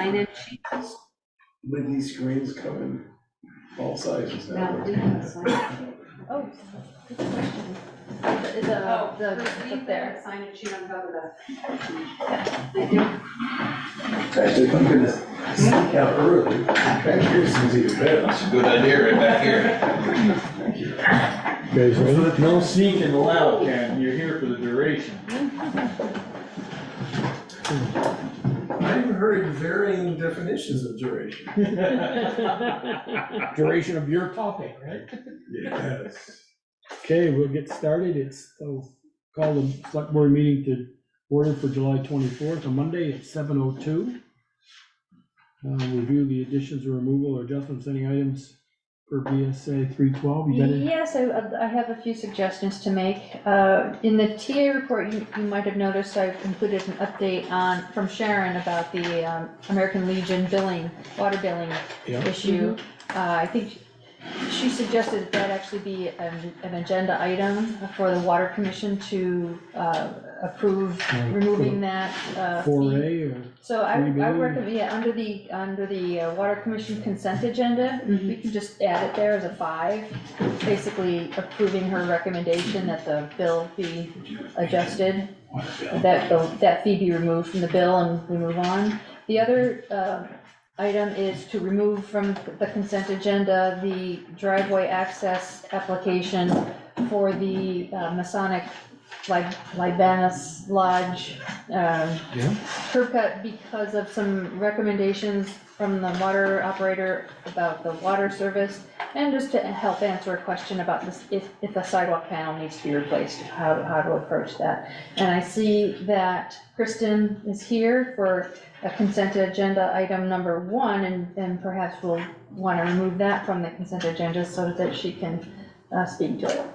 sign-in sheet? With these screens come in all sizes now. Not leaving the sign-in sheet. Oh, good question. Oh, The, Bruce, up leave there. the sign-in sheet on top of that. I do. Actually, if I'm gonna sneak out early, back here seems even better. That's a good idea, right back here. Guys ready? No sneaking allowed, Ken, you're here for the duration. I've heard varying definitions of duration. Duration of your topic, right? Yes. Okay, we'll get started. Call the select board meeting to order for July 24th, on Monday at 7:02. Review the additions or removal or adjustments, any items for BSA 312. You got it? Yes, I have a few suggestions to make. In the TA report, you might have noticed I've included an update from Sharon about the American Legion water billing Yeah. issue. I think she suggested that actually be an agenda item for the Water Commission to approve removing that fee. 4A or? So I 3B? recommend, yeah, under the Water Commission consent agenda, we can just add it there as a 5, basically approving her recommendation that the bill be adjusted, that fee be removed from the bill and we move on. The other item is to remove from the consent agenda the driveway access application for the Masonic Libanus Lodge curb cut because of some recommendations from the water operator about the water service, and just to help answer a question about this, if the sidewalk panel needs to be replaced, how to approach that. And I see that Kristen is here for a consent agenda item number 1, and perhaps we'll want to remove that from the consent agenda so that she can speak to it.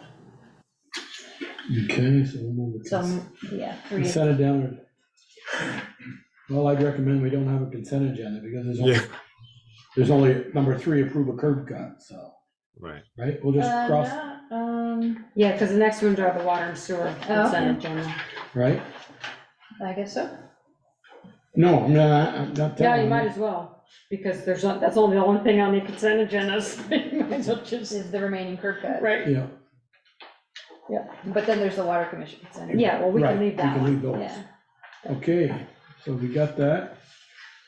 Okay, so we'll move it. So, yeah, 3. Consent it down. Well, I'd recommend we don't have a consent agenda because there's only number 3, approve a curb cut, so. Right. Right, we'll just cross, Yeah, because the next ones are the water and sewer consent agenda. right? I guess so. No, I'm not Yeah, telling you might as well, because that's only the one thing on the consent agenda, so you might as well just, Is the remaining curb cut. right? Yeah, But then there's the Water Commission consent. Yeah, well, we right, can leave that we can one. leave those. Yeah. Okay, so we got that.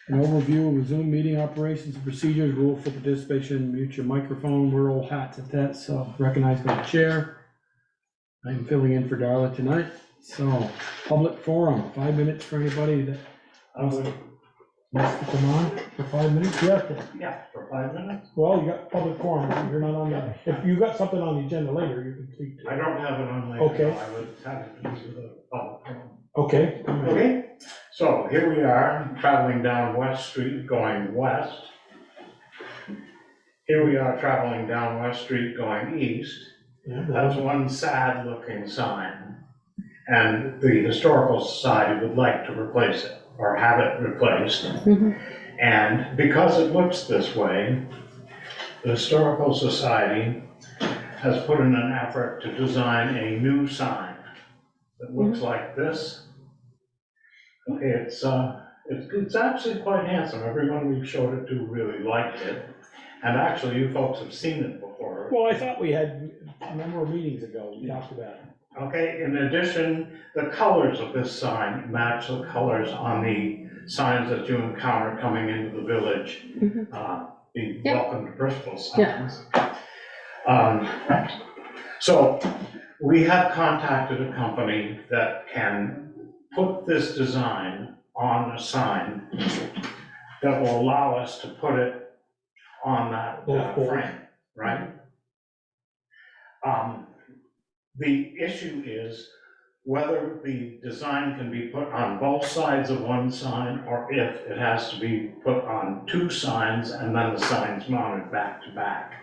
An overview of Zoom meeting operations and procedures, rule for participation, mute your microphone, we're all hats at that, so recognized by the chair. I'm filling in for Darla tonight, so public forum, 5 minutes for anybody that wants to come on for 5 minutes. Yeah, for 5 minutes? Well, you got public forum, you're not on the, if you got something on the agenda later, you can speak to I it. don't have it on my. Okay. I would have it into the public forum. Okay. Okay, so here we are, traveling down West Street, going west. Here we are traveling down West Street, going east. Yeah, That's one sad-looking sign. And the Historical Society would like to replace it, or have it replaced. And because it looks this way, the Historical Society has put in an effort to design a new sign that looks like this. Okay, it's actually quite handsome. Everyone we've showed it to really liked it. And actually, you folks have seen it before. Well, I thought we had a number of meetings ago, we talked about it. Okay, in addition, the colors of this sign match the colors on the signs that you encounter coming into the village. The Welcome to Bristol signs. So we have contacted a company that can put this design on a sign that will allow us to put it on that frame, right? The issue is whether the design can be put on both sides of one sign, or if it has to be put on 2 signs and then the signs mounted back to back.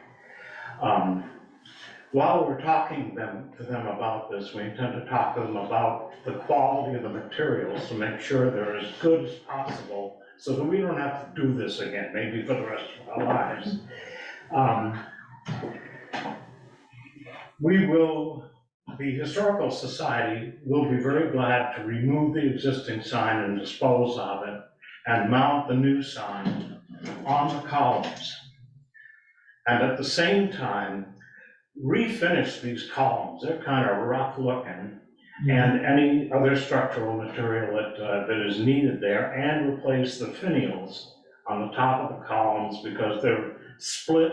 While we're talking to them about this, we intend to talk to them about the quality of the materials to make sure they're as good as possible, so that we don't have to do this again, maybe for the rest of our lives. The Historical Society will be very glad to remove the existing sign and dispose of it, and mount the new sign on the columns. And at the same time, refinish these columns. They're kind of rough looking. And any other structural material that is needed there, and replace the finials on the top of the columns because they're split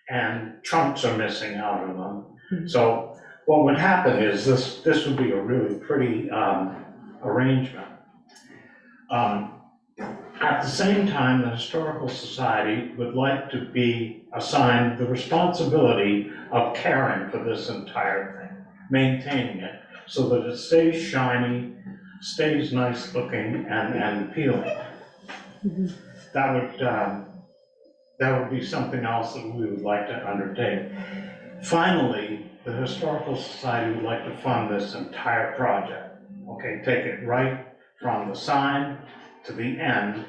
and trunks are missing out of them. So what would happen is this would be a really pretty arrangement. At the same time, the Historical Society would like to be assigned the responsibility of caring for this entire thing, maintaining it, so that it stays shiny, stays nice looking and appealing. That would be something else that we would like to undertake. Finally, the Historical Society would like to fund this entire project. Okay, take it right from the sign to the end,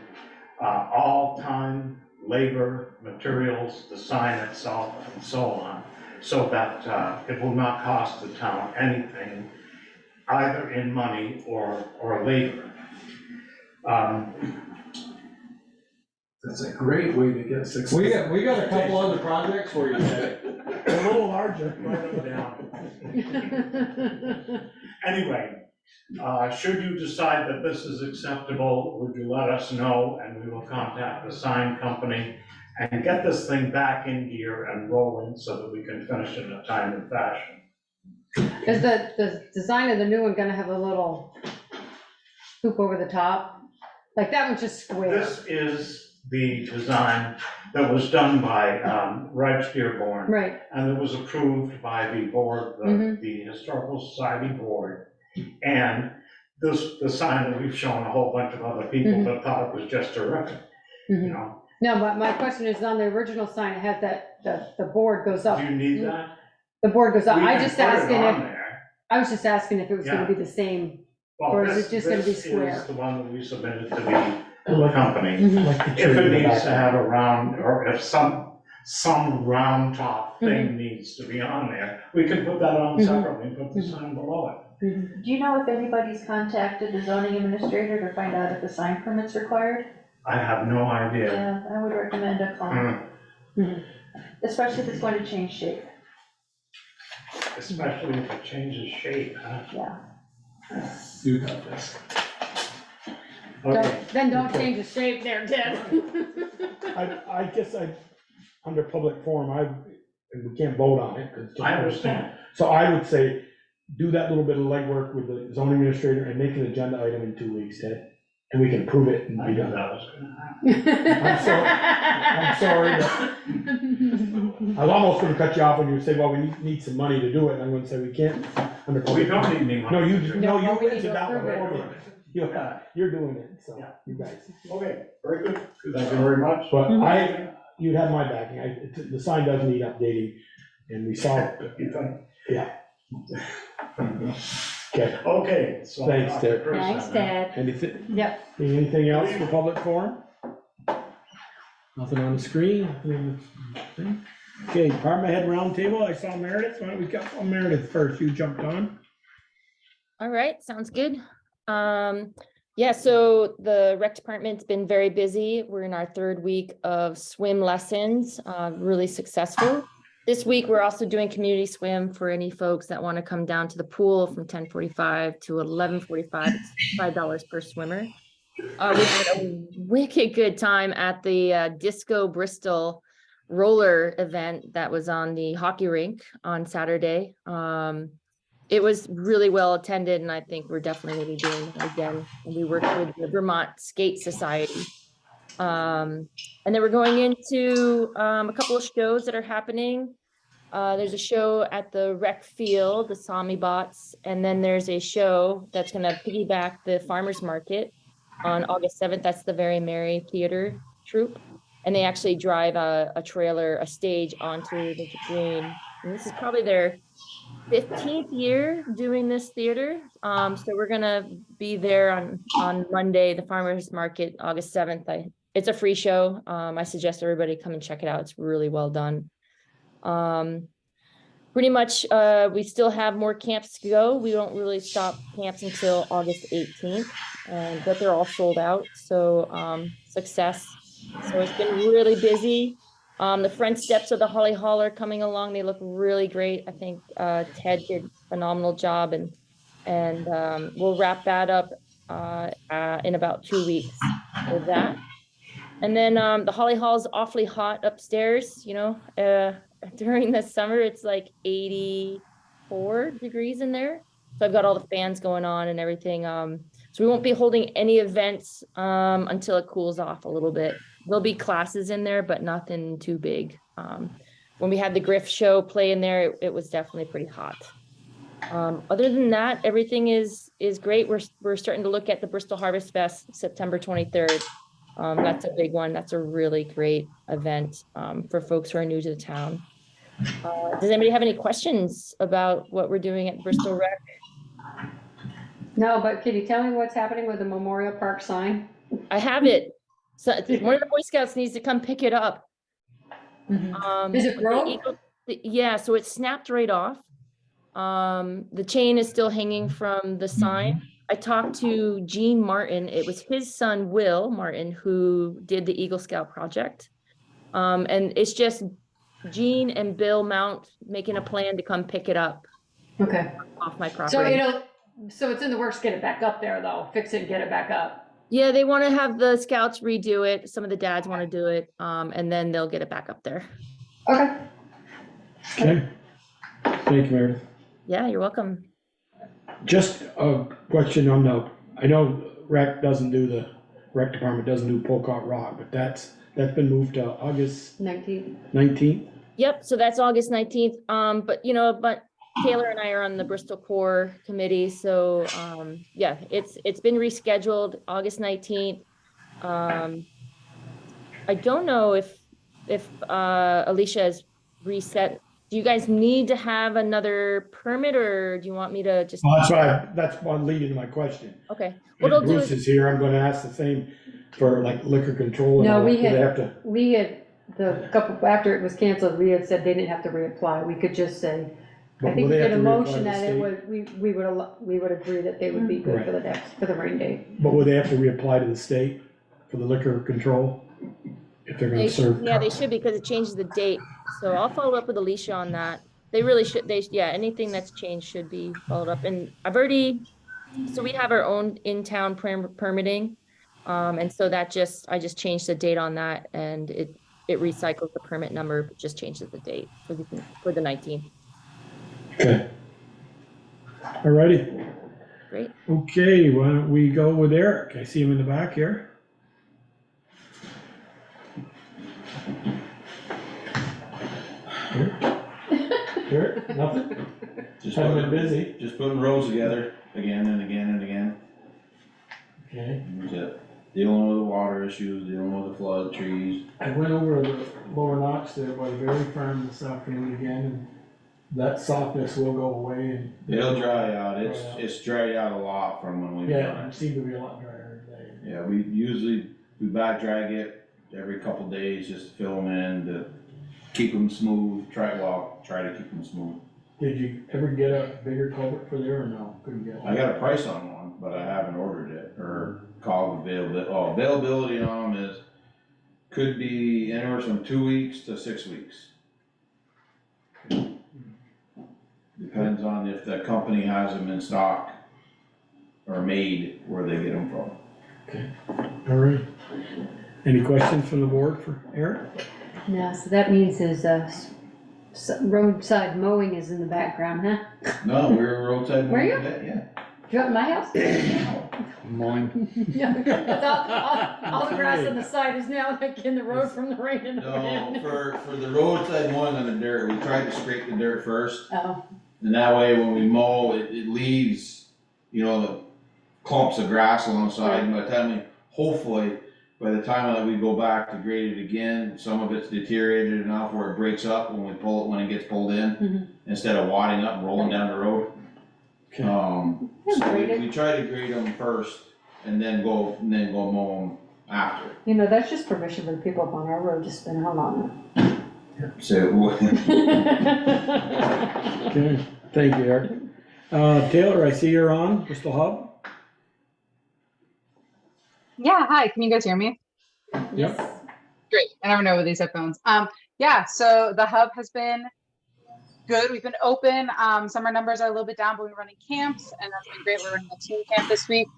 all time, labor, materials, the sign itself, and so on, so that it will not cost the town anything, either in money or labor. That's a great way to get success. We got a couple other projects for you today. A little larger. Anyway, should you decide that this is acceptable, would you let us know, and we will contact the sign company and get this thing back in gear and rolling so that we can finish it in a timely fashion. Is the design of the new one gonna have a little hoop over the top? Like that one's just square. This is the design that was done by Reg Dearborn, Right, and it was approved by the board, the Historical Society board. And the sign that we've shown a whole bunch of other people that thought it was just terrific, you know? no, but my question is, on the original sign, it has that, the board goes up. Do you need that? The board goes up, We I can just put it asking on if, there. I was just asking if it was gonna Yeah. be the same. Well, Or is this- it just gonna be This square? is the one that we submitted to the company. Like the If tree in it the needs to back. have a round, or if some round top thing needs to be on there, we can put that on separately and put the sign below it. Do you know if anybody's contacted the zoning administrator to find out if the sign permit's required? I have no idea. Yeah, I would recommend a call, especially if it's going to change shape, Especially if it changes shape, huh? yeah. You got this. Okay, Then don't change the shape there, Ted. I guess under public forum, we can't vote on it. 'cause it's just- I understand. So I would say, do that little bit of legwork with the zoning administrator and make an agenda item in 2 weeks, Ted. And we can prove it and I be knew done. that was gonna happen. I'm sorry, but I was almost gonna cut you off when you say, well, we need some money to do it, and I'm gonna say we can't under We public. don't need any money. No, you No, we need rented to that one approve it. for me. You're doing it, so, Yeah. you guys. Okay, very good. Thank you very much. But you'd have my backing, the sign does need updating, and we saw, You think? yeah. Okay, Okay, so. Thanks, Ted. Thanks, Ted. anything, Yep, else for public forum? Nothing on the screen? Okay, department head roundtable, I saw Meredith, why don't we got Meredith first, you jumped on? All right, sounds good. Yeah, so the rec department's been very busy. We're in our third week of swim lessons, really successful. This week, we're also doing community swim for any folks that want to come down to the pool from 10:45 to 11:45. It's $5 per swimmer. We had a wicked good time at the Disco Bristol roller event that was on the hockey rink on Saturday. It was really well attended, and I think we're definitely going to be doing that again. And we worked with the Vermont Skate Society. And then we're going into a couple of shows that are happening. There's a show at the rec field, the Sami Bots, and then there's a show that's going to piggyback the farmers market on August 7th. That's the Very Merry Theater Troupe. And they actually drive a trailer, a stage onto the green. And this is probably their 15th year doing this theater. So we're gonna be there on Monday, the farmers market, August 7th. It's a free show. I suggest everybody come and check it out. It's really well done. Pretty much, we still have more camps to go. We don't really stop camps until August 18th. but they're all sold out, so success. So it's been really busy. The front steps of the Holly Hall are coming along. They look really great. I think Ted did a phenomenal job, and we'll wrap that up in about 2 weeks with that. And then the Holly Hall's awfully hot upstairs, during the summer, it's like 84 degrees in there. So I've got all the fans going on and everything. So we won't be holding any events until it cools off a little bit. There'll be classes in there, but nothing too big. When we had the Griff show play in there, it was definitely pretty hot. Other than that, everything is great. We're starting to look at the Bristol Harvest Fest, September 23rd. That's a big one. That's a really great event for folks who are new to the town. Does anybody have any questions about what we're doing at Bristol Rec? No, but can you tell me what's happening with the Memorial Park sign? I have it. So one of the Boy Scouts needs to come pick it up. Is it broke? Yeah, so it snapped right off. The chain is still hanging from the sign. I talked to Gene Martin. It was his son, Will Martin, who did the Eagle Scout project. And it's just Gene and Bill Mount making a plan to come pick it up Okay. off my So property. so it's in the works, get it back up there though, fix it and get it back up. Yeah, they want to have the scouts redo it. Some of the dads want to do it. And then they'll get it back up there. Okay. Okay. Thank you, Meredith. Yeah, you're welcome. Just a question on I know rec department doesn't do Polcott Rock, but that's been moved to August 19th. Yep, so that's August 19th. But Taylor and I are on the Bristol Core Committee, so yeah, it's been rescheduled August 19th. I don't know if Alicia has reset. Do you guys need to have another permit, or do you want me to just? Well, that's one leading to my question. Okay. What I'll If do Bruce is, is here, I'm gonna ask the same for like liquor control and No, all that. we Do they have to? the couple, after it was canceled, we had said they didn't have to reapply. We could just say, I But think will we they did have a to reapply motion to the that it state? would, we would agree that they would be good for the rain date. But would they have to reapply to the state for the liquor control? If they're gonna serve? yeah, they should, because it changes the date. So I'll follow up with Alicia on that. They really should, yeah, anything that's changed should be followed up. And so we have our own in-town permitting. And so I just changed the date on that, and it recycles the permit number, but just changes the date for the 19th. Okay. Alrighty. Great. Okay, why don't we go with Eric? I see him in the back here. Eric, nothing? Just Haven't been putting, busy. just putting roads together again and again and again. Okay. Just dealing with the water issues, dealing with the flood, trees. I went over the lower notch there by the Berry Farm this afternoon again, and that softness will go away and. It'll dry out. It's dried out a lot from when we Yeah, done it it. seemed to be a lot drier today. Yeah, we back drag it every couple days just to fill them in, to keep them smooth, try to keep them smooth. Did you ever get a bigger culvert for there or no? Couldn't get one? I got a price on one, but I haven't ordered it or called availability on them could be anywhere from 2 weeks to 6 weeks. Depends on if the company has them in stock or made where they get them from. Okay, all right. Any questions from the board for Eric? No, so that means his, roadside mowing is in the background, huh? No, we're roadside. Were you? Yeah. You at my house? Mine. Yeah, because all the grass on the side is now like in the road from the rain and the No, wind. for the roadside mowing on the dirt, we tried to scrape the dirt first. Oh, And that way, when we mow, it leaves, the clumps of grass along the side. And by the time hopefully, by the time that we go back to grade it again, some of it's deteriorated enough where it breaks up when it gets pulled in, instead of wadding up and rolling down the road. Okay. So we try to grade them first and then go mow them after. that's just permission for the people up on our road to spend how long? So, Okay, thank you, Eric. Taylor, I see you're on, Bristol Hub. Yeah, hi, can you guys hear me? Yep. Great, I never know with these headphones. Yeah, so the hub has been good. We've been open. Summer numbers are a little bit down, but we're running camps, and that's been great. We're running a teen camp this week.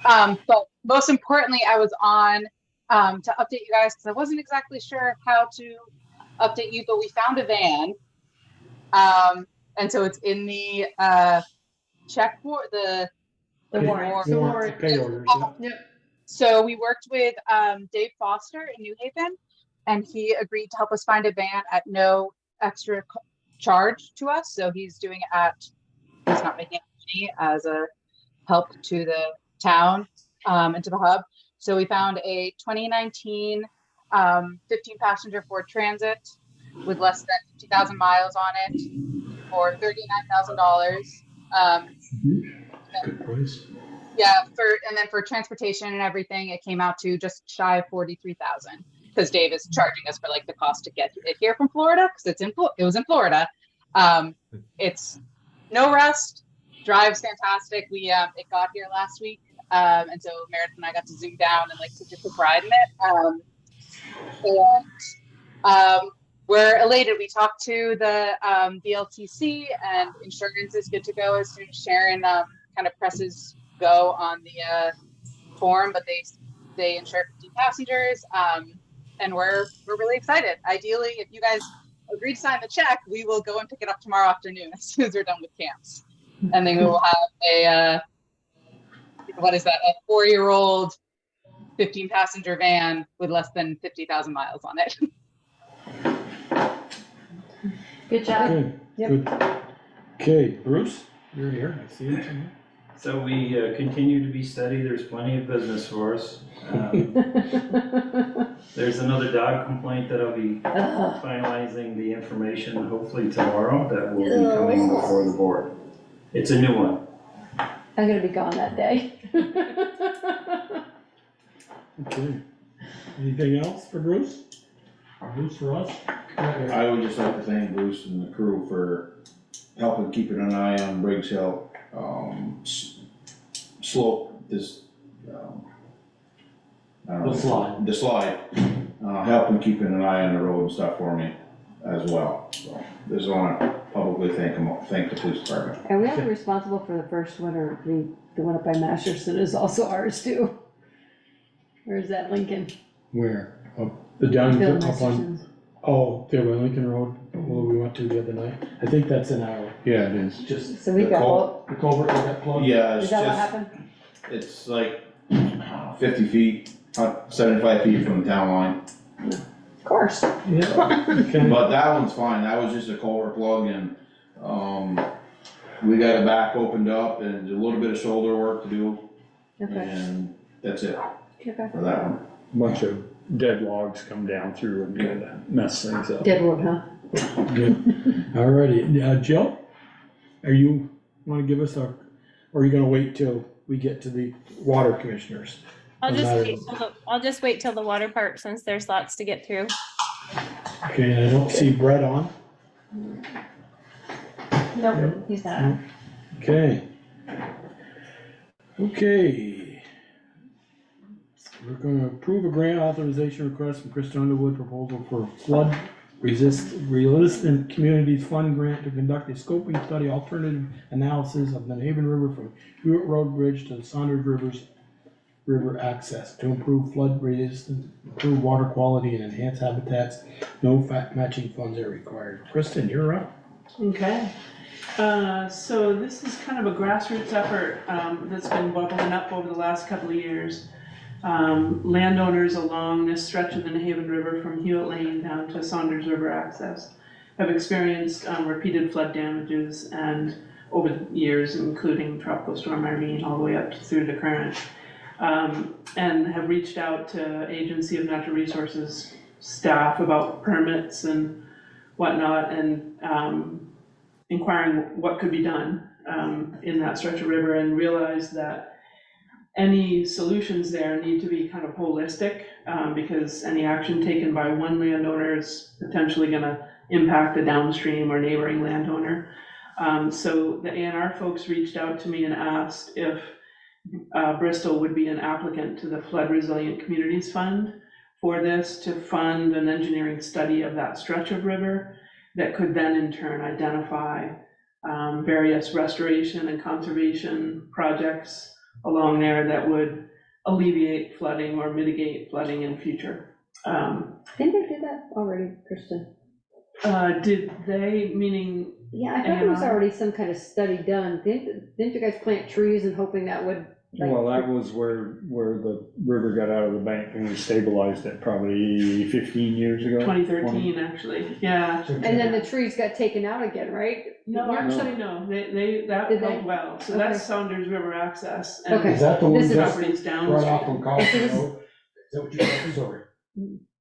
But most importantly, I was on to update you guys because I wasn't exactly sure how to update you, but we found a van. And so it's in the check for the warrant. Warrant, pay orders, yeah. So we worked with Dave Foster in New Haven, and he agreed to help us find a van at no extra charge to us. So he's doing it he's not making any money as a help to the town and to the hub. So we found a 2019 15-passenger Ford Transit with less than 50,000 miles on it for $39,000. Good price. Yeah, and then for transportation and everything, it came out to just shy of 43,000 because Dave is charging us for like the cost to get it here from Florida because it was in Florida. It's no rust, drives fantastic. It got here last week, and so Meredith and I got to zoom down and like take a quick ride in it. We're elated. We talked to the BLTC, and insurance is good to go as soon as Sharon kind of presses go on the form, but they insure 15 passengers, and we're really excited. Ideally, if you guys agree to sign the check, we will go and pick it up tomorrow afternoon as soon as we're done with camps, and then we will have a 4-year-old 15-passenger van with less than 50,000 miles on it. Good job. Good, Yep. good. Okay, Bruce, you're here, I see you. So we continue to be steady. There's plenty of business for us. There's another dog complaint that I'll be finalizing the information hopefully tomorrow that will be coming before the board. It's a new one. I'm gonna be gone that day. Okay. Anything else for Bruce? Bruce for us? I would just like to thank Bruce and the crew for helping keeping an eye on Briggs Hill, slope, this, I don't know. The slide. Helping keeping an eye on the road and stuff for me as well. So, just wanna publicly thank the police department. And we are responsible for the first one, or the one up by Masterson is also ours too. Or is that Lincoln? Where? The down, Bill up on, Masterson's. there by Lincoln Road, where we went to the other night. I think that's in our, Yeah, it is. just So we The got, cul- the culvert that got plugged. Yeah, is it's that what just, happened? it's like 50 feet, 75 feet from the town line. Of course. Yeah, okay. But that one's fine, that was just a culvert plug and, we got it back opened up and a little bit of shoulder work to do. Okay, And that's it okay. for that one. Bunch of dead logs come down through and kind of mess things up. Deadwood, huh? Good. Alrighty, Jill, wanna give us or are you gonna wait till we get to the water commissioners? I'll Or just wait till the water part since there's lots to get through. Okay, and I don't see Brett on. Nope, he's not. Okay. Okay. We're gonna approve a grant authorization request from Krista Underwood, proposal for flood resistant communities fund grant to conduct a scoping study alternative analysis of the Haven River from Hewitt Road Bridge to the Saunders River access to improve flood resistance, improve water quality and enhance habitats. No matching funds are required. Kristen, you're up. Okay, so this is kind of a grassroots effort that's been bubbling up over the last couple of years. Landowners along this stretch of the Haven River from Hewitt Lane down to Saunders River access have experienced repeated flood damages and over the years, including Tropical Storm Irene all the way up through the current, and have reached out to Agency of Natural Resources staff about permits and whatnot, and inquiring what could be done in that stretch of river, and realized that any solutions there need to be kind of holistic, because any action taken by one landowner is potentially gonna impact a downstream or neighboring landowner. So the A&R folks reached out to me and asked if Bristol would be an applicant to the Flood Resilient Communities Fund for this, to fund an engineering study of that stretch of river that could then in turn identify various restoration and conservation projects along there that would alleviate flooding or mitigate flooding in future. Didn't they do that already, Kristen? Did they, meaning, Yeah, I thought there was A&R? already some kind of study done. Didn't you guys plant trees and hoping that would, like? Well, that was where the river got out of the bank and we stabilized it probably 15 years ago. 2013, actually, yeah. And then the trees got taken out again, right? No, actually, no, that Did they? held well, so Okay. that's Saunders River access. Okay. Is that the one This is just Properties right off downstream. from Carlson So this is- Road? Is that what you said? Sorry.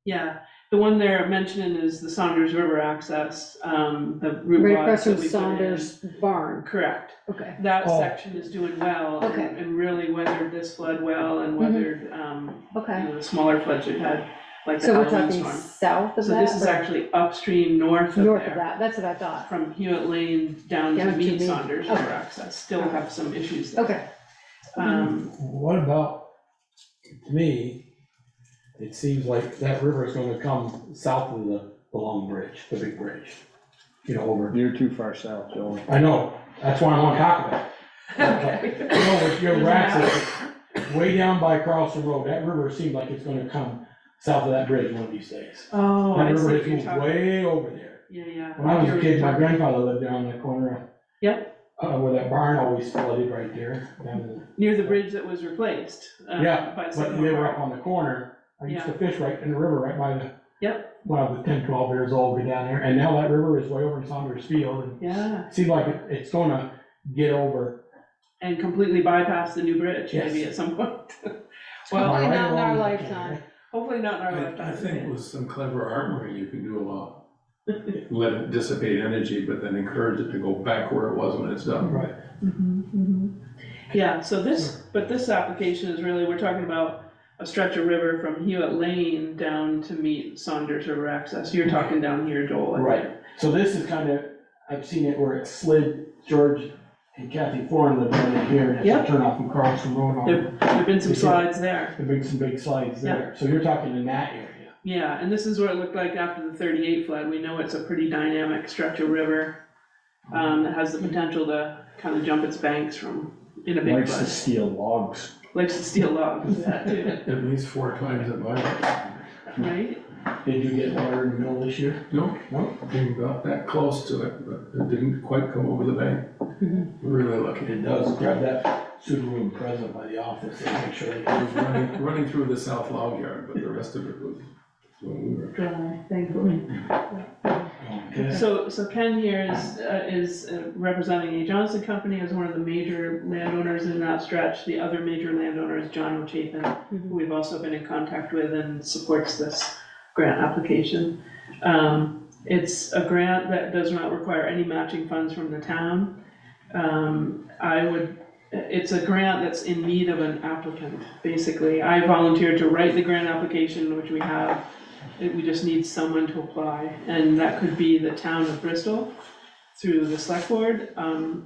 Yeah, the one they're mentioning is the Saunders River access, the root Right rods across that from we put in. Saunders barn. Correct. Okay. That Oh. section is doing well and- Okay. and really weathered this flood well and weathered, Okay. the smaller floods we've had, like the So we're Halloween talking storm. south of So that? this is or actually upstream north of north of there, that. That's what I thought. from Hewitt Lane down to Down to meet Mead. Saunders Okay. River access, still have some issues there. Okay. What about, to me, it seems like that river is gonna come south of the long bridge, the big bridge. You know, over, You're too far south, Joey. I know, that's what I wanna talk about. Okay. You know, with your access, way down by Carlson Road, that river seems like it's gonna come south of that bridge one of these days. Oh, That I see river what has you're moved talking. way over there. Yeah, yeah. When I was hear a what kid, you're my talking. grandfather lived there on the corner. Yep. Where that barn always flooded right there. down in Near the bridge that was replaced. Yeah, By But Sycamore they were Park. up on the corner, I used to Yeah. fish right in the river, right by the. Yep. When I was 10, 12 years old, we down there, and now that river is way over in Saunders Field, and Yeah, it seems like it's gonna get over. and completely bypass the new bridge maybe Yes. at some point. Well, Well, Probably Right not in our along the- lifetime. hopefully not in our I lifetime. think with some clever artwork, you can do a lot. Let it dissipate energy, but then encourage it to go back where it was when it's done. Right. Yeah, so this application is really, we're talking about a stretch of river from Hewitt Lane down to meet Saunders River access. You're talking down here, Joel, I think. Right, so this is kind of, I've seen it where it slid, George and Kathy Foreign lived down in here, and it's a Yep. turn off from Carlson Road on There've been some slides there. some big slides there, so you're talking in that area. Yeah, and this is what it looked like after the 38 flood. We know it's a pretty dynamic stretch of river that has the potential to kind of jump its banks in a big Likes to flood. steal logs. Likes to steal logs, that too, At least 4 times at my life. right? Did you get water in the middle this year? No, we got that close to it, but it didn't quite come over the bank. We're really lucky. It does, grab that Subaru present by the office and make sure It they. was running through the south log yard, but the rest of it was when we were. Dry, thankfully. Okay. So Ken here is representing a Johnson Company as one of the major landowners in that stretch. The other major landowner is John O'Chapin, who we've also been in contact with and supports this grant application. It's a grant that does not require any matching funds from the town. It's a grant that's in need of an applicant, basically. I volunteered to write the grant application, which we have. We just need someone to apply, and that could be the town of Bristol through the select board.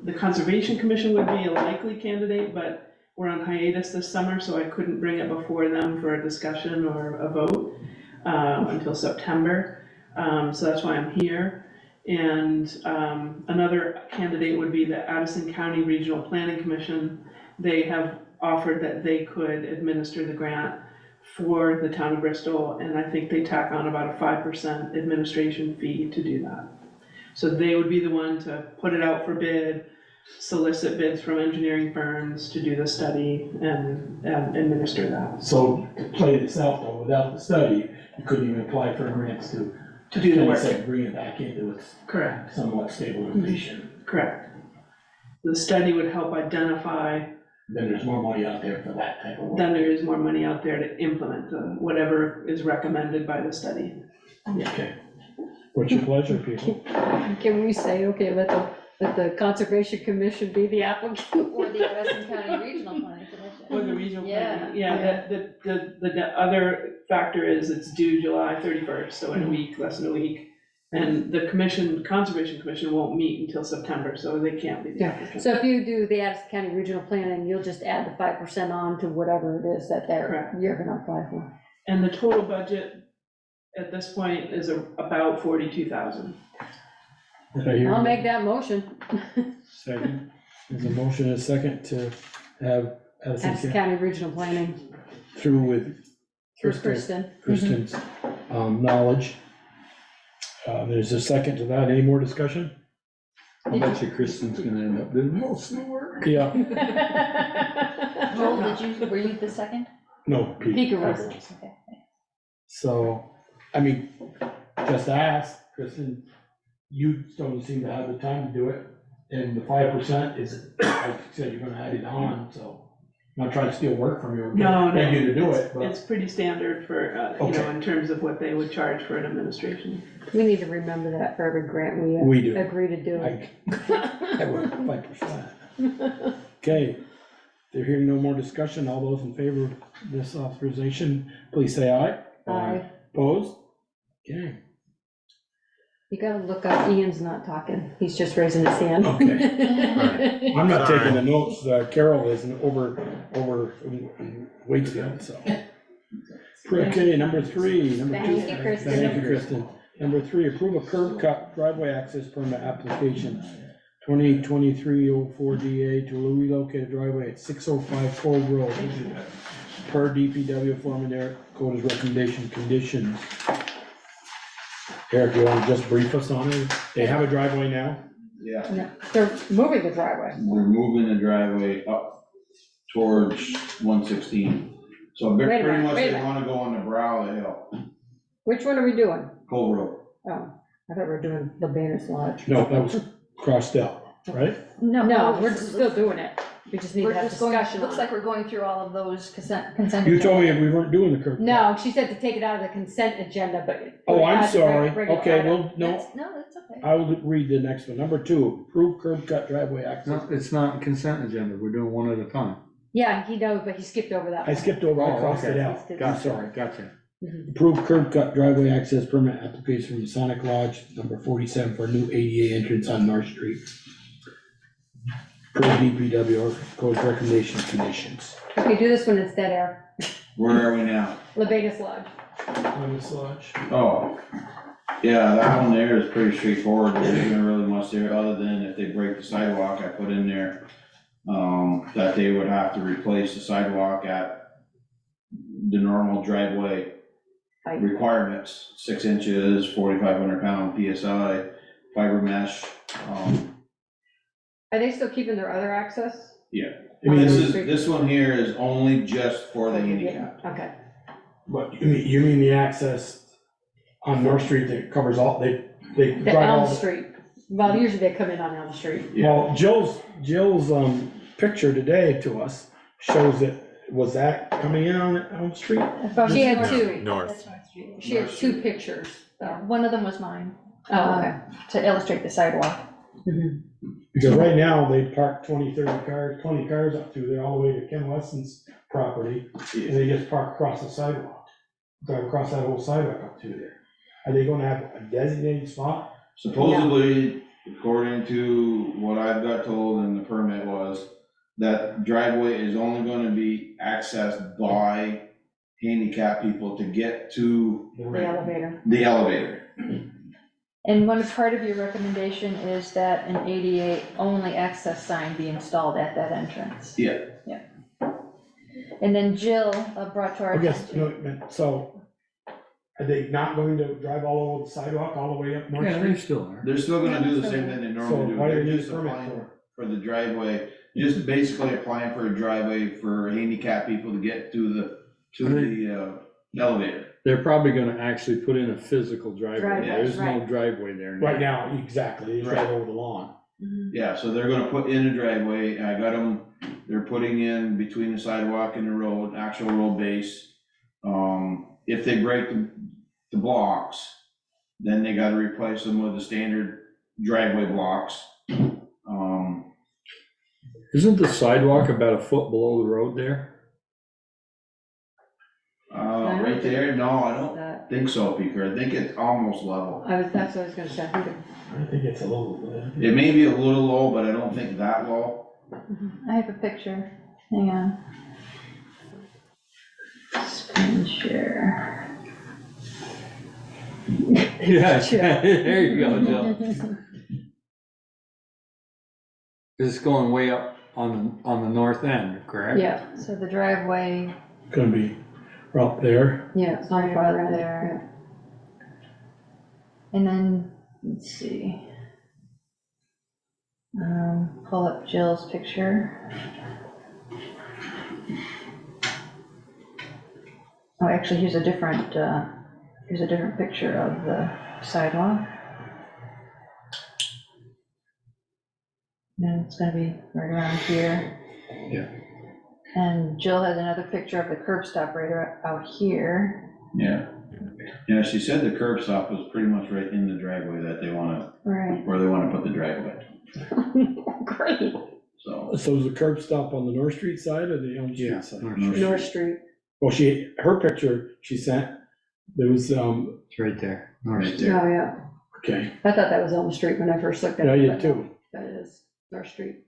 The Conservation Commission would be a likely candidate, but we're on hiatus this summer, so I couldn't bring it before them for a discussion or a vote until September. So that's why I'm here. And another candidate would be the Addison County Regional Planning Commission. They have offered that they could administer the grant for the town of Bristol, and I think they tack on about a 5% administration fee to do that. So they would be the one to put it out for bid, solicit bids from engineering firms to do the study and administer that. So to play this out though, without the study, you couldn't even apply for grants to. To do the work. Say, bring it back into its Correct, somewhat stabilization. correct. The study would help identify, Then there's more money out there for that type of work. then there is more money out there to implement whatever is recommended by the study. Okay. What's your pleasure, people? Can we say, okay, let the Conservation Commission be the applicant? Or the Addison County Regional Planning Commission. Or the regional Yeah, planning, yeah, the other factor is it's due July 31st, so in a week, less than a week. And the Conservation Commission won't meet until September, so they can't be the Yeah, applicant. so if you do the Addison County Regional Planning, you'll just add the 5% on to whatever it is that Correct. you're gonna apply for. And the total budget at this point is about 42,000. I'll make that motion. Second. There's a motion and a second to have Addison Addison County Regional Planning through with through Kristen. Kristen's knowledge. There's a second to that. Any more discussion? I bet you Kristen's gonna end up doing most of the work. Yeah, Joel, were you the second? no, Pete. Peter was. Okay. So, I mean, just ask, Kristen, you don't seem to have the time to do it, and the 5% is, like you said, you're gonna add it on, so. I'm not trying to steal work from you. No, Beg you to do it, but. It's pretty standard for, Okay. in terms of what they would charge for an administration. We need to remember that for every grant We do. agree to do. I would 5%. Okay, they're hearing no more discussion. All those in favor of this authorization, please say aye. Aye. Opposed? Okay. You gotta look up, Ian's not talking, he's just raising his hand. Okay. I'm not taking the notes, Carol is over Wakefield, so. Okay, number 3, number 2. Thank you, Kristen. Thank you, Kristen. Number 3, approve a curb cut driveway access permit application, 2023-04 DA to relocate a driveway at 605 Ford Road. Per DPW form and Eric Coda's recommendation conditions. Eric, you want to just brief us on it? They have a driveway now? Yeah, No, they're moving the driveway. we're moving the driveway up towards 116. So Wait a pretty minute, much wait a they minute. wanna go on the brow of the hill, Which one are we doing? Cole Road. Oh, I thought we were doing the Banner's Lodge. No, that was crossed out, right? No, we're still doing it. We just need We're to have just going, discussion looks on like it. we're going through all of those consent. You told me we weren't doing the curb cut. No, she said to take it out of the consent agenda, but. Oh, I'm add the sorry. regular Okay, item. well, no, No, that's okay. I will read the next one. Number 2, approve curb cut driveway access. No, it's not consent agenda, we're doing one at a time. Yeah, he knows, but he skipped over that I one. skipped over, I Oh, crossed it okay. out. I'm Gotcha, sorry. gotcha. Approve curb cut driveway access permit application from Masonic Lodge, number 47 for a new ADA entrance on North Street. Per DPW code recommendation conditions. Okay, do this one instead, Eric. Where are we now? Lebanus Lodge. On this lodge. Oh, yeah, that one there is pretty straightforward, there isn't really much there, other than if they break the sidewalk, I put in there, that they would have to replace the sidewalk at the normal driveway Height. requirements, 6 inches, 4,500 pound PSI, fiber mesh, Are they still keeping their other access? I mean, this one here is only just for the handicap. Okay. but you mean the access on North Street that covers all, they The drive all. Elm Street. Well, usually they come in on Elm Street. Well, Jill's picture today to us shows that, was that coming in on Elm Street? She had two. North. That's North Street. She had two pictures. Yeah, one of them was mine, Oh, okay. to illustrate the sidewalk. Because right now, they park 20 cars up through there, all the way to Ken Weston's property, and they just park across the sidewalk. Drive across that whole sidewalk up through there. Are they gonna have a designated spot? Supposedly, according to what I've got told and the permit was, that driveway is only gonna be accessed by handicapped people to get to The elevator. the elevator. And one part of your recommendation is that an ADA only access sign be installed at that entrance. Yeah. Yeah. And then Jill brought to our I guess, attention. so, are they not going to drive all over the sidewalk, all the way up North Yeah, they Street? still are. They're still gonna do the same thing they So normally do. why do They're they need just a permit applying for? for the driveway, just basically applying for a driveway for handicapped people to get to the elevator. They're probably gonna actually put in a physical driveway, Driveway, there's no right. driveway there now. Right now, exactly, they drive over the lawn. Yeah, so they're gonna put in a driveway, I got them, they're putting in between the sidewalk and the road, actual road base. If they break the blocks, then they gotta replace them with the standard driveway blocks. Isn't the sidewalk about a foot below the road there? Right there, no, I don't That, think so, Peter, I think it's almost level. that's what I was gonna say, I think I think it's a little, It may be a little low, but I don't think that low. I have a picture, hang on. Screen share. Yeah, there you go, Joe. This is going way up on the north end, correct? yeah, So the driveway, gonna be up there. yeah, it's not Right farther over there. and then, let's see. Pull up Jill's picture. Oh, actually, here's a different picture of the sidewalk. And it's gonna be right around here. Yeah. And Jill has another picture of the curb stop right out here. Yeah. Yeah, she said the curb stop was pretty much right in the driveway that they wanna, Right. where they wanna put the driveway, Great. so. So is the curb stop on the North Street side or the Elm Yeah, Street side? North North North Street. Well, her picture she sent, there was, It's right there. North Right Street. Oh, there. yeah, okay, I thought that was Elm Street when I first looked at yeah, it. you but too. That is North Street.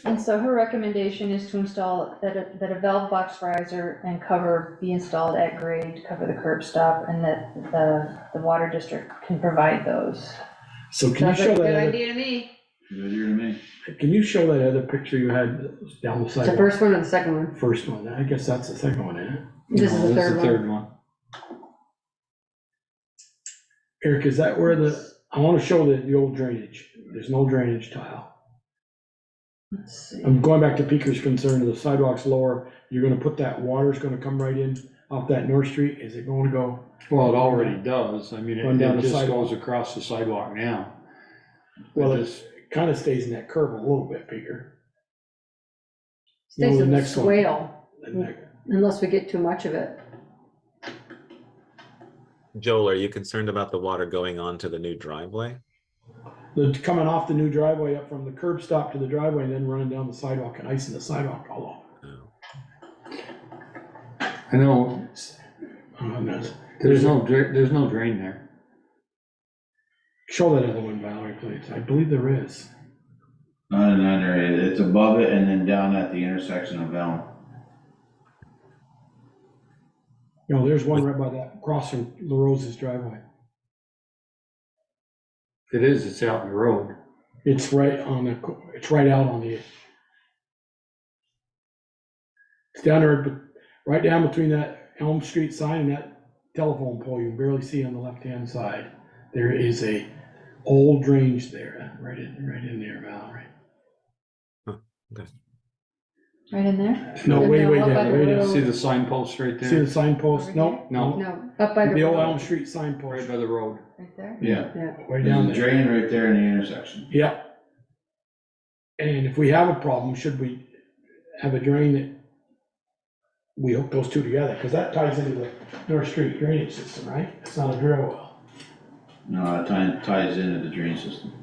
And so her recommendation is to install that a valve box riser and cover be installed at grade to cover the curb stop, and that the water district can provide those. So can you Sounds show like a good that, idea to me. Good year to me. can you show that other picture you had down the It's the sidewalk? first one or the second one? First one, I guess that's the second one, isn't it? This is No, the third one. one. Eric, is that where I wanna show the old drainage, there's no drainage tile. Let's see. I'm going back to Peaker's concern, the sidewalk's lower, you're gonna put that, water's gonna come right in off that North Street, is it going to go? Well, it already does. I mean, Run down it the just sidewalk. goes across the sidewalk now. Well, It it just- kinda stays in that curve a little bit, Peaker. Stays the in the next one. swale, And that- unless we get too much of it. Joel, are you concerned about the water going onto the new driveway? Coming off the new driveway up from the curb stop to the driveway and then running down the sidewalk and icing the sidewalk all Oh. I know, over. there's no drain there. Show that other one, Valerie, please, I believe there is. Not in that area, it's above it and then down at the intersection of Elm. You know, there's one right by that, crossing LaRose's driveway. It is, it's out in the road. It's right on it's right out on the. It's down there, but right down between that Elm Street sign and that telephone pole, you can barely see on the left-hand side. There is a old drainage there, right in there, Valerie. Right in there? No, way No, up by down, the way down. road. See the signpost right See there? the signpost? No, No, No, up by the old Elm road. Street right signpost, by the road. Right there? Yeah, way there's down a there. drain right there in the intersection. Yep. And if we have a problem, should we have a drain that we hook those two together? Because that ties into the North Street drainage system, right? It's not a drill well. No, it ties into the drain system.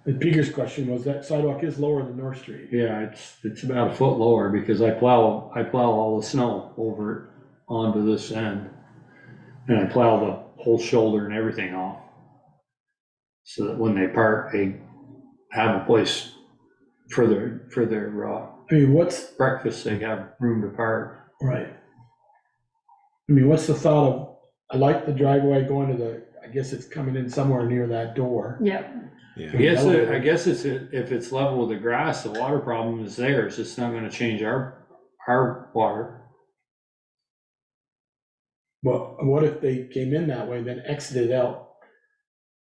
And Peter's question was that sidewalk is lower than North Street. Yeah, it's about a foot lower because I plow all the snow over it onto this end. And I plow the whole shoulder and everything off. So that when they park, they have a place for their I mean, what's, breakfast, they have room to park. right. I mean, what's the thought of, I like the driveway going to I guess it's coming in somewhere near that door. Yep, Yeah. I guess if it's level with the grass, the water problem is there, it's just not gonna change our water. But what if they came in that way, then exited out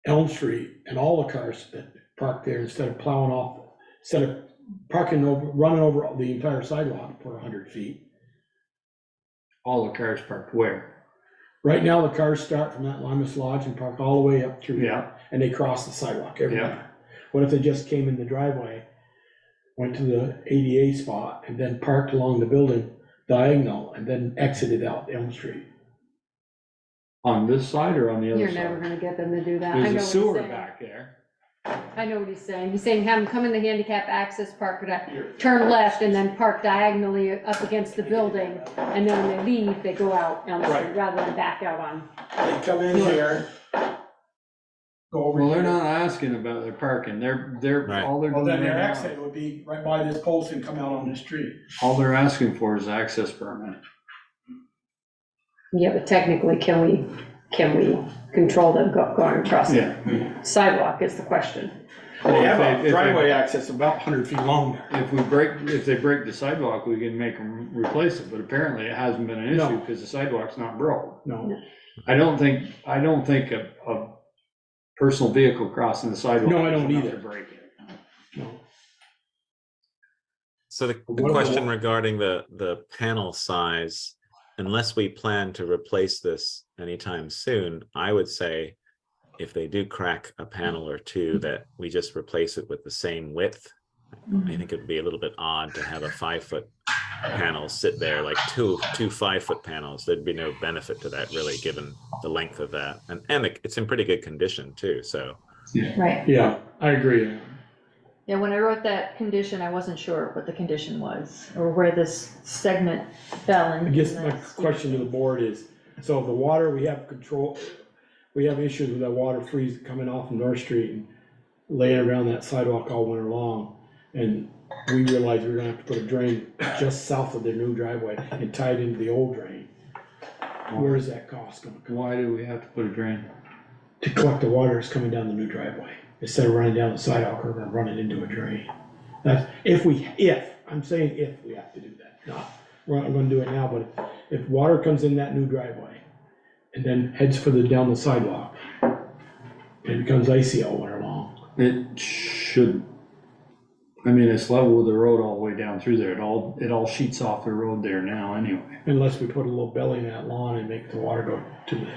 Elm Street and all the cars that parked there instead of plowing off, instead of running over the entire sidewalk for 100 feet? All the cars parked where? Right now, the cars start from that Limas Lodge and park all the way up through. Yeah. And they cross the sidewalk everywhere. Yeah. What if they just came in the driveway, went to the ADA spot, and then parked along the building diagonal, and then exited out Elm Street? On this side or on the other you're side? never gonna get them to do that. I know There's a what you're sewer saying. back there. I know what he's saying. He's saying have them come in the handicap access park, turn left and then park diagonally up against the building. And then when they leave, they go out on the street Right. rather than back out on. They come in here, go over Well, they're here. not asking about their parking, they're, Right. all they're Well, doing then their right exit now, would be right by this post and come out on the street. all they're asking for is access permit. Yeah, but technically, can we control them going across the Yeah. sidewalk is the question. They have If a they- driveway access about 100 feet long there. If they break the sidewalk, we can make them replace it, but apparently it hasn't been an No. issue because the sidewalk's not broke. No, I don't think a personal vehicle crossing the sidewalk. No, I don't is enough either. to break it. no. So the What question about- regarding the panel size, unless we plan to replace this anytime soon, I would say if they do crack a panel or two, that we just replace it with the same width. I think it would be a little bit odd to have a 5-foot panel sit there, like two 5-foot panels. There'd be no benefit to that really, given the length of that. And it's in pretty good condition too, so. Right. Yeah, I agree. Yeah, when I wrote that condition, I wasn't sure what the condition was, or where this segment fell in. I guess in my that question to the board is, so the water, we have control, we have issues with that water freeze coming off of North Street and laying around that sidewalk all winter long. And we realized we were gonna have to put a drain just south of their new driveway and tie it into the old drain. Where is that cost gonna come? Why do we have to put a drain? To collect the water that's coming down the new driveway, instead of running down the sidewalk, we're gonna run it into a drain. That's, I'm saying if we have to do that, not, we're not gonna do it now, but if water comes in that new driveway and then heads down the sidewalk, it becomes icy all winter long. It should, I mean, it's level with the road all the way down through there. It all sheets off the road there now anyway. Unless we put a little belly in that lawn and make the water go to the,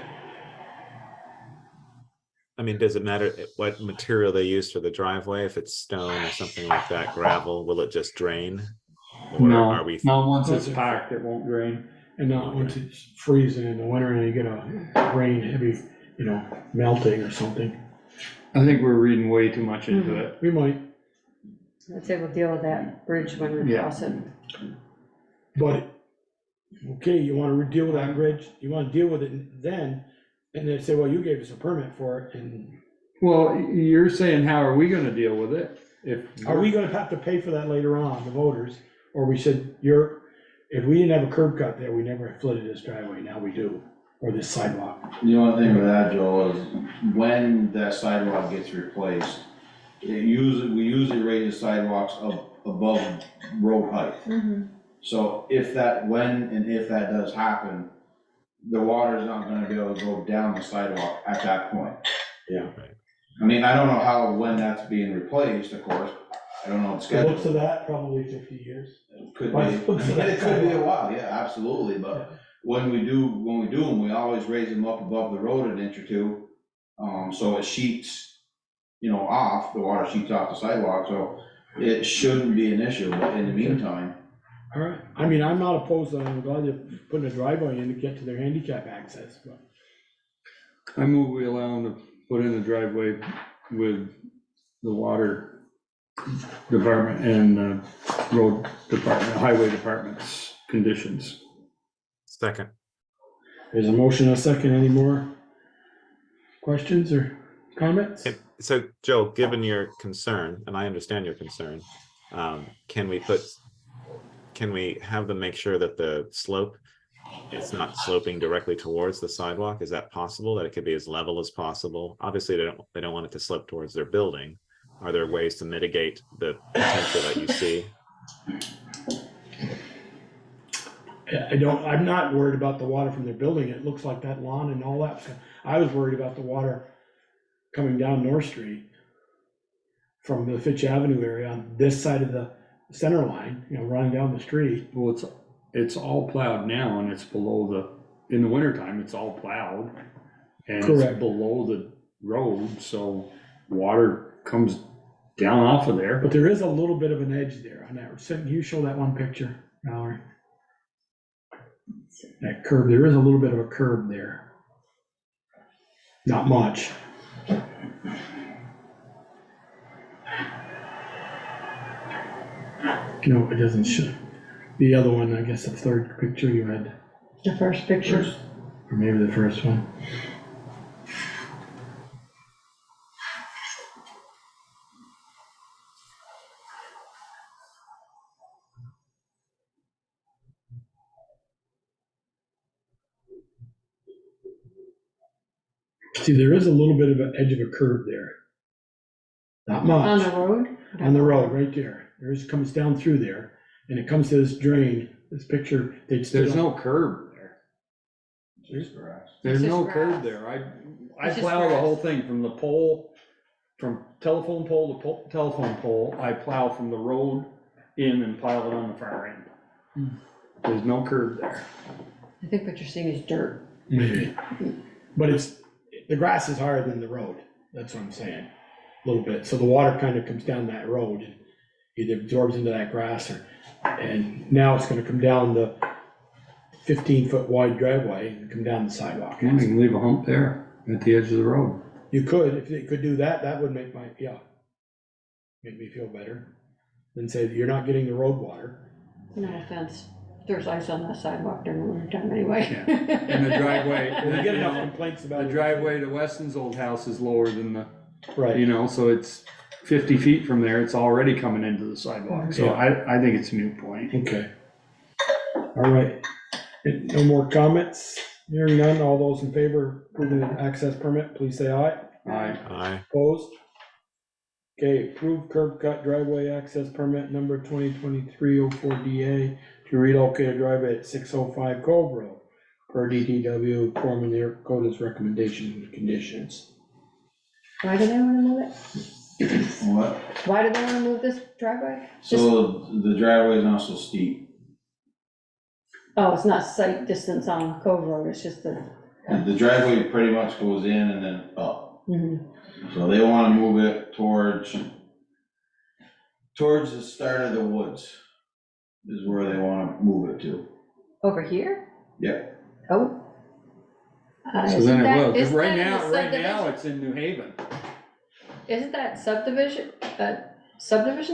I mean, does it matter what material they use for the driveway? If it's stone or something like that, gravel, will it just drain? Or are we? No, once it's packed, it won't drain. and not once it's freezing in the winter and you get a rain, heavy, melting or something. I think we're reading way too much into it. We might, I'd say we'll deal with that bridge when we Yeah. cross it. but, okay, you wanna deal with that bridge, you wanna deal with it then, and they say, well, you gave us a permit for it, and Well, you're saying, how are we gonna deal with it? are we gonna have to pay for that later on, the voters? Or we said, if we didn't have a curb cut there, we never flooded this driveway, now we do, or this sidewalk. The only thing with that, Joel, is when that sidewalk gets replaced, we usually raise the sidewalks above road height. Mhm. So if that does happen, the water's not gonna be able to go down the sidewalk at that point. Yeah. I mean, I don't know when that's being replaced, of course, I don't know the The schedule. looks of that, probably 50 years. Could be, By I the looks of mean, that it could be a sidewalk. while, yeah, absolutely, but when we do them, we always raise them up above the road an inch or two. So it sheets, off, the water sheets off the sidewalk, so it shouldn't be an issue, but in the meantime, All right, I mean, I'm not opposed, I'm glad you're putting a driveway in to get to their handicap access, but. I move we allow them to put in a driveway with the water department and the road department, highway department's conditions. Second. There's a motion, a second, any more questions or comments? So Joe, given your concern, and I understand your concern, can we have them make sure that the slope, it's not sloping directly towards the sidewalk? Is that possible, that it could be as level as possible? Obviously, they don't want it to slope towards their building. Are there ways to mitigate the potential that you see? I'm not worried about the water from their building, it looks like that lawn and all that, I was worried about the water coming down North Street from the Fitch Avenue area on this side of the center line, running down the street. Well, it's all plowed now and it's below in the wintertime, it's all plowed. And it's Correct. below the road, so water comes down off of there. But there is a little bit of an edge there on that, can you show that one picture, Mallory? That curb, there is a little bit of a curb there. Not much. No, it doesn't show. The other one, I guess the third picture you had, The first picture. or maybe the first one. See, there is a little bit of an edge of a curve there. Not On much. the road? On the road, right there. There's, comes down through there, and it comes to this drain, this picture, There's no curb there. There's grass. There's It's no just curb grass. there. I It's just plow the grass. whole thing from the pole, from telephone pole to telephone pole. I plow from the road in and pile it on the far end. There's no curb there. I think what you're seeing is dirt. Maybe. But it's, the grass is higher than the road, that's what I'm saying, a little bit. So the water kind of comes down that road, and either absorbs into that grass or, and now it's gonna come down the 15-foot wide driveway and come down the sidewalk. You can leave a hump there at the edge of the road. You could, if they could do that, that would make my, yeah, make me feel better. Then say, you're not getting the road water. No offense. There's ice on that sidewalk during the winter time anyway. Yeah. And the driveway, We get enough complaints about the it. driveway to Weston's old house is lower than the, Right. you know, so it's 50 feet from there, it's already coming into the sidewalk. So Yeah. I think it's a moot point. Okay. All right. No more comments? Hearing none, all those in favor of approving the access permit, please say aye. Aye. Opposed? Okay, approved curb cut driveway access permit number 2023-04 DA to relocate a driveway at 605 Cove Road per DTW Foreman Dakota's recommendation and conditions. Why do they wanna move it? What? Why do they wanna move this driveway? So the driveway is not so steep. Oh, it's not sight distance on Cove Road, it's just the. The driveway pretty much goes in and then up. Mhm. So they wanna move it towards the start of the woods is where they wanna move it to. Over here? Yep. Oh. So Isn't then it that- will, 'cause isn't right that in the now subdivision? it's in New Haven. Isn't that subdivision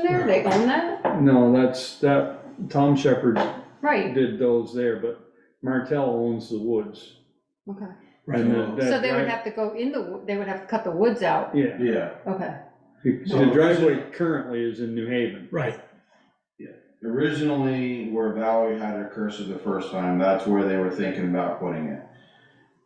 there? They own that? No, that, Tom Shepherd Right, did those there, but Martell owns the woods. okay. And that So they would drive- have to go in they would have to cut the woods out. Yeah, Yeah, Okay. the driveway currently is in New Haven. Right. originally where Valerie had her cursor the first time, that's where they were thinking about putting it.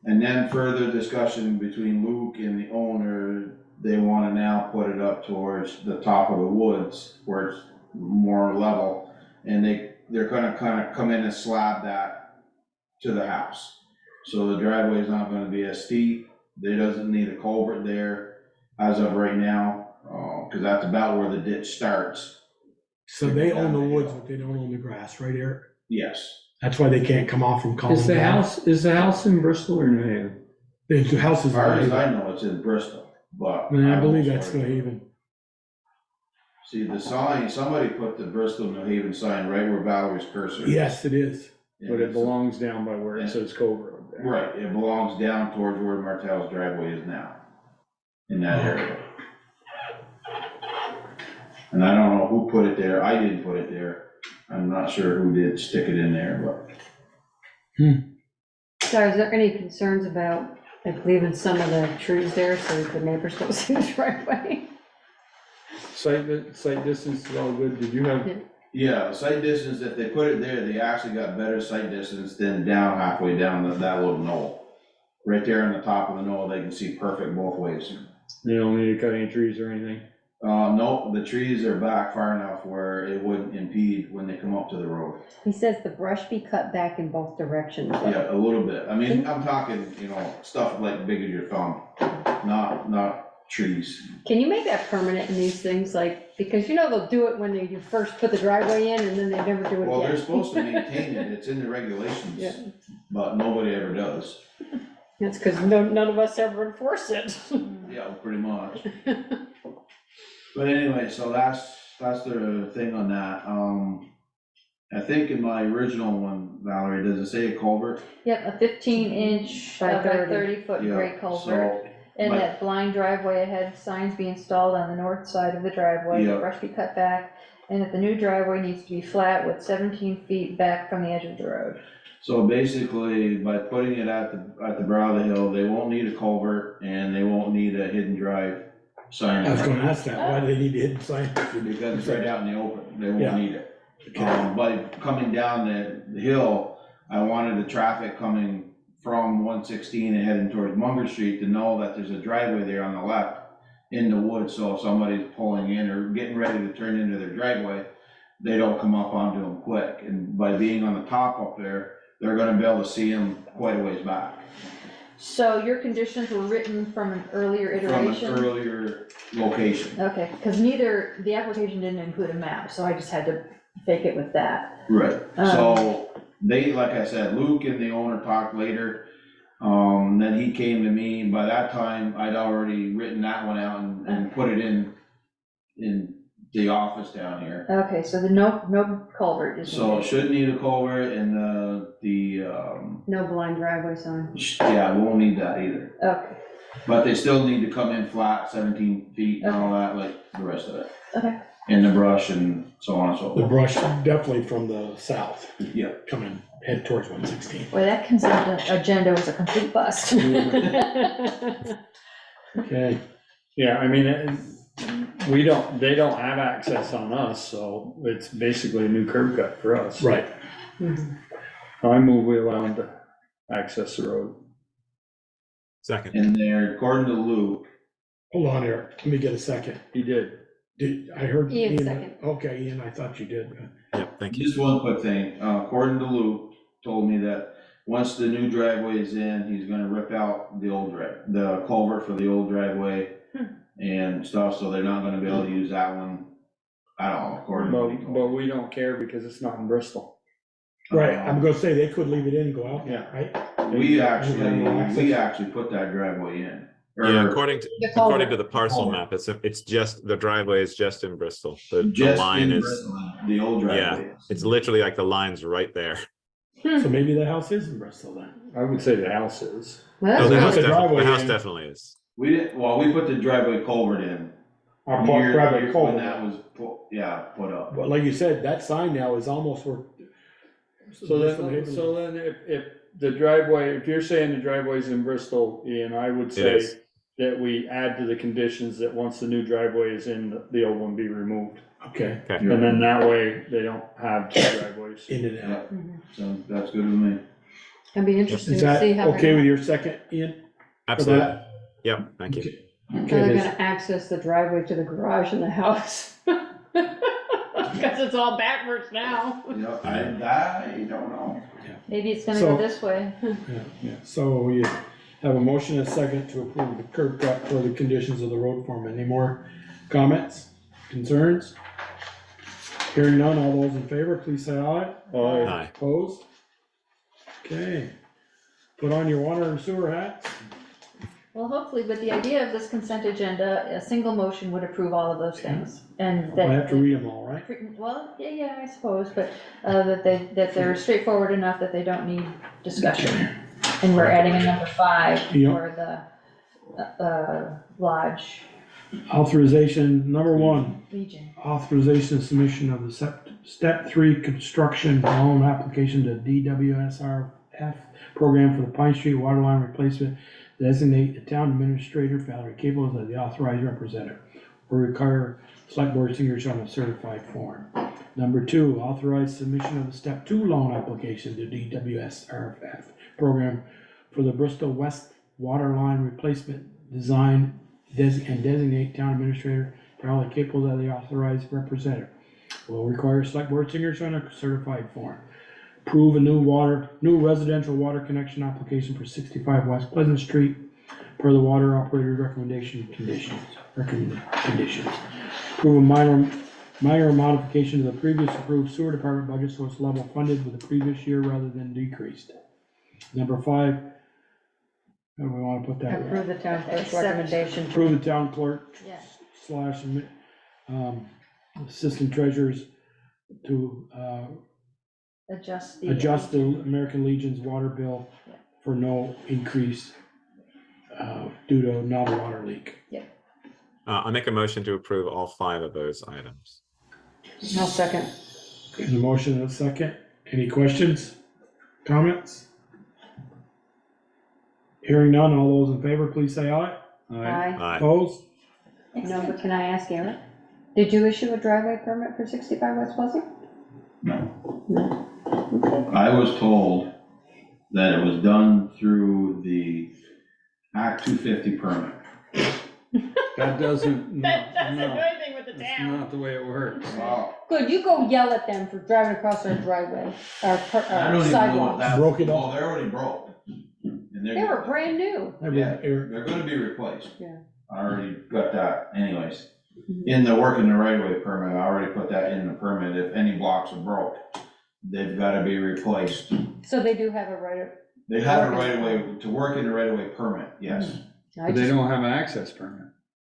And then further discussion between Luke and the owner, they wanna now put it up towards the top of the woods where it's more level. And they're gonna kinda come in and slab that to the house. So the driveway is not gonna be as steep, there doesn't need a culvert there as of right now, cause that's about where the ditch starts. So they own the woods, but they don't own the grass, right, Eric? Yes. That's why they can't come off from Collins. Is the house in Bristol or New Haven? The house As is, far as and I know, it's in Bristol, but. I believe that's New Haven. See, the sign, somebody put the Bristol New Haven sign right where Valerie's cursor is. Yes, it is. Yeah, But it it's- belongs down by where it says Cove Road there. Right, it belongs down towards where Martell's driveway is now, in that area. And I don't know who put it there, I didn't put it there, I'm not sure who did stick it in there, but. So is there any concerns about like leaving some of the trees there so the neighbors don't see the driveway? Site distance is all good, did you have? Yeah, the sight distance, if they put it there, they actually got better sight distance than down halfway down that little knoll. Right there on the top of the knoll, they can see perfect both ways. You don't need to cut any trees or anything? No, the trees are back far enough where it wouldn't impede when they come up to the road. He says the brush be cut back in both directions. Yeah, a little bit. I mean, I'm talking, stuff like big as your thumb, not trees. Can you make that permanent in these things, like, because they'll do it when you first put the driveway in and then they never do it again. Well, they're supposed to maintain it, it's in the regulations, Yeah. but nobody ever does. That's because none of us ever enforce it. Yeah, pretty much. But anyway, so that's the thing on that. I think in my original one, Valerie, does it say a culvert? Yep, a 15-inch By by 30. 30-foot Yeah, gray culvert. so- And my- that blind driveway ahead, signs be installed on the north side of the driveway, Yeah. the brush be cut back. and that the new driveway needs to be flat with 17 feet back from the edge of the road. So basically, by putting it at the brow of the hill, they won't need a culvert and they won't need a hidden drive sign. I was gonna ask that, why do they need a hidden sign? Because it's right out in the open, they Yeah. won't need it. Okay. By coming down the hill, I wanted the traffic coming from 116 and heading towards Munger Street to know that there's a driveway there on the left in the woods, so if somebody's pulling in or getting ready to turn into their driveway, they don't come up onto them quick. And by being on the top up there, they're gonna be able to see them quite a ways back. So your conditions were written from an earlier From an iteration? earlier location. Okay, because the application didn't include a map, so I just had to fake it with that. Right, so they, like I said, Luke and the owner talked later. Then he came to me, by that time, I'd already written that one out and put it in the office down here. Okay, so the no culvert is So it needed. should need a culvert and No blind driveway sign. yeah, won't need that either. Okay, But they still need to come in flat, 17 feet and all that, like the rest of it. okay. In the brush and so on and so The forth. brush definitely from the south, Yeah. coming, head towards 116. Boy, that consent agenda was a complete bust. Okay, Yeah, I mean, they don't have access on us, so it's basically a new curb cut for us. right. I move we allow them to access the road. Second. And they're, according to Luke, Hold on here, let me get a second. He did. I heard Ian Ian, second. okay, Ian, I thought you did. Yep, thank you. just one quick thing, according to Luke, told me that once the new driveway is in, he's gonna rip out the culvert for the old driveway and stuff, so they're not gonna be able to use that one at all, according to what he told But me. we don't care because it's not in Bristol. Right, I'm gonna say they could leave it in and go out, Yeah. right? We actually put that driveway in. Yeah, Or according to The according to culvert. the parcel map, it's just, the driveway is just in Bristol. The just line in is, Bristol, the old driveway is. it's literally like the line's right there. So maybe the house is in Bristol then. I would say the house is. Well, Oh, the put house the definitely, driveway the house in. definitely is. We didn't, well, we put the driveway culvert in. Our Year- private When culvert. that was, put up. But like you said, that sign now is almost where. So then if the driveway, if you're saying the driveway's in Bristol, Ian, I would say is. that we add to the conditions that once the new driveway is in, the old one be removed. Okay, Okay. And then that way, they don't have two driveways. in and Yeah, out. so that's good with me. It'd be interesting Is to that see how okay they're, with your second, Ian? for Absolutely. that? Yep, thank you. Okay, how Okay, they're there's- gonna access the driveway to the garage in the house. Because it's all backwards now. Yeah, I don't know. Maybe it's gonna So- go this way. yeah, so we have a motion and a second to approve the curb cut for the conditions of the road form. Any more comments, concerns? Hearing none, all those in favor, please say aye. Aye. Opposed? Okay, put on your water and sewer hats. Well, hopefully, but the idea of this consent agenda, a single motion would approve all of those things. And I have that, to read them all, right? well, yeah, I suppose, but that they're straightforward enough that they don't need discussion. And we're adding a number 5 Yep. for the lodge Authorization, number 1, region. authorization submission of the step 3 construction loan application to DWSRF program for the Pine Street water line replacement. Designate the town administrator, Valerie Cable, as the authorized representative, or require select board signature on a certified form. Number 2, authorize submission of the step 2 loan application to DWSRF program for the Bristol West water line replacement design and designate town administrator, Valerie Cable, as the authorized representative. Will require select board signature on a certified form. Approve a new residential water connection application for 65 West Pleasant Street per the water operator's conditions. Approve a minor modification to the previous approved sewer department budget so it's level funded with the previous year rather than decreased. Number 5, how do we wanna put that? Approve the town clerk's Accept. recommendation. Approve the town clerk Yeah. slash, assistant treasurers to, adjust the American Legion's water bill Yeah. for no increase due to not a water leak. I'll make a motion to approve all 5 of those items. I'll second. There's a motion and a second. Any questions? Comments? Hearing none, all those in favor, please say aye. Aye. Aye. Opposed? No, but can I ask Eric? Did you issue a driveway permit for 65 West Pleasant? No. No. Okay. I was told that it was done through the Act 250 permit. That doesn't, no, That doesn't do no, anything with the that's town. not the way it works. Wow. Good, you go yell at them for driving across our driveway, our I don't even know what sidewalks. that. Broke it Oh, off. they're already broke. And They were brand new. Yeah, they're gonna be replaced. Yeah. I already got that anyways. In the work in the right of way permit, I already put that in the permit. If any blocks are broke, they've gotta be replaced. So they do have a right of. They have a right of way, to work in the right of way permit, yes. I But they just- don't have an access permit.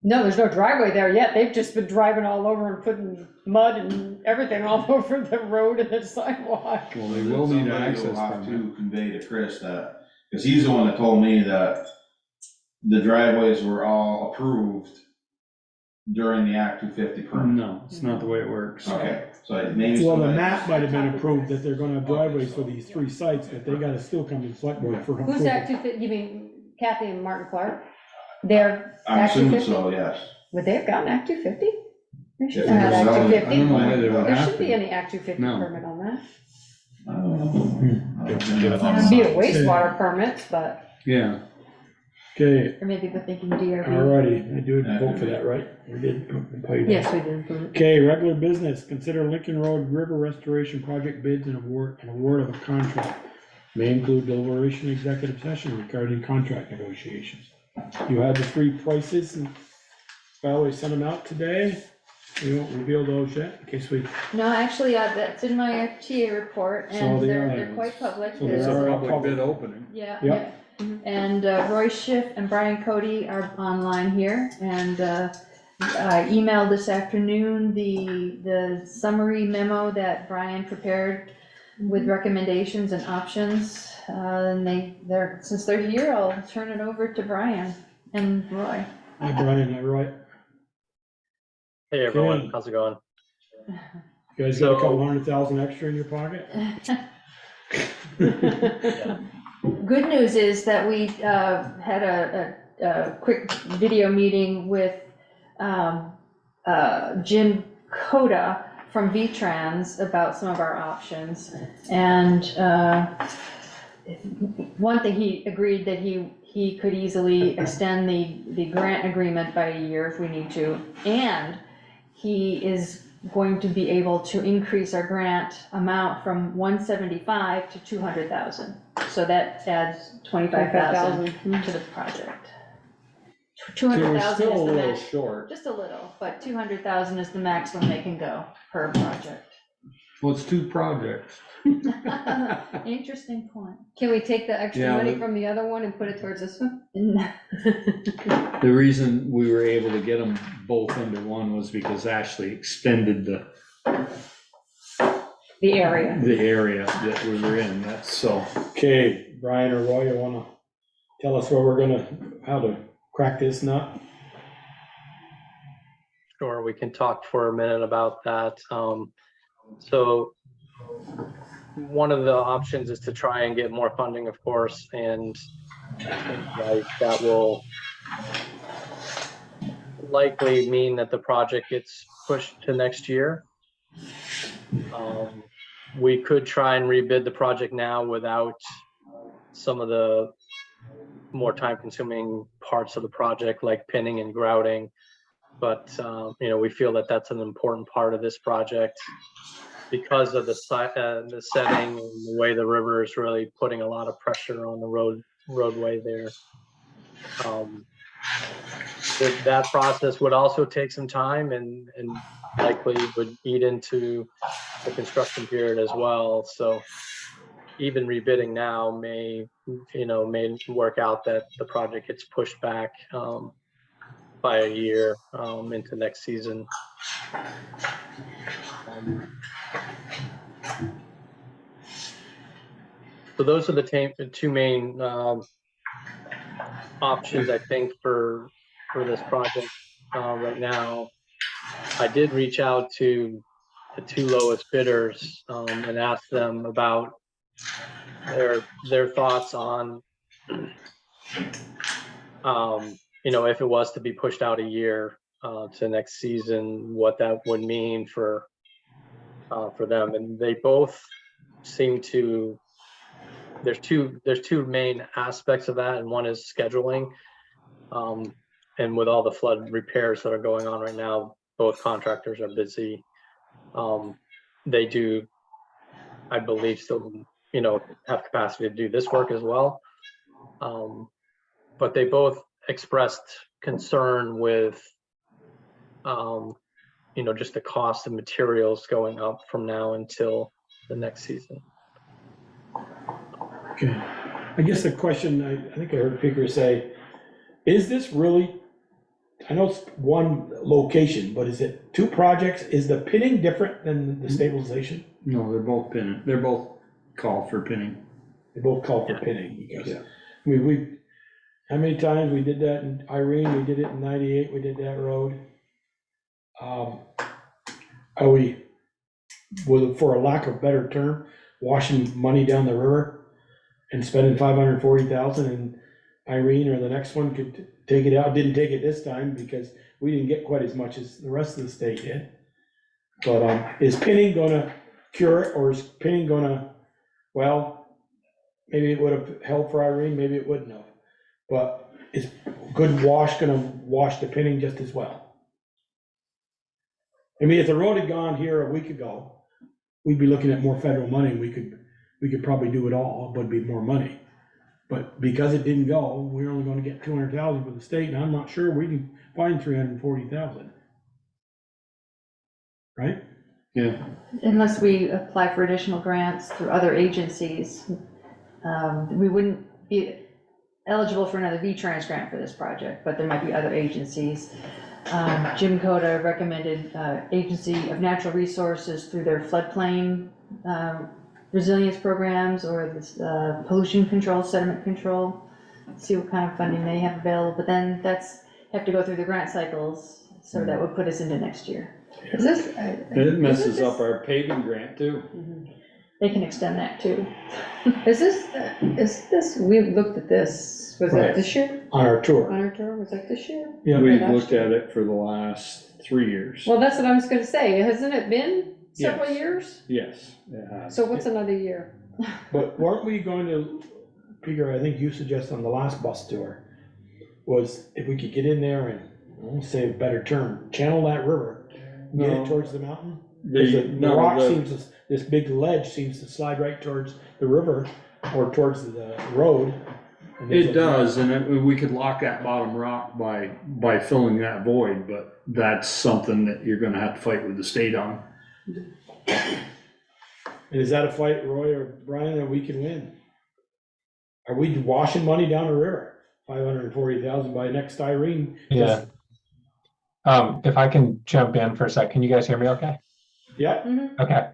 No, there's no driveway there yet. They've just been driving all over and putting mud and everything all over the road and the sidewalk. Well, they will need an Somebody access will have permit. to convey to Chris that, because he's the one that told me that the driveways were all approved during the Act 250 permit. No, it's not the way it works. Okay, so maybe. Well, the somebody- map might have been approved that they're gonna have driveways for these 3 sites, but they gotta still come to the select board for approval. Who's Act 250? You mean Kathy and Martin Clark? They're I'm Act assuming 250? so, yes. Would they have gotten Act 250? They should If have had they were Act selling it, 250. I don't know why they would There have shouldn't be to. any Act 250 No. permit on that. I don't know. It'd be a wastewater permits, but Yeah, Okay, Or maybe we're thinking DRB. alrighty, I do vote for that, right? We did. Play that. yes, we did. Okay, regular business, consider Lincoln Road River Restoration Project bids and award of a contract. May include deliberation executive session regarding contract negotiations. You have the 3 prices, and Valerie sent them out today. We won't reveal those yet, in case we, No, actually, that's in my TA report, So and they they're, are- they're quite public. so it's they a are public bid opening. Yeah, Yep. yeah. And Roy Schiff and Brian Cody are online here, and I emailed this afternoon the summary memo that Brian prepared with recommendations and options. And since they're here, I'll turn it over to Brian and Roy. hi Brian, hi Roy. Hey Okay. everyone, how's it going? You guys got a So- couple 100,000 extra in your pocket? Good news is that we had a quick video meeting with Jim Coda from V-Trans about some of our options. And one thing, he agreed that he could easily extend the grant agreement by a year if we need to. And he is going to be able to increase our grant amount from 175 to 200,000. So that adds 25,000 to the project. So we're 200,000 still a is the little max, short. just a little, but 200,000 is the maximum they can go per project. Well, it's 2 projects. Interesting point. Can we take the extra Yeah, money but- from the other one and put it towards this one? The reason we were able to get them both into one was because Ashley extended The area. the area that we were in, that's so. Okay, Brian or Roy, you wanna tell us how to crack this nut? Sure, we can talk for a minute about that. So one of the options is to try and get more funding, of course, and I think like that will likely mean that the project gets pushed to next year. We could try and rebid the project now without some of the more time-consuming parts of the project, like pinning and grouting. But we feel that that's an important part of this project because of the setting and the way the river is really putting a lot of pressure on the roadway there. That process would also take some time and likely would eat into the construction period as well. So even rebidding now may work out that the project gets pushed back by a year into next season. So those are the 2 main options, I think, for this project right now. I did reach out to the two lowest bidders, and asked them about their thoughts on, if it was to be pushed out a year to next season, what that would mean for them. And they both seem to, there's two main aspects of that, and one is scheduling. And with all the flood repairs that are going on right now, both contractors are busy. They do, I believe, still, have capacity to do this work as well. But they both expressed concern with, just the cost of materials going up from now until the next season. Okay, I guess the question, I think I heard Picker say, is this really, I know it's one location, but is it two projects? Is the pinning different than the stabilization? No, they're both pinning, they're both called for pinning. They both call for pinning, because, Yeah. how many times we did that in Irene, we did it in 98, we did that road. Are we, for a lack of a better term, washing money down the river and spending $540,000, and Irene or the next one could take it out, didn't take it this time because we didn't get quite as much as the rest of the state did. But is pinning gonna cure it, or is pinning gonna, well, maybe it would have helped for Irene, maybe it wouldn't have. But is good wash gonna wash the pinning just as well? I mean, if the road had gone here a week ago, we'd be looking at more federal money, and we could probably do it all, but it'd be more money. But because it didn't go, we're only gonna get 200,000 from the state, and I'm not sure we can find 340,000. Right? Yeah. Unless we apply for additional grants through other agencies, we wouldn't be eligible for another V-Trans grant for this project, but there might be other agencies. Jim Coda recommended Agency of Natural Resources through their floodplain resilience programs, or this pollution control, sediment control, see what kind of funding they have available, but then have to go through the grant cycles, so that would put us into next year. Is this? It messes up our paving grant too. They can extend that too. Is this, we looked at this, was Right. that this year? On our tour. On our tour, was that this year? Yeah. We've last looked year. at it for the last 3 years. Well, that's what I was gonna say, hasn't it been several Yes. years? Yes, it has. So what's another year? But weren't we going to, Peter, I think you suggested on the last bus tour, was if we could get in there and, I won't say a better term, channel that river, get No. it towards the mountain? Because the rock seems, this big ledge seems to slide right towards the river, or towards the road. And there's It does, and we could lock that bottom rock by filling that void, but that's something that you're gonna have to fight with the state on. And is that a fight, Roy or Brian, that we can win? Are we washing money down the river? 540,000 by next Irene? Yeah. If I can jump in for a sec, can you guys hear me okay? Yeah. Okay.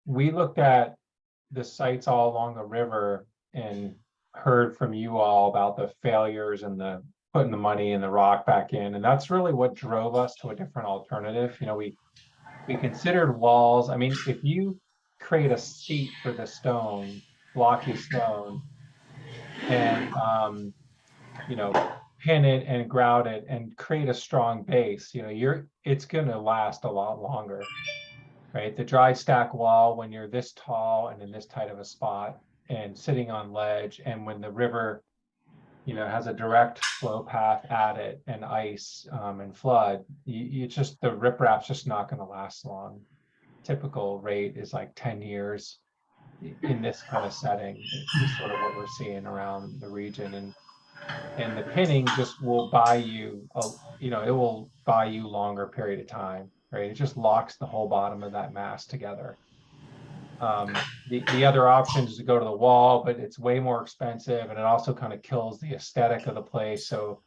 We looked at the sites all along the river and heard from you all about the failures and the putting the money and the rock back in. And that's really what drove us to a different alternative. We considered walls. I mean, if you create a seat for the stone, blocky stone, and pin it and grout it and create a strong base, it's gonna last a lot longer, right? The dry stack wall, when you're this tall and in this tight of a spot and sitting on ledge, and when the river, has a direct flow path at it, and ice and flood, it's just, the riprap's just not gonna last long. Typical rate is like 10 years in this kind of setting. It's sort of what we're seeing around the region, and the pinning just will buy you, it will buy you longer period of time, right? It just locks the whole bottom of that mass together. The other option is to go to the wall, but it's way more expensive, and it also kind of kills the aesthetic of the place. So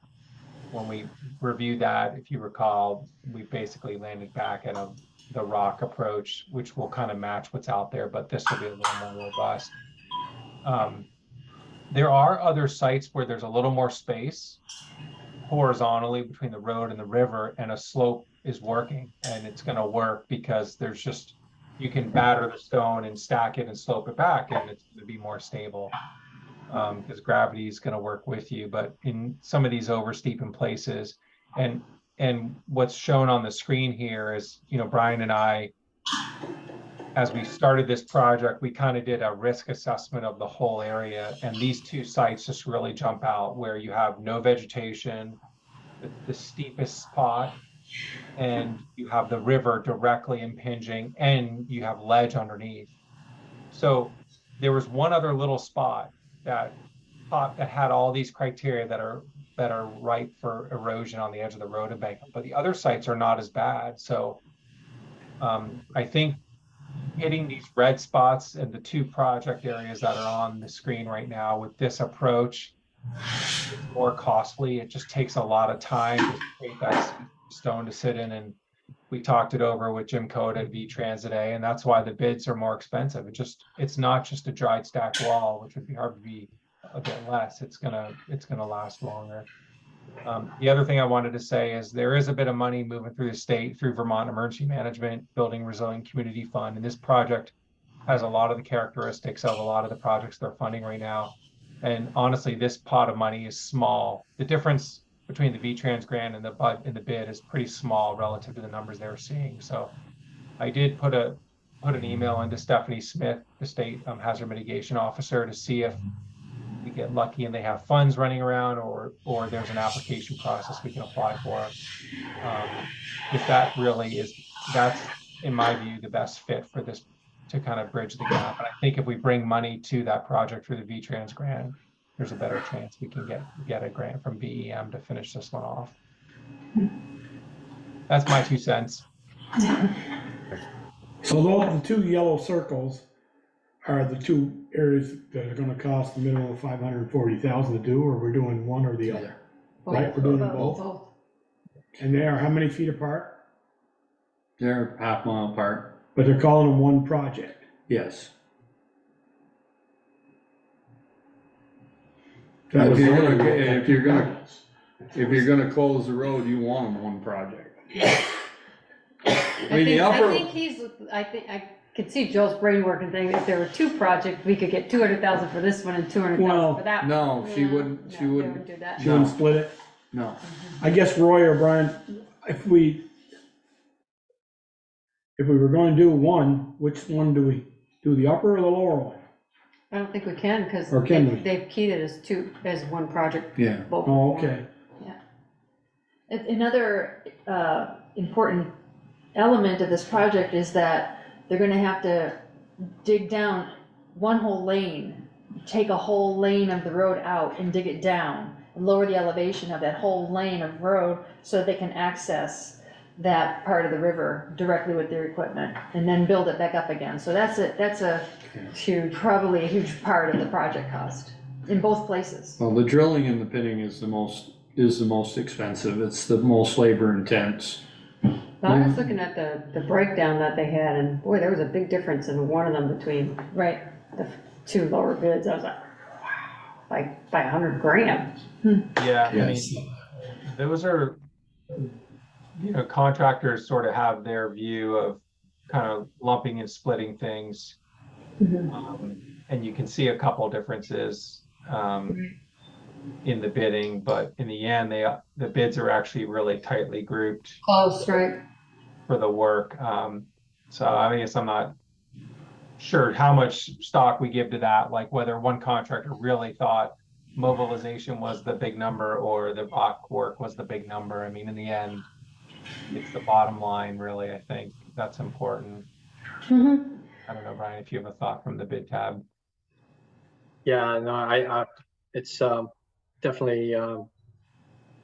when we reviewed that, if you recall, we basically landed back at the rock approach, which will kind of match what's out there, but this will be a little more robust. There are other sites where there's a little more space, horizontally between the road and the river, and a slope is working, and it's gonna work because there's just, you can batter the stone and stack it and slope it back, and it's gonna be more stable. Because gravity is gonna work with you, but in some of these oversteep in places, and what's shown on the screen here is, Brian and I, as we started this project, we kind of did a risk assessment of the whole area, and these two sites just really jump out, where you have no vegetation, the steepest spot, and you have the river directly impinging, and you have ledge underneath. So there was one other little spot that had all these criteria that are ripe for erosion on the edge of the road embankment, but the other sites are not as bad. So I think hitting these red spots and the two project areas that are on the screen right now with this approach, it's more costly. It just takes a lot of time to create that stone to sit in, and we talked it over with Jim Coda at V-Trans today, and that's why the bids are more expensive. It's not just a dried stack wall, which would be hard to be a bit less. It's gonna last longer. The other thing I wanted to say is there is a bit of money moving through the state through Vermont Emergency Management Building Resilient Community Fund, and this project has a lot of the characteristics of a lot of the projects they're funding right now. And honestly, this pot of money is small. The difference between the V-Trans grant and the bid is pretty small relative to the numbers they were seeing. So I did put an email into Stephanie Smith, the state hazard mitigation officer, to see if we get lucky and they have funds running around, or there's an application process we can apply for. Because that really that's in my view the best fit for this, to kind of bridge the gap. And I think if we bring money to that project through the V-Trans grant, there's a better chance we can get a grant from BEM to finish this one off. That's my 2 cents. So those, the two yellow circles are the two areas that are gonna cost a minimum of $540,000 to do, or we're doing one or the other? Right, we're doing them both? And they are how many feet apart? They're half mile apart. But they're calling them one project. Yes. That was If you're gonna close the road, you want them one project. I could see Joel's brain working thing. If there were two projects, we could get 200,000 for this one and 200,000 for that one. No, she wouldn't do that. She wouldn't split it? No. I guess Roy or Brian, if we were going to do one, which one do we do, the upper or the lower one? I don't think we can, because Or can we? they've keyed it as one project. Yeah. both. Oh, okay. Another important element of this project is that they're gonna have to dig down one whole lane, take a whole lane of the road out and dig it down, and lower the elevation of that whole lane of road so they can access that part of the river directly with their equipment, and then build it back up again. So that's a huge, probably a huge part of the project cost in both places. Well, the drilling and the pitting is the most expensive. It's the most labor intense. I was looking at the breakdown that they had, and boy, there was a big difference in one of them between Right. the two lower bids. I was like, wow, like by $100,000. Yeah, Yes. I mean, those are, contractors sort of have their view of kind of lumping and splitting things. And you can see a couple differences in the bidding, but in the end, the bids are actually really tightly grouped Close, right? for the work. So I guess I'm not sure how much stock we give to that, like whether one contractor really thought mobilization was the big number or the rock work was the big number. I mean, in the end, it's the bottom line, really. I think that's important. I don't know, Brian, if you have a thought from the bid tab. Yeah, no, it's definitely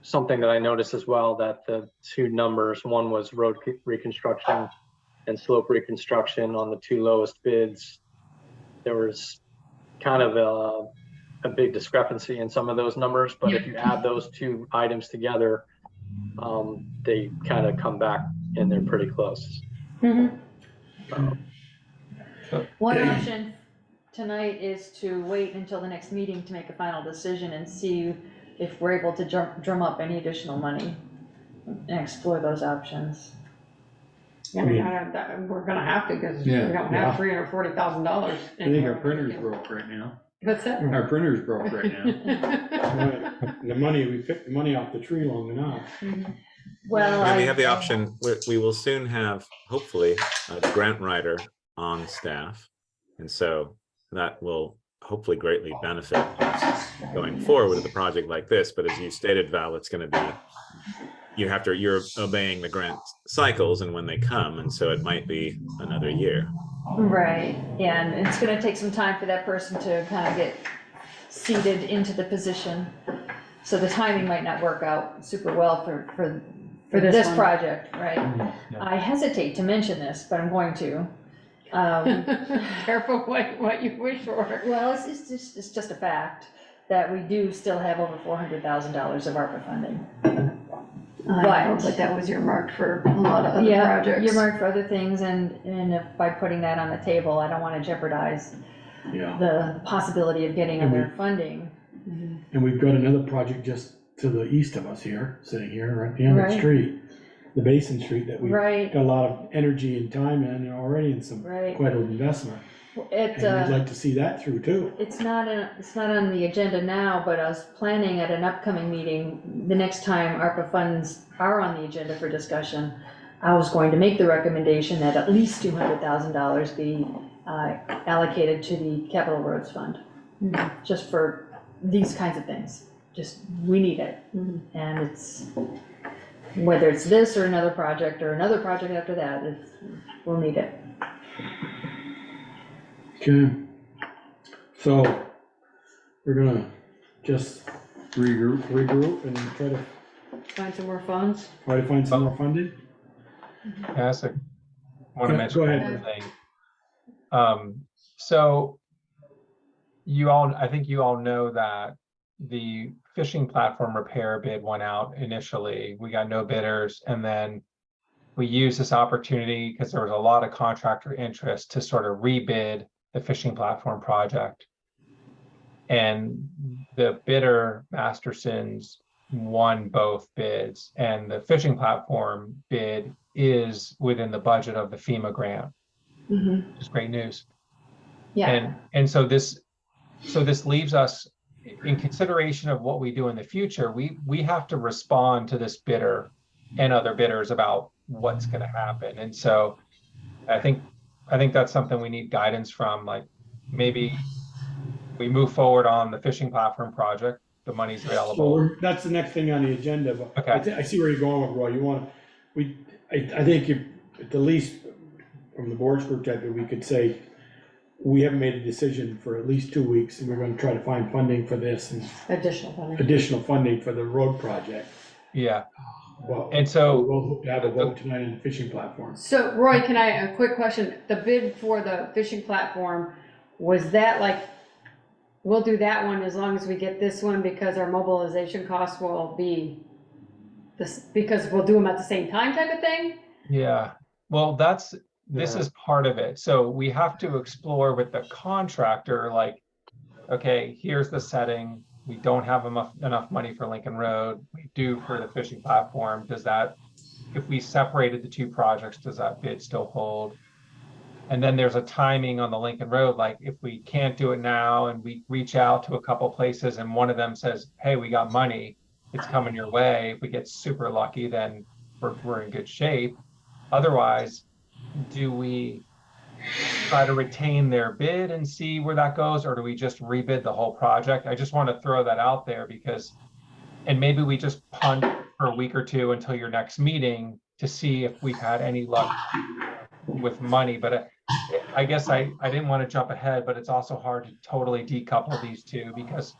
something that I noticed as well, that the two numbers, one was road reconstruction and slope reconstruction on the two lowest bids. There was kind of a big discrepancy in some of those numbers, but if you add those two items together, they kind of come back and they're pretty close. One option tonight is to wait until the next meeting to make a final decision and see if we're able to drum up any additional money and explore those options. I mean, we're gonna have to, because we Yeah. don't have $340,000. I think our printer's broke right now. What's that? Our printer's broke right now. The money, we picked the money off the tree long enough. Well, And we have the option, we will soon have, hopefully, a grant writer on staff. And so that will hopefully greatly benefit us going forward with a project like this. But as you stated, Val, it's going to be, you're obeying the grant cycles and when they come. And so it might be another year. right, and it's gonna take some time for that person to kind of get seated into the position. So the timing might not work out super well for this this one. project, right? Yeah. I hesitate to mention this, but I'm going to. Careful what you wish for. Well, it's just a fact that we do still have over $400,000 of ARPA funding. I know, but that was earmarked for a lot of other Yeah, projects. you're marked for other things, and if by putting that on the table, I don't wanna jeopardize Yeah. the possibility of getting And other funding. And we've got another project just to the east of us here, sitting here, right at the end of the Right. street. The Basin Street that we've Right, got a lot of energy and time in already, and some, right. quite an investment. And we'd like to see that through too. It's not on the agenda now, but I was planning at an upcoming meeting, the next time ARPA funds are on the agenda for discussion, I was going to make the recommendation that at least $200,000 be allocated to the Capital Roads Fund, just for these kinds of things. Just, we need it. And it's, whether it's this or another project after that, we'll need it. Okay. So, we're gonna just regroup and try to Find some more funds. find some more funding. Yeah, I want to mention Go one ahead. other thing. So I think you all know that the fishing platform repair bid went out initially. We got no bidders, and then we used this opportunity because there was a lot of contractor interest to sort of rebid the fishing platform project. And the bidder, Masterson's, won both bids, and the fishing platform bid is within the budget of the FEMA grant, which is great news. Yeah. And so this leaves us, in consideration of what we do in the future, we have to respond to this bidder and other bidders about what's going to happen. And so I think that's something we need guidance from, like maybe we move forward on the fishing platform project, the money's available. Well, that's the next thing on the agenda, but Okay. I see where you're going with, Roy. I think you, at the least, from the board's perspective, we could say, we haven't made a decision for at least 2 weeks, and we're gonna try to find funding for this and additional funding for the road project. Yeah. Well, And so we'll hope to have a vote tonight on the fishing platform. So Roy, a quick question, the bid for the fishing platform, was that like, we'll do that one as long as we get this one, because our mobilization costs will be this, because we'll do them at the same time type of thing? Yeah, well, this is part of it. So we have to explore with the contractor, like, okay, here's the setting. We don't have enough money for Lincoln Road. We do for the fishing platform. Does that, if we separated the two projects, does that bid still hold? And then there's a timing on the Lincoln Road, like if we can't do it now and we reach out to a couple places and one of them says, hey, we got money, it's coming your way. If we get super lucky, then we're in good shape. Otherwise, do we try to retain their bid and see where that goes, or do we just rebid the whole project? I just want to throw that out there because, and maybe we just punt for a week or two until your next meeting to see if we've had any luck with money. But I guess I didn't want to jump ahead, but it's also hard to totally decouple these two because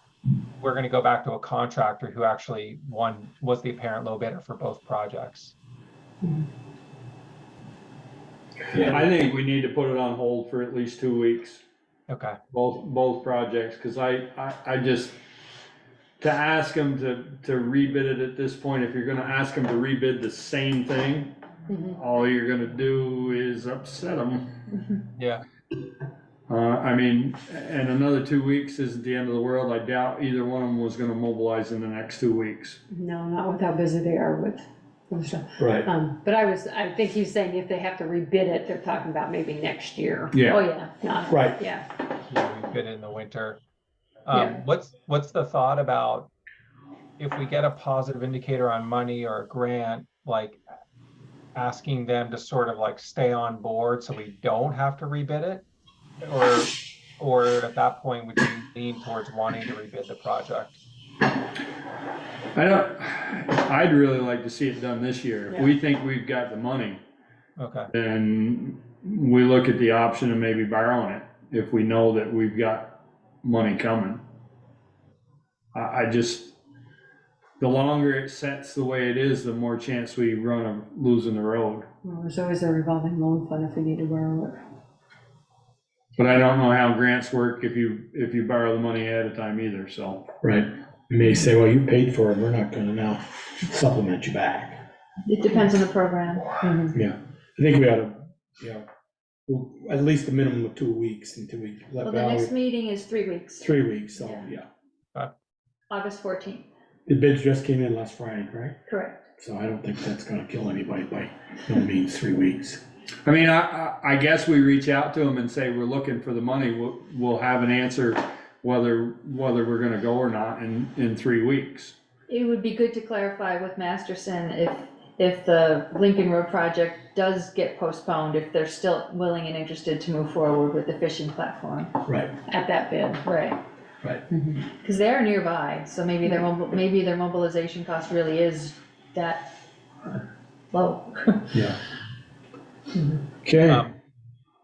we're going to go back to a contractor who actually was the apparent low bidder for both projects. I think we need to put it on hold for at least 2 weeks, Okay. both projects, because I just, to ask them to rebid it at this point, if you're gonna ask them to rebid the same thing, all you're gonna do is upset them. Yeah. I mean, and another 2 weeks isn't the end of the world. I doubt either one of them was gonna mobilize in the next 2 weeks. No, not with how busy they are with stuff. Right. But I think he's saying if they have to rebid it, they're talking about maybe next year. Yeah. Oh, yeah. Not, Right. yeah. We've been in the winter. Yeah. What's the thought about if we get a positive indicator on money or a grant, like asking them to sort of like stay on board so we don't have to rebid it? Or at that point, would you lean towards wanting to rebid the project? I'd really like to see it done this year. If we think we've got the money, Okay, then we look at the option of maybe borrowing it, if we know that we've got money coming. I just, the longer it sets the way it is, the more chance we run of losing the road. Well, there's always a revolving loan fund if we need to borrow it. But I don't know how grants work if you borrow the money ahead of time either, so. Right. You may say, well, you paid for it, we're not gonna now supplement you back. It depends on the program. Yeah, I think we ought to, well, at least a minimum of 2 weeks until we let Well, the next Valerie, meeting is 3 weeks, 3 weeks, so, Yeah. yeah. August 14th, The bids just came in last Friday, right? correct. So I don't think that's gonna kill anybody by no means 3 weeks. I mean, I guess we reach out to them and say, we're looking for the money, we'll have an answer whether we're gonna go or not in 3 weeks. It would be good to clarify with Masterson if the Lincoln Road project does get postponed, if they're still willing and interested to move forward with the fishing platform. Right, At that bid. Right. right. Because they're nearby, so maybe their mobilization cost really is that low. Yeah. Okay,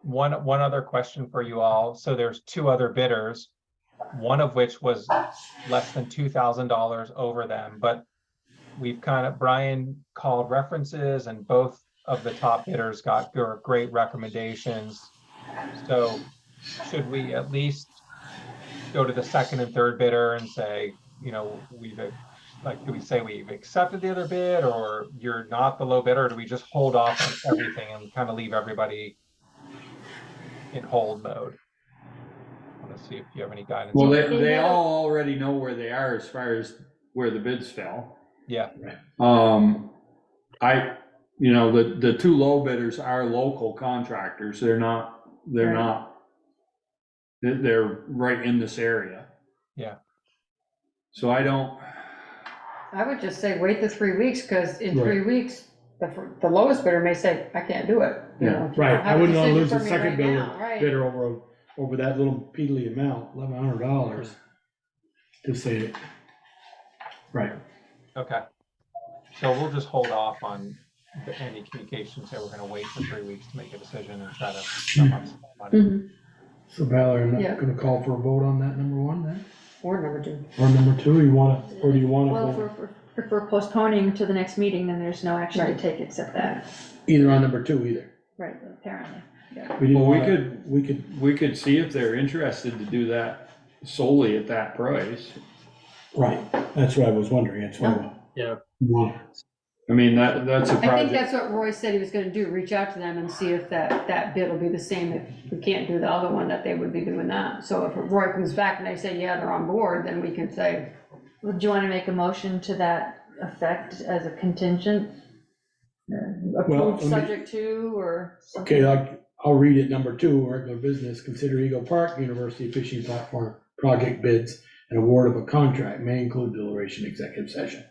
one other question for you all. So there's 2 other bidders, one of which was less than $2,000 over them, but we've Brian called references and both of the top bidders got great recommendations. So should we at least go to the second and third bidder and say, do we say we've accepted the other bid, or you're not the low bidder, or do we just hold off on everything and kind of leave everybody in hold mode? I want to see if you have any guidance. Well, they all already know where they are as far as where the bids fell. Yeah. The 2 low bidders are local contractors. They're right in this area. Yeah. So I would just say wait the 3 weeks, because in Right. 3 weeks, the lowest bidder may say, I can't do it. You Yeah. know, right, I wouldn't wanna lose the have a decision for me second right bidder, now, right? bidder over that little peedly amount, $1,100 to say it. Right, Okay. So we'll just hold off on any communications, say we're gonna wait for 3 weeks to make a decision and try to sum up some money. so Valerie, I'm Yeah. not gonna call for a vote on that number 1 then? Or number 2. Or number 2, do you wanna Well, vote if we're postponing to the next meeting, then there's no action to Right. take except that. either on number 2 either? Right, apparently. We didn't Well, we could see if they're interested to do that solely at that price. right, that's what I was wondering, that's why. Yeah. I mean, that's a I think project. that's what Roy said he was gonna do, reach out to them and see if that bid will be the same. If we can't do the other one, that they would be doing that. So if Roy comes back and they say, yeah, they're on board, then we can say, Well, do you want to make a motion to that effect as a contingent? Approved let me- subject to, or something? Okay, I'll read it, number 2, regular business, consider Eagle Park University Fishing Platform project bids and award of a contract may include deliberation executive session.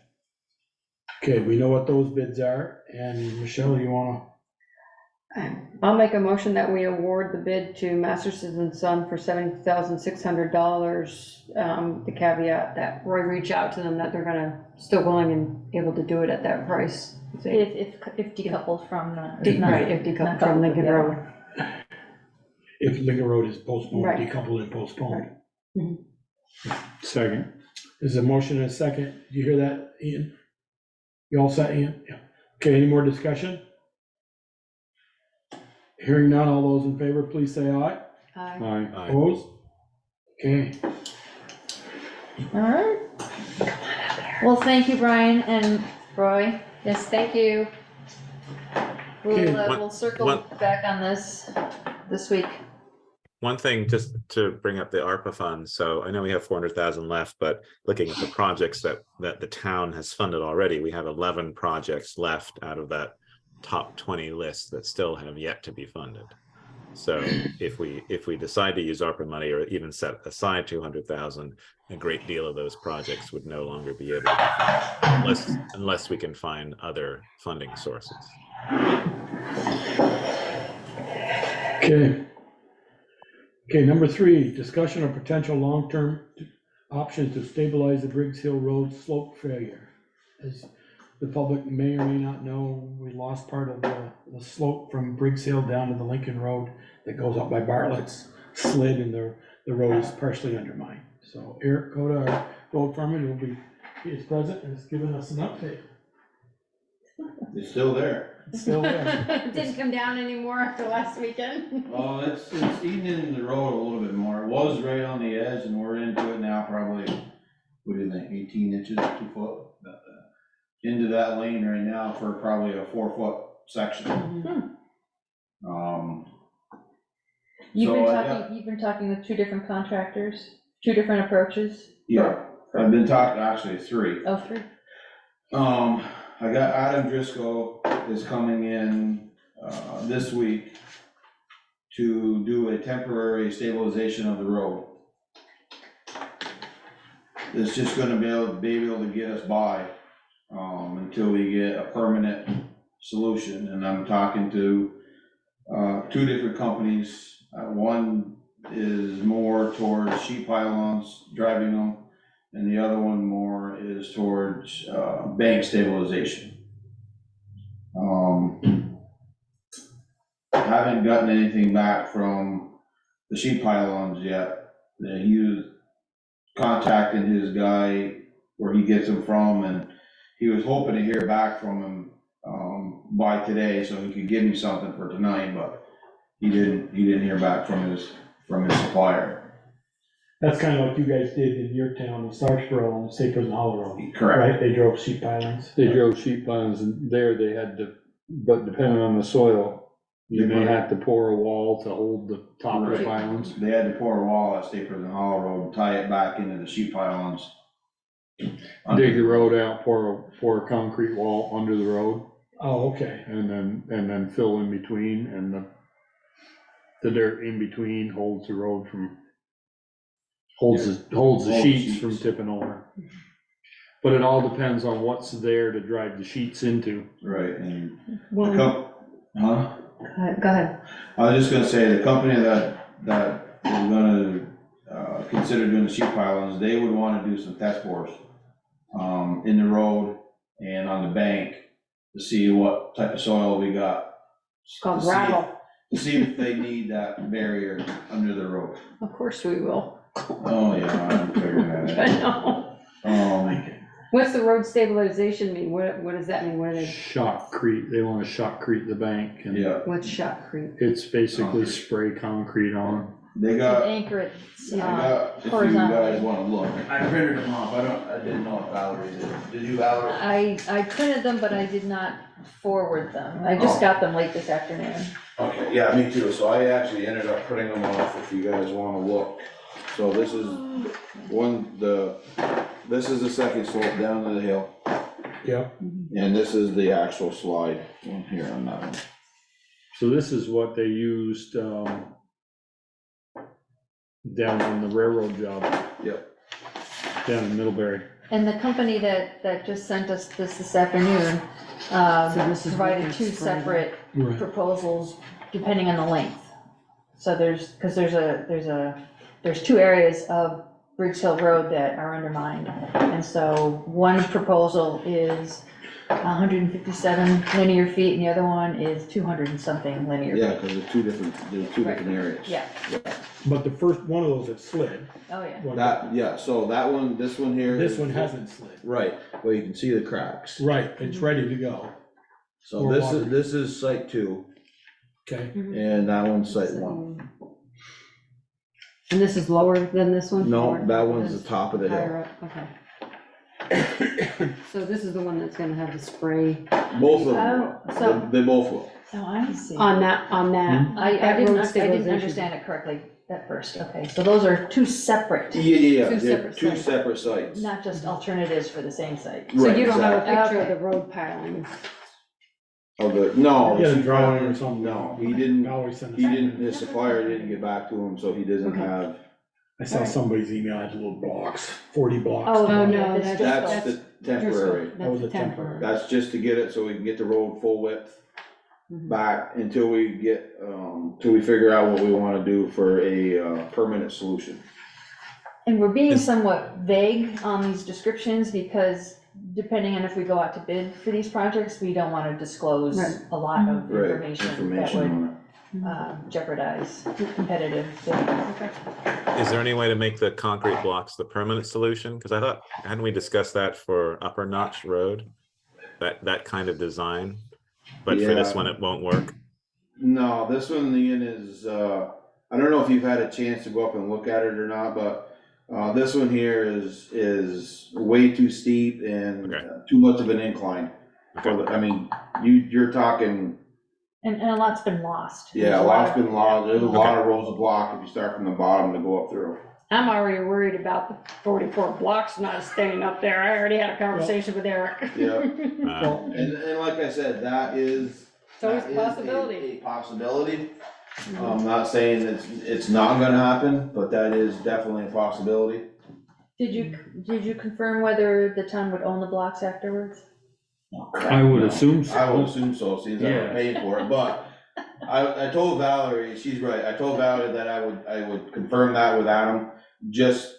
Okay, we know what those bids are, and Michelle, you wanna, I'll make a motion that we award the bid to Masterson and Son for $70,600. The caveat that Roy reach out to them that they're gonna still willing and able to do it at that price. If decoupled from, Right, if decoupled from Lincoln Road. if Lincoln Road is postponed, Right. decoupled and postponed. Second. There's a motion and a second, did you hear that, Ian? You all set, Ian? Yeah. Okay, any more discussion? Hearing none, all those in favor, please say aye. Aye. Aye. Opposed? Okay, all right. Well, thank you, Brian and Roy. Yes, thank you. Okay. We'll circle One- back on this week. One thing, just to bring up the ARPA funds, so I know we have 400,000 left, but looking at the projects that the town has funded already, we have 11 projects left out of that top 20 list that still have yet to be funded. So if we decide to use ARPA money or even set aside 200,000, a great deal of those projects would no longer be able to be funded unless we can find other funding sources. Okay, number 3, discussion of potential long-term options to stabilize the Briggs Hill Road slope failure. As the public may or may not know, we lost part of the slope from Briggs Hill down to the Lincoln Road that goes up by Bartlett's, slid, and the road is partially undermined. So Eric Coda, our road foreman, he is present and has given us an update. It's still there. It's still there. It didn't come down anymore after last weekend. Well, it's eating into the road a little bit more. It was right on the edge, and we're into it now, probably, what do you think, 18 inches, 2 foot? Into that lane right now for probably a 4-foot section. You've been talking with 2 different contractors, 2 different approaches? Yeah, I've been talking, actually 3. Oh, 3. I got Adam Driscoll is coming in this week to do a temporary stabilization of the road. It's just gonna be able to get us by until we get a permanent solution. And I'm talking to 2 different companies. One is more towards sheet pylons, driving them, and the other one more is towards bank stabilization. I haven't gotten anything back from the sheet pylons yet. He was contacting his guy where he gets them from, and he was hoping to hear back from him by today so he could give me something for tonight, but he didn't hear back from his supplier. That's kind of like you guys did in your town, in Starksboro, on State Prison Hollow Road. Correct. Right, they drove sheet pylons. They drove sheet pylons, and there they had to, but depending on the soil, you may have to pour a wall to hold the top of the pylons. They had to pour a wall at State Prison Hollow Road and tie it back into the sheet pylons. Dig the road out, pour a concrete wall under the road. Oh, okay. And then fill in between, and the dirt in between holds the road from, holds the sheets from tipping over. But it all depends on what's there to drive the sheets into. Right, and Go ahead. I was just gonna say, the company that is gonna consider doing the sheet pylons, they would wanna do some test bores in the road and on the bank to see what type of soil we got. It's called gravel. To see if they need that barrier under the road. Of course we will. Oh, yeah, I'm figuring that I out. know. What's the road stabilization mean? What does that mean? What are they? Shotcrete, they wanna shotcrete the bank, and Yeah, What's shotcrete? it's basically spray concrete on. they To got, anchor it if you guys horizontally. wanna look, I printed them off, I didn't know if Valerie did. Did you, Valerie? I printed them, but I did not forward them. I just got them late this afternoon. Okay, yeah, me too, so I actually ended up printing them off if you guys wanna look. So this is this is the second slope down to the hill, Yep. and this is the actual slide one here on that one. So this is what they used, down on the railroad job. Yep. Down in Middlebury. And the company that just sent us this afternoon, this is what provided we 2 sprayed. separate Right. proposals depending on the length. So there's 2 areas of Bridge Hill Road that are undermined. And so one proposal is 157 linear feet and the other one is 200 and something linear feet. Yeah, because there's two different areas. Yeah, But the first one of those that slid. oh yeah. So that one, this one here. This one hasn't slid. Right, well, you can see the cracks. Right, it's ready to go. So Or this water. is site 2, Okay. and that one's site 1. And this is lower than this one? No, Lower? that one's the top of the Higher hill. up, okay. So this is the one that's gonna have the spray Both of Oh, them, so- they both will. Oh, I see. on that, I that road didn't stabilization. understand it correctly. at first, okay, so those are two separate, Yeah, Two they're separate two sites. separate sites. not just alternatives for the same site. So Right, you don't have a exactly. picture of the road piling? No. He had a she drawing probably- or something. No, he didn't, Always send us he didn't, something. his supplier didn't get back to him, so he doesn't Okay. have, I saw somebody's email, had little blocks, 40 blocks. Oh, Oh, yeah, no, that's that's just, the temporary. That was That's a the temporary. That's just to get it so we can get the road full width Mhm. back until we get, till we figure out what we wanna do for a, permanent solution. and we're being somewhat vague on these descriptions because depending on if we go out to bid for these projects, we don't wanna disclose Right. a lot of Right, information that information would on jeopardize competitive bidding. Is there any way to make the concrete blocks the permanent solution? Because I thought, hadn't we discussed that for Upper Notch Road? That kind of design, but for this Yeah. one, it won't work. No, this one, Ian, is, I don't know if you've had a chance to go up and look at it or not, but, this one here is way too steep and Okay. too much of an incline. Okay. I mean, you're talking, And a lot's been lost. yeah, There's a lot's of- been lost, there's a lot of rows of block if you start from the bottom to go up through. I'm already worried about the 44 blocks not staying up there. I already had a conversation with Eric. Yeah. Uh, And like I said, that is. So it's that is possibility. A possibility. I'm not saying it's not gonna happen, but that is definitely a possibility. Did you confirm whether the town would own the blocks afterwards? I would assume so. I would assume so, since I'm Yeah. paying for it, but I told Valerie, she's right, I told Valerie that I would confirm that with Adam, just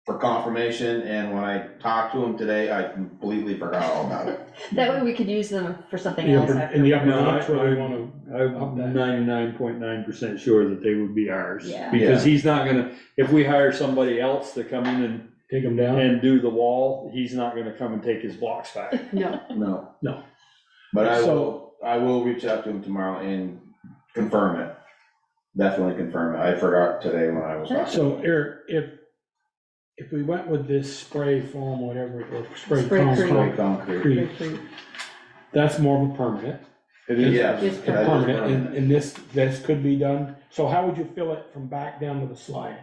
for confirmation, and when I talked to him today, I completely forgot all about it. That way we could use them for something The else upper- after. In the upper No, notch, where we wanna, I'm 99.9% sure that they would be ours. Yeah. Because Yeah. he's not gonna, if we hire somebody else to come in take them down. and do the wall, he's not gonna come and take his blocks back. No, No. No. But So- I will reach out to him tomorrow and confirm it. Definitely confirm it. I forgot today when I was talking. So Eric, if we went with this spray foam, whatever, or spray Spray concrete, Spray concrete. that's more of a permanent. It is. Yes, It's that is Permanent, permanent. and this could be done, so how would you fill it from back down to the slide?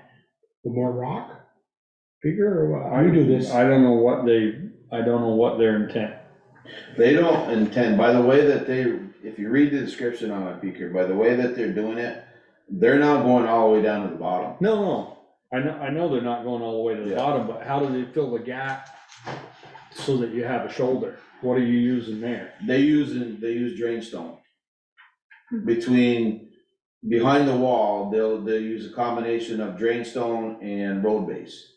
With more rock? Bigger, or what? You do this, I don't know what their intent. They don't intend, by the way that if you read the description on it, Peter, by the way that they're doing it, they're not going all the way down to the bottom. No, I know they're not going all the way to the Yeah. bottom, but how do they fill the gap so that you have a shoulder? What are you using there? They use drain stone. Behind the wall, they'll use a combination of drain stone and road base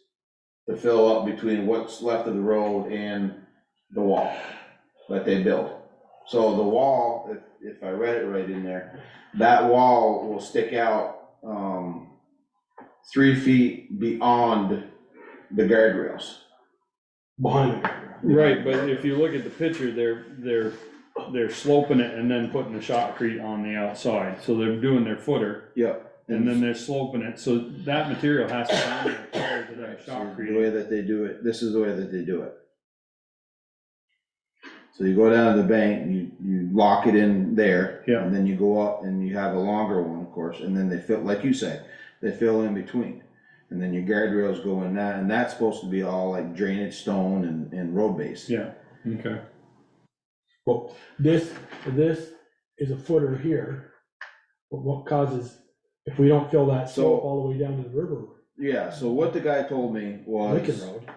to fill up between what's left of the road and the wall that they built. So the wall, if I read it right in there, that wall will stick out, 3 feet beyond the guardrails. behind it. Right, but if you look at the picture, they're sloping it and then putting the shotcrete on the outside, so they're doing their footer, Yep. and then they're sloping it, so that material has to come there prior to that So the shotcrete. way that they do it, this is the way that they do it. So you go down to the bank, you lock it in there. Yeah. And then you go up and you have a longer one, of course, and then they fill, like you say, they fill in between. And then your guardrails go in that, and that's supposed to be all like drainage stone and road base. Yeah, okay. Well, this is a footer here, but what causes, if we don't fill that slope all the way down to the river, Yeah, so what the guy told me Lincoln was, Road,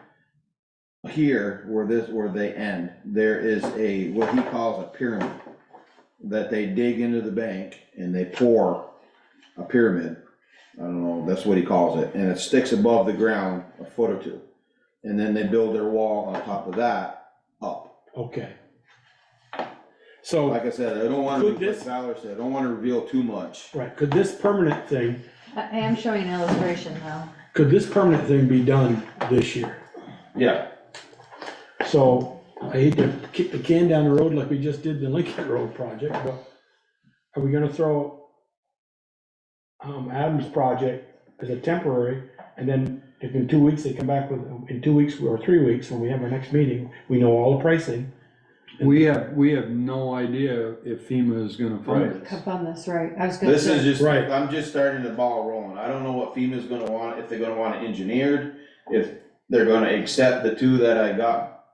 here, where they end, there is what he calls a pyramid, that they dig into the bank and they pour a pyramid. I don't know, that's what he calls it, and it sticks above the ground a foot or two. And then they build their wall on top of that up. okay. So, Like I said, I don't wanna, Could like this- Valor said, I don't wanna reveal too much. right, could this permanent thing, I am showing an illustration though. could this permanent thing be done this year? Yeah, So, I hate to kick the can down the road like we just did the Lincoln Road project, but are we gonna throw Adam's project as a temporary, and then if in 2 weeks they come back with, in 2 weeks or 3 weeks, when we have our next meeting, we know all the pricing, We have no idea if FEMA is gonna fund this. Come on this, right, I was gonna This is say, just, Right. I'm just starting the ball rolling. I don't know what FEMA's gonna want, if they're gonna want it engineered, if they're gonna accept the two that I got,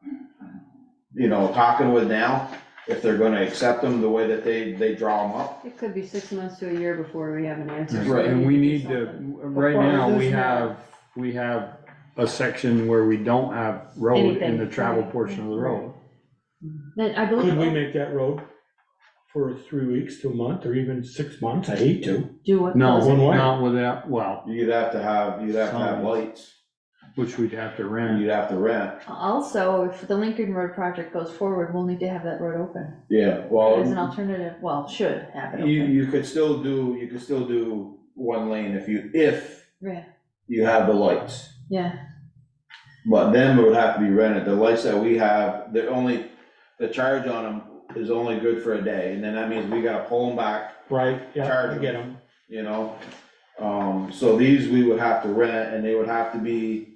you know, talking with now, if they're gonna accept them the way that they draw them up. it could be 6 months to a year before we have an answer. Right. And we need to, right Before we now, lose we have a section where we don't have road in Anything, the travel right, portion of the road. And I Could we believe, make that road for 3 weeks to a month, or even 6 months? I hate to. do what? No, One way. not without, well, You'd have to have Some. lights, which we'd have to rent. you'd have to rent. Also, if the Lincoln Road project goes forward, we'll need to have that road open Yeah, well. as an alternative, well, should have it You, open. you could still do one lane if Yeah, you have the lights. yeah, But then it would have to be rented. The lights that we have, the charge on them is only good for a day, and then that means we gotta pull them back, Right, yeah, Charge I them. get them. you know? So these we would have to rent, and they would have to be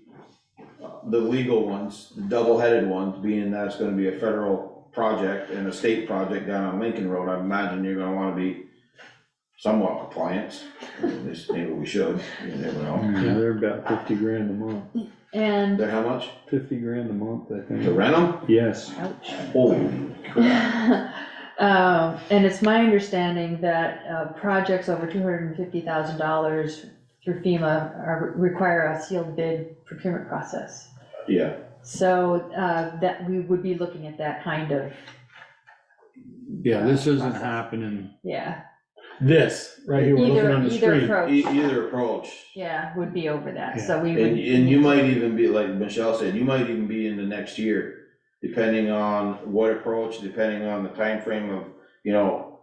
the legal ones, the double-headed ones, being that it's gonna be a federal project and a state project down on Lincoln Road. I imagine you're gonna wanna be somewhat compliant. At least maybe we should, you never know. Yeah, they're about 50 grand a month, and, They're how much? 50 grand a month, I To think. rent them? Yes. ouch. Holy And it's my understanding that projects over $250,000 through FEMA require a sealed bid procurement process. yeah. So that we would be looking at that kind of, Yeah, this isn't happening. yeah, This, right here, we're looking on the either screen. approach, Either approach. yeah, would be over that, Yeah. so we would. And you might even be, like Michelle said, you might even be in the next year, depending on what approach, depending on the time frame of, you know,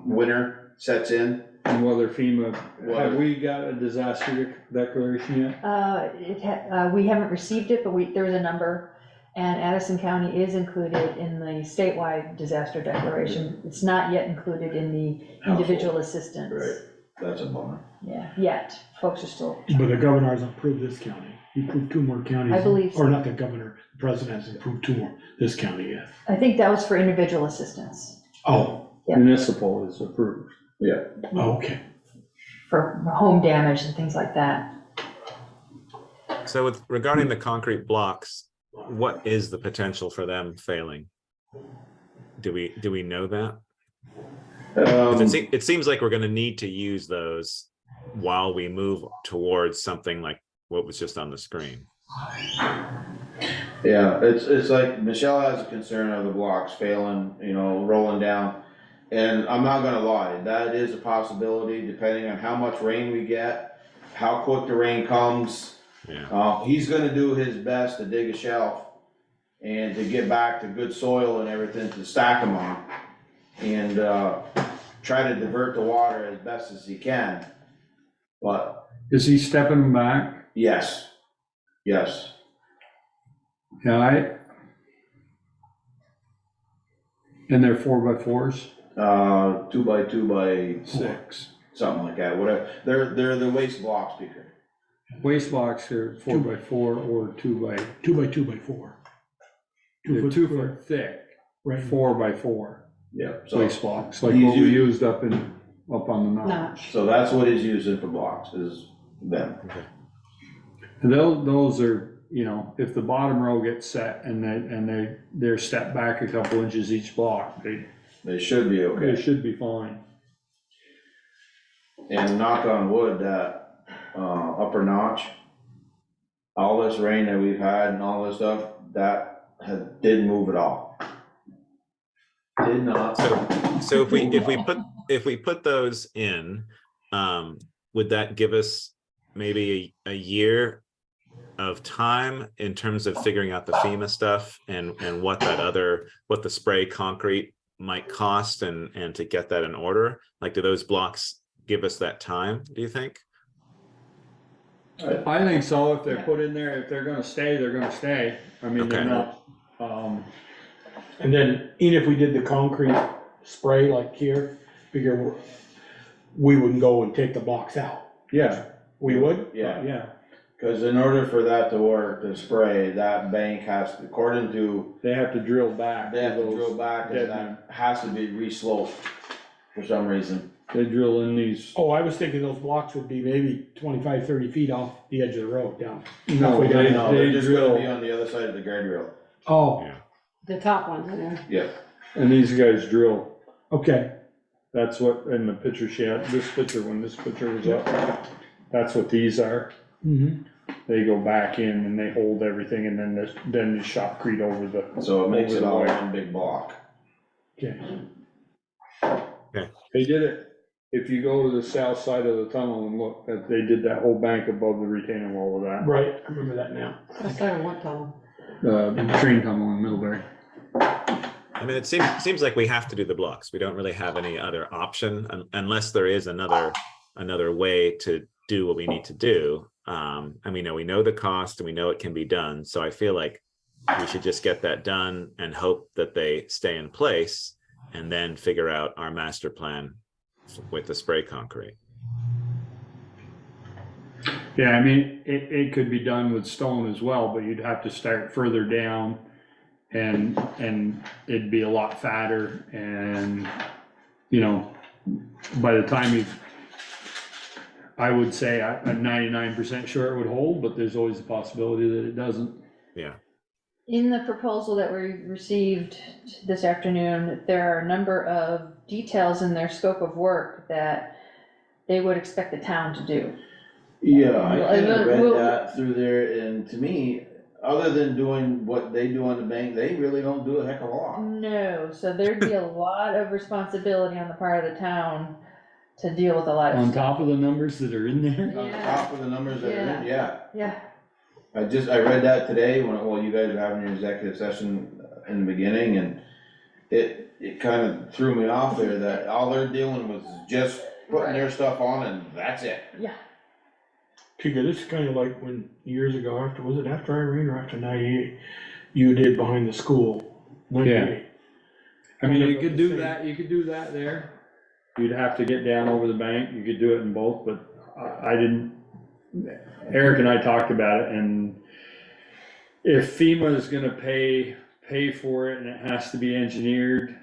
winter sets in. And whether FEMA, Whether- have we got a disaster declaration yet? We haven't received it, but there's a number, and Addison County is included in the statewide disaster declaration. It's not yet included in the individual assistance. Right. That's a bummer. Yeah, yet, folks are still, But the governor has approved this county. He approved 2 more counties. I believe so. Or not the governor, the president has approved 2 more, this county yet. I think that was for individual assistance, Oh, Yeah. Municipal is approved. okay. for home damage and things like that. So with regarding the concrete blocks, what is the potential for them failing? Do we know that? 'Cause it seems like we're gonna need to use those while we move towards something like what was just on the screen. Yeah, it's like Michelle has a concern of the blocks failing, you know, rolling down. And I'm not gonna lie, that is a possibility depending on how much rain we get, how quick the rain comes. Yeah. He's gonna do his best to dig a shelf and to get back to good soil and everything to stack them on. And, try to divert the water as best as he can. But Is he stepping them back? yes, yes. Yeah, and they're 4x4s? 2x2x6, something like that, whatever. They're the waste blocks, Peter. Waste blocks are 4x4 or 2x, 2x2x4. they're 2 square. foot thick, Right. 4x4 Yeah. So, waste blocks, like He's what we using- used up on the mountain. Notch. so that's what he's using for blocks, is them. And those are, you know, if the bottom row gets set and they're stepped back a couple inches each block, They should be they okay. should be fine. And knock on wood, that, upper notch, all this rain that we've had and all this stuff, that didn't move at all. Did not. So if we put those in, would that give us maybe a year of time in terms of figuring out the FEMA stuff and what what the spray concrete might cost and to get that in order? Like, do those blocks give us that time, do you think? I think so, if they're put in there, if they're gonna stay, they're gonna stay. I mean, they're Okay. not, And then even if we did the concrete spray like here, figure we wouldn't go and take the blocks out. yeah, We would? Yeah, yeah. Cause in order for that to work, to spray, that bank has to, according to, They have to drill back. they have to those drill back dead and that has to be re-sloped for some reason. They drill in these, Oh, I was thinking those blocks would be maybe 25, 30 feet off the edge of the road down. no, Halfway down. No, they're they just gonna be drill, on the other side of the guardrail. Oh, Yeah. The top ones in there. Yep. and these guys drill. okay, That's what, in the picture she had, this picture, when this picture was up, that's what these are. mm-hmm, They go back in and they hold everything and then the shotcrete over the, So it makes Over it the all way. one big block. okay. they did it. If you go to the south side of the tunnel and look, that they did that whole bank above the retaining wall with that. Right, I remember that now. That's like a what tunnel? Train tunnel in Middlebury. I mean, it seems like we have to do the blocks. We don't really have any other option unless there is another way to do what we need to do. And we know the cost and we know it can be done. So I feel like we should just get that done and hope that they stay in place and then figure out our master plan with the spray concrete. Yeah, I mean, it could be done with stone as well, but you'd have to start further down and it'd be a lot fatter and, by the time I would say I'm 99% sure it would hold, but there's always a possibility that it doesn't. Yeah. In the proposal that we received this afternoon, there are a number of details in their scope of work that they would expect the town to do. Yeah, I kind of read Well, that through there, and to me, other than doing what they do on the bank, they really don't do a heck of a lot. No, so there'd be a lot of responsibility on the part of the town to deal with a lot of On stuff. top of the numbers that are in there? On top of the numbers that are in, yeah. Yeah, I read that today while you guys were having your executive session in the beginning, and it kind of threw me off there that all they're dealing with is just putting their stuff on and that's it. yeah. Tika, this is kind of like when, years ago, was it after Irene or after 98, you did behind the school? Yeah. I mean, you could do that there. You'd have to get down over the bank, you could do it in both, but I didn't, Eric and I talked about it, and if FEMA is gonna pay for it and it has to be engineered,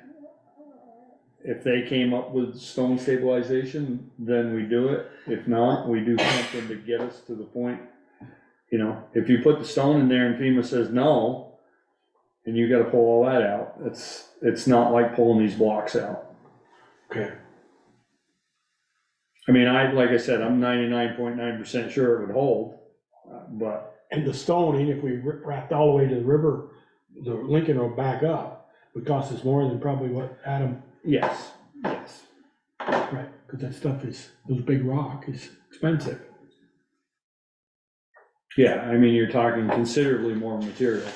if they came up with stone stabilization, then we do it. If not, we do something to get us to the point. If you put the stone in there and FEMA says no, and you gotta pull all that out, it's not like pulling these blocks out. Okay. I mean, like I said, I'm 99.9% sure it would hold, but. And the stoning, if we wrapped all the way to the river, the Lincoln Road back up, would cost us more than probably what Adam. Yes. Right, because that stuff those big rock is expensive. Yeah, I mean, you're talking considerably more material.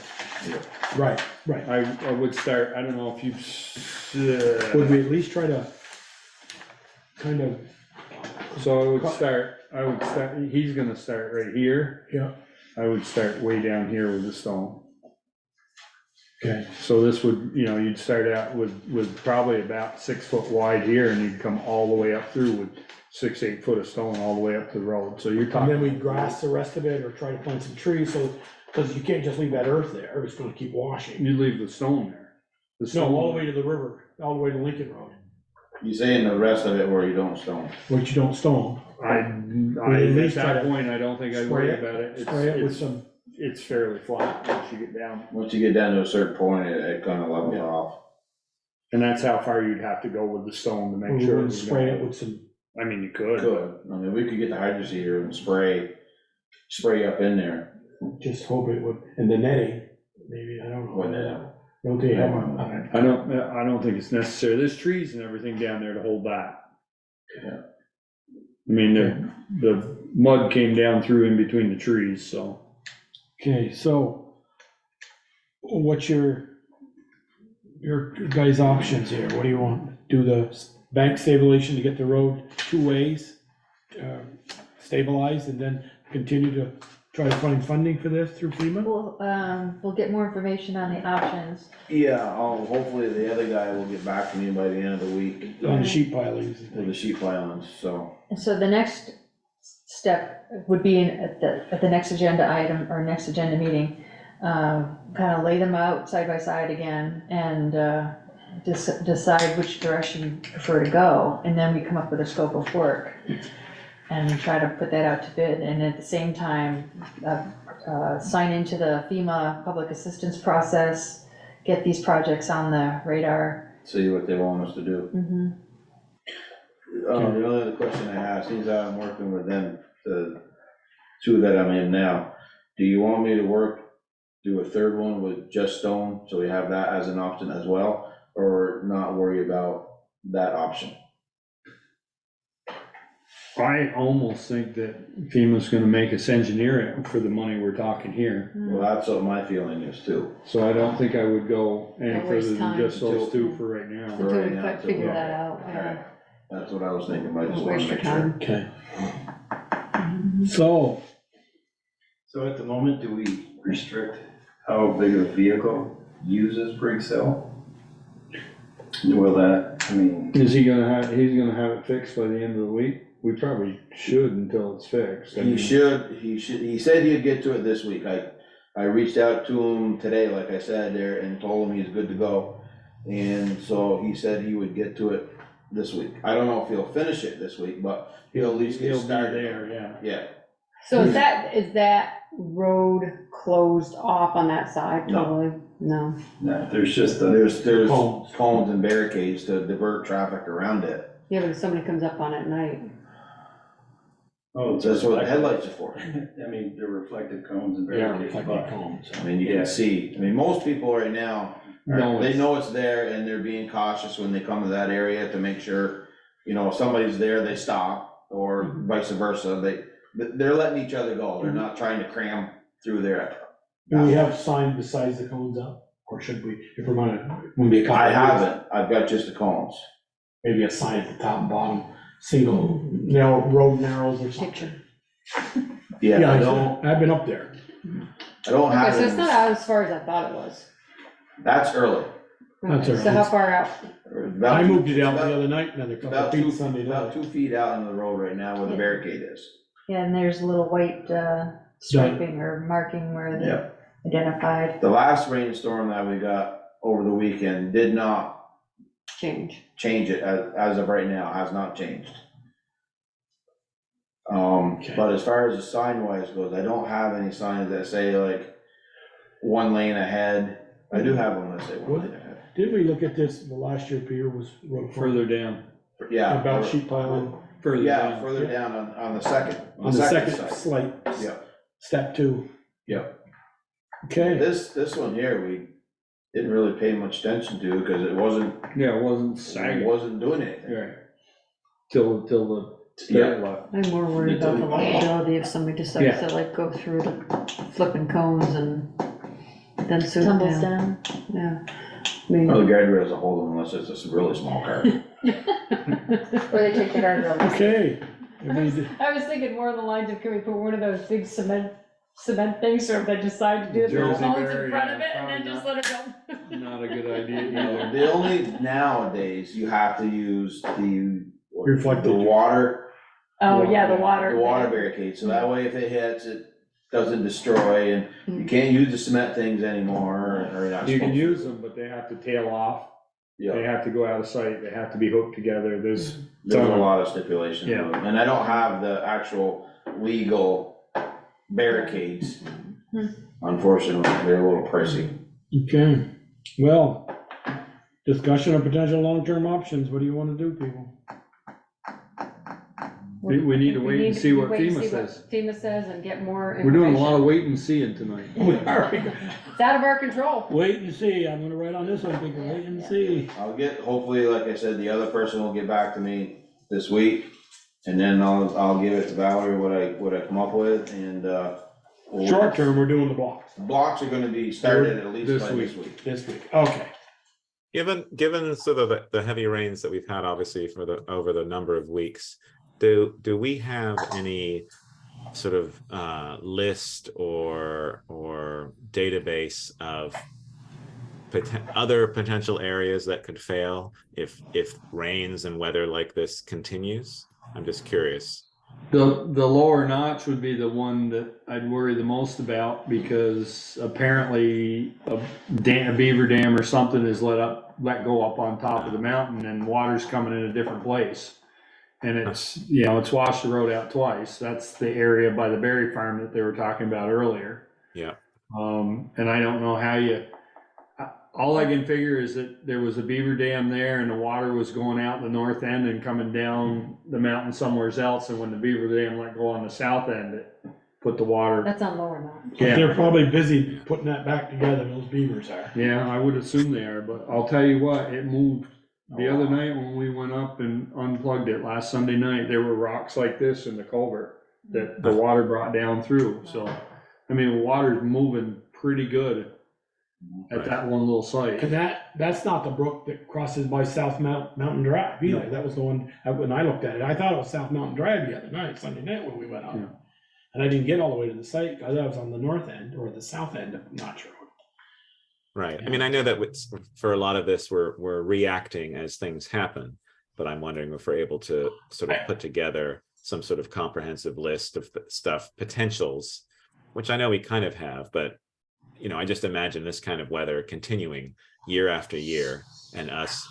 Right. I would start, I don't know if you've. Would we at least try to kind of, So I would start, he's gonna start right here. yeah, I would start way down here with the stone. okay, So this would, you'd start out with probably about 6 foot wide here and you'd come all the way up through with 6-8 foot of stone all the way up to the road. So you're and talking. then we grass the rest of it or try to plant some trees, so, because you can't just leave that earth there, it's gonna keep washing. You leave the stone there. The No, stone- all the way to the river, all the way to Lincoln Road, You saying the rest of it where you don't stone. which you don't stone. At least try that to point, I don't think I'd worry about it. Spray it with some, It's fairly flat once you get down. Once you get down to a certain point, it kind of levels off. And that's how far you'd have to go with the stone to we make sure. wouldn't was spray gonna- it with some, I mean, you could. We could get the hydro seeder and spray up in there. just hope it would, and the netting, maybe, I don't know. What netting? Don't they have, I don't think it's necessary. There's trees and everything down there to hold that. Yeah. I mean, the mud came down through in between the trees, so. okay, so what's your guys' options here? What do you want? Do the bank stabilization to get the road 2 ways, stabilized, and then continue to try to find funding for this through FEMA? We'll get more information on the options. Yeah, hopefully the other guy will get back to me by the end of the week On the sheet pilings. with the sheet pilings, so. And so the next step would be at the next agenda item or next agenda meeting, kind of lay them out side by side again and decide which direction you prefer to go, and then we come up with a scope of work and try to put that out to bid, and at the same time, sign into the FEMA public assistance process, get these projects on the radar. See what they want us to do. Mhm. The only other question I have, since I'm working with them, the two that I'm in now, do you want me to do a third one with just stone, so we have that as an option as well, or not worry about that option? I almost think that FEMA's gonna make us engineer it for the money we're talking here. Well, that's what my feeling is too. So I don't think I would go any Don't waste further than time. just those two for right now. For Until right we now, figure yeah. that out, yeah. Alright, that's what I was thinking, but I just Don't wanna waste your make sure. time. Okay. So, So at the moment, do we restrict how big of a vehicle uses Briggs Hill? Will that, I mean, He's gonna have it fixed by the end of the week? We probably should until it's fixed. I He mean, should, he said he'd get to it this week. I reached out to him today, like I said there, and told him he's good to go. And so he said he would get to it this week. I don't know if he'll finish it this week, but he'll at least get He'll be started. there, yeah. Yeah, So is that road closed off on that side No. totally? No. no, there's just a, there's Cones. cones and barricades to divert traffic around it. Yeah, but if somebody comes up on it at night. oh, it's That's what the reflective. headlights are for. I mean, they're reflective cones and yeah, barricades, reflective but cones. I mean, you Yeah. can see, I mean, most people right now, No, they it's- know it's there and they're being cautious when they come to that area to make sure, you know, if somebody's there, they stop, or vice versa. They're letting each other go. They're not trying to cram through there. Do we have signs besides the cones up, or should we, if we're gonna be a couple I of days, haven't, I've got just the cones. maybe a sign at the top and bottom, single, road narrows or something? Picture. Yeah, I don't I've been up there. have Okay, so it's it, not out as far as I thought it was. that's early. That's Okay, all so how right. far out? About I two- moved it out about- the other night, another couple About of 2 feet feet, Sunday about night. 2 feet out into the road right now where the Yeah. barricade is. Yeah, and there's a little white striping or marking where they Yeah. identified. The last rainstorm that we got over the weekend did not Change. change it as of right now, has not changed. Okay. But as far as the sign wise goes, I don't have any signs that say like one lane ahead. I do have one that say one lane ahead. Didn't we look at this, the last year Peter was Further down, Yeah. about sheet piling further Yeah, down. further down on the second. on the second side. slight, Yeah. step 2? Yeah. Okay, This one here, we didn't really pay much attention to because it wasn't doing anything. Right. Till the Yeah. start left. I'm more worried about the liability if somebody decides Yeah. to like go through the flipping cones and then sit Tumbles down. down. Yeah. I mean, Well, the guardrails will hold them unless it's a really small car. Or they take the guardrail. okay. I was thinking more of the lines of, can we put one of those big cement things, so if they decide to do it, the Jersey cones barrier, in front of it, and probably then just let it go. Not a good idea either. The only, nowadays, you have to use the Reflective. water. Oh, yeah, the water. The water barricade, so that way if it hits, it doesn't destroy, and you can't use the cement things anymore, or you're not You can supposed to. use them, but they have to tail off. They Yeah, have to go out of sight. They have to be hooked together. There's there's a lot of stipulations, Yeah. to them. And I don't have the actual legal barricades. Unfortunately, they're a little pricey. Okay, well, discussion of potential long-term options, what do you wanna do, people? We need to wait and see what wait and FEMA see says. FEMA says and get more We're doing a lot of information. wait and seeing tonight. It's out of our control. Wait and see, I'm gonna write on this one, thinking, wait and see. I'll get, hopefully, like I said, the other person will get back to me this week, and then I'll give it to Valerie what I come up with, and, Short term, we're doing the blocks blocks are gonna be started at least This by week. this week. this week, okay. Given sort of the heavy rains that we've had, obviously, over the number of weeks, do we have any sort of list or database of other potential areas that could fail if rains and weather like this continues? I'm just curious. The lower notch would be the one that I'd worry the most about, because apparently a beaver dam or something is let go up on top of the mountain, and water's coming in a different place. And it's, it's washed the road out twice. That's the area by the berry farm that they were talking about earlier. Yeah. And I don't know how all I can figure is that there was a beaver dam there and the water was going out the north end and coming down the mountain somewhere else. And when the beaver dam let go on the south end, it put the water. That's on lower notch. But they're probably busy putting that back together, those beavers are. Yeah, I would assume they are, but I'll tell you what, it moved. The other night when we went up and unplugged it last Sunday night, there were rocks like this in the culvert that the water brought down through. So, I mean, the water's moving pretty good at that one little site. And that's not the brook that crosses by South Mountain Drive either. No. That was the one, when I looked at it, I thought it was South Mountain Drive the other night, Sunday night when we went up. Yeah. And I didn't get all the way to the site, I thought it was on the north end or the south end of Notch Road. Right. I mean, I know that for a lot of this, we're reacting as things happen, but I'm wondering if we're able to sort of put together some sort of comprehensive list of stuff, potentials, which I know we kind of have, but I just imagine this kind of weather continuing year after year, and us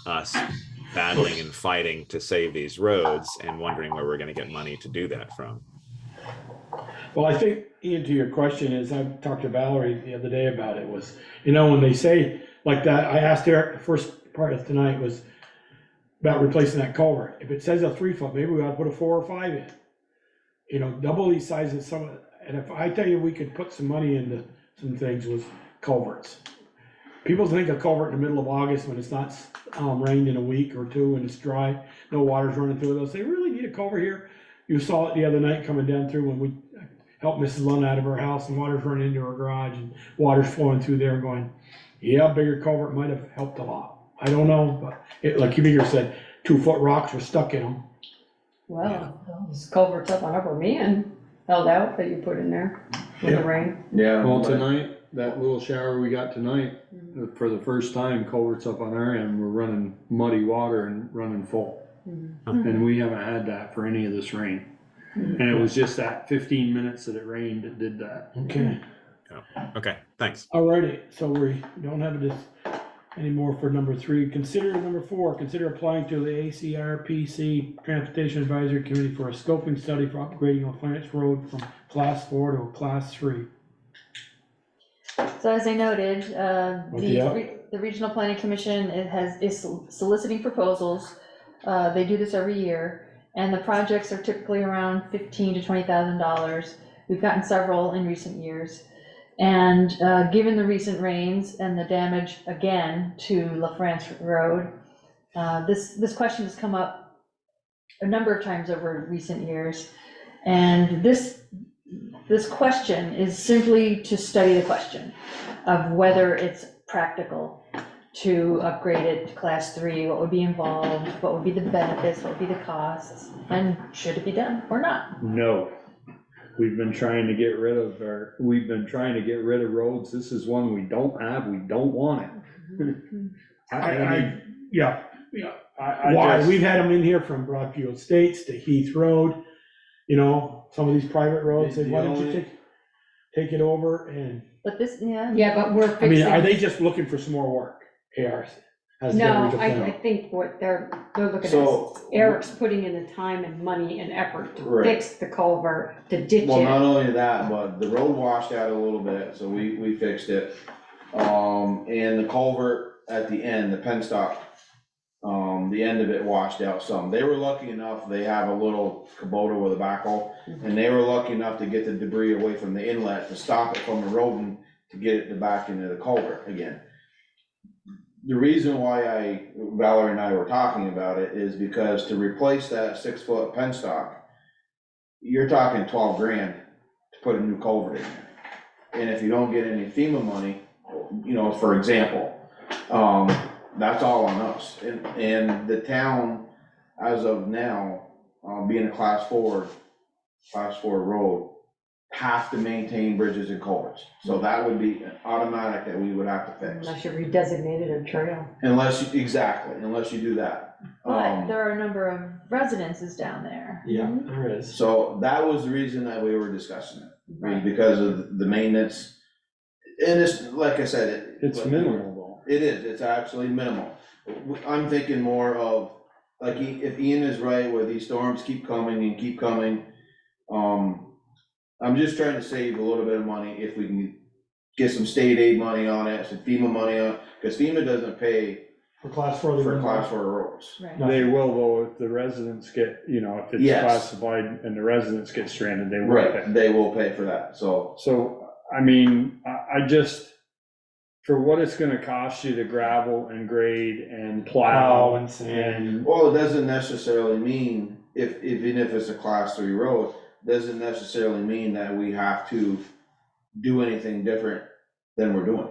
battling and fighting to save these roads and wondering where we're going to get money to do that from. Well, I think, Ian, to your question is, I talked to Valerie the other day about it, was, when they say like that, I asked Eric, the first part of tonight was about replacing that culvert. If it says a 3 foot, maybe we ought to put a 4 or 5 in. Double these sizes, and if I tell you we could put some money into some things with culverts. People think a culvert in the middle of August when it's not rained in a week or two and it's dry, no water's running through it, they'll say, really need a culvert here? You saw it the other night coming down through when we helped Mrs. Lund out of her house and water's running into her garage and water's flowing through there going, yeah, bigger culvert might have helped a lot. I don't know, but like you said, 2 foot rocks were stuck in them. Well, those culverts up on Upper Meehan held out that you put in there with the rain. Yeah. Well, tonight, that little shower we got tonight, for the first time, culverts up on our end were running muddy water and running full. And we haven't had that for any of this rain. And it was just that 15 minutes that it rained that did that. Okay. Okay, thanks. Alrighty, so we don't have this anymore for number 3. Consider number 4, consider applying to the ACRPC Transportation Advisory Committee for a scoping study for upgrading LaFrance Road from class 4 to a class 3. So as I noted, the Regional Planning Commission is soliciting proposals. They do this every year, and the projects are typically around $15,000 to $20,000. We've gotten several in recent years. And given the recent rains and the damage again to LaFrance Road, this question has come up a number of times over recent years. And this question is simply to study the question of whether it's practical to upgrade it to class 3, what would be involved, what would be the benefits, what would be the costs, and should it be done or not? No. We've been trying to get rid of roads. This is one we don't have. We don't want it. Yeah. Why? We've had them in here from Broadview Estates to Heath Road, some of these private roads, say, why don't you take it over and. But this, Yeah, but we're I mean, fixing. are they just looking for some more work, ARC? No, I think what they're looking at, Eric's putting in the time and money and effort to fix the culvert, to ditch Well, not it. only that, but the road washed out a little bit, so we fixed it. And the culvert at the end, the penstock, the end of it washed out some. They were lucky enough, they have a little Kubota with a backhoe, and they were lucky enough to get the debris away from the inlet to stop it from eroding to get it back into the culvert again. The reason why Valerie and I were talking about it is because to replace that 6 foot penstock, you're talking 12 grand to put a new culvert in there. And if you don't get any FEMA money, for example, that's all on us. And the town, as of now, being a class 4 road, have to maintain bridges and culverts. So that would be an automatic that we would have to fix. Unless you redesignated a trail. Unless you do that. But there are a number of residences down there. Yeah, there is. So that was the reason that we were discussing it, because of the maintenance. And it's, like I said, It's minimal it is, it's absolutely minimal. I'm thinking more of, like, if Ian is right, where these storms keep coming and keep coming, I'm just trying to save a little bit of money if we can get some state aid money on it, some FEMA money on it, because FEMA doesn't pay For class 4. for class 4 roads. Right. though. They will though, if the residents get, you know, if it's Yes. classified and the residents get stranded, they will Right, pay. they will pay for that, so. So, I mean, I just, for what it's gonna cost you to gravel and grade and Plow plow and sand. and, Well, it doesn't necessarily mean, even if it's a class 3 road, doesn't necessarily mean that we have to do anything different than we're doing,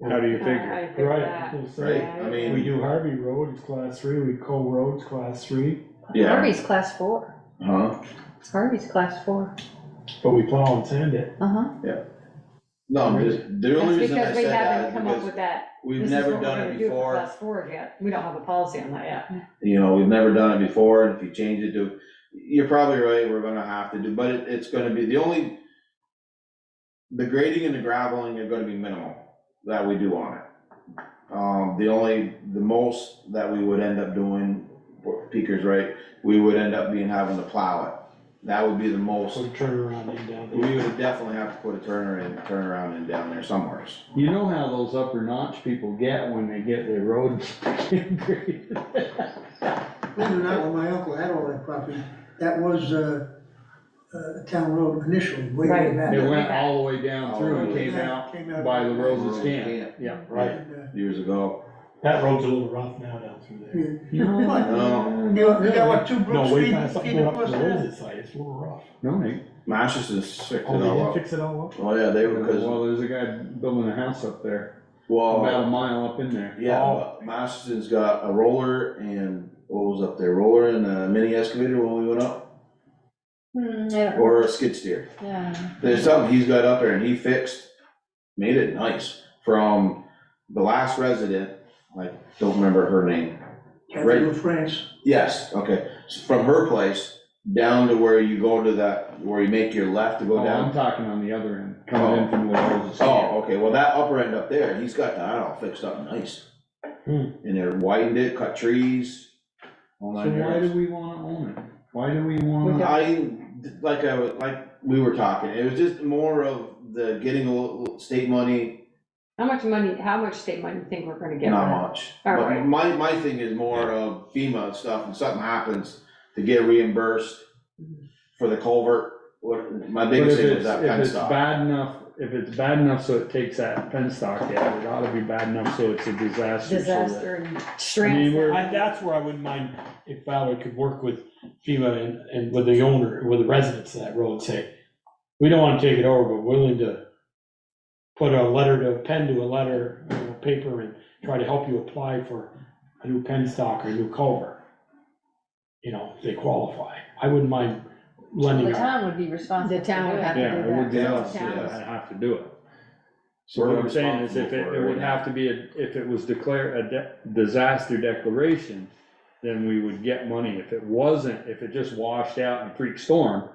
how do you I figure? think Right. that. right? Yeah, I mean. We do Harvey Road, it's class 3, we Cole Road's class 3, Yeah. Harvey's class 4. Huh? Harvey's class 4. but we plow and sand it. Uh-huh. No, I'm just, the only That's reason I because we said that haven't is come up because with that. we've This is never what we're done gonna it do for before. class 4 yet. We don't have a policy on that yet. You know, we've never done it before, and if you change it to, you're probably right, we're gonna have to do, but it's gonna be, the grading and the graveling are gonna be minimal that we do on it. The most that we would end up doing, Peaker's right, we would end up having to plow it. That would be the most, So turn around and down. we would definitely have to put a turnaround in down there somewhere. You know how those upper notch people get when they get their road graded? Believe it or not, when my uncle had all that property, that was a town road initially, way Right. back. It went all the way down through and came out by the Rose's camp. Yeah, Right. And, years ago. That road's a little rough now down through there. No, You got what, 2 brooks No, way feeding past up feeding up to across the there? Rose's side, it's a little rough. No, they, Masterson fixed it Oh, they all did up. fix it all up? Oh, yeah, they were, because, well, there's a guy building a house up there, well. about a mile up in there. Yeah, but Masterson's got a roller and, what was up there, roller and a mini excavator when we went up, Yeah. or a skid steer. Yeah. There's something he's got up there and he fixed, made it nice, from the last resident, I don't remember her name. Catherine of France. Yes, okay, so from her place down to where you go to that, where you make your left to go Oh, I'm down. talking on the other end, coming in from the Rose's camp. Oh, okay, well, that upper end up there, he's got that all fixed up nice. And they widened it, cut trees, all So nine why yards. do we wanna own it? Why do we wanna? Like we were talking, it was just more of the getting a little state money, How much state money do you think we're gonna get? not for that? much. All But right. my thing is more of FEMA stuff, and something happens to get reimbursed for the culvert. My But biggest if thing was it's, that if pen it's stop. bad enough, if it's bad enough so it takes that penstock out, it ought to be bad enough so it's a disaster. so that- Disaster and I mean, strands. we're- That's where I wouldn't mind if Ballard could work with FEMA and with the owner, with the residents of that road, say, we don't wanna take it over, but we're willing to put pen to a letter, paper, and try to help you apply for a new penstock or a new culvert. You know, if they qualify. I wouldn't mind lending The out. town would be responsible. The town for would doing have it. to Yeah, do it would that. be Yeah. us Towns. that have to do it. So We're what I'm saying is if responsible it for it would right have to be, if it was declared a disaster declaration, then we would get money. If it wasn't, if it just washed out in a freak storm,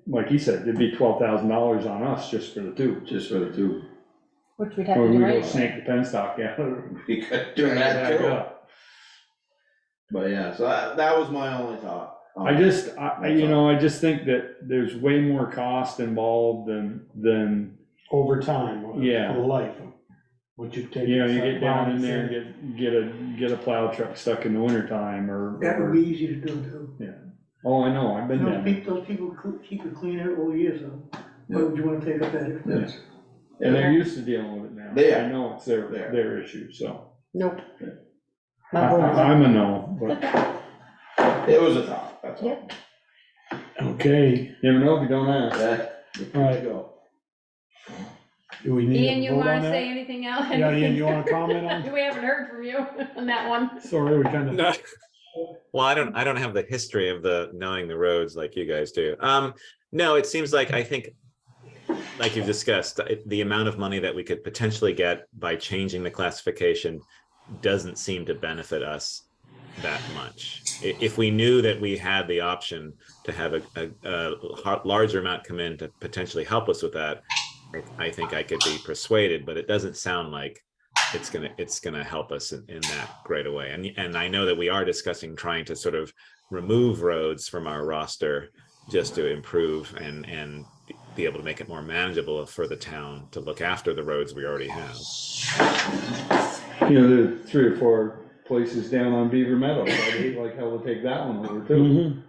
like he said, it'd be $12,000 on us just for the tube. Just for the two. Which we'd have Or to we do go anyway. snake the penstock out. You could do that Back too. up. But yeah, so that was my only thought. I just think that there's way more cost involved than, Over time, Yeah. for life. What you take. you know, you get down in there and get a plow truck stuck in the wintertime or. That would be easy to do too. Oh, I know, I've been You know, down there. those people keep it clean all year, so why would you wanna take up that? Yes. And they're used to dealing with it now. They are. I know it's their issue, so. Nope. I'm a no, but It was a thought, that's all. Okay, you never know if you don't ask. Yeah, you're good to go. do we need Ian, to you vote wanna on say that? anything else? Yeah, Ian, you wanna comment on? We haven't heard from you on that one. Sorry, we kind of. No. Well, I don't have the history of knowing the roads like you guys do. No, it seems like, I think, like you've discussed, the amount of money that we could potentially get by changing the classification doesn't seem to benefit us that much. If we knew that we had the option to have a larger amount come in to potentially help us with that, I think I could be persuaded, but it doesn't sound like it's gonna help us in that great a way. And I know that we are discussing trying to sort of remove roads from our roster just to improve and be able to make it more manageable for the town to look after the roads we already have. You know, there are 3 or 4 places down on Beaver Meadows. I'd hate like hell to take that one over too.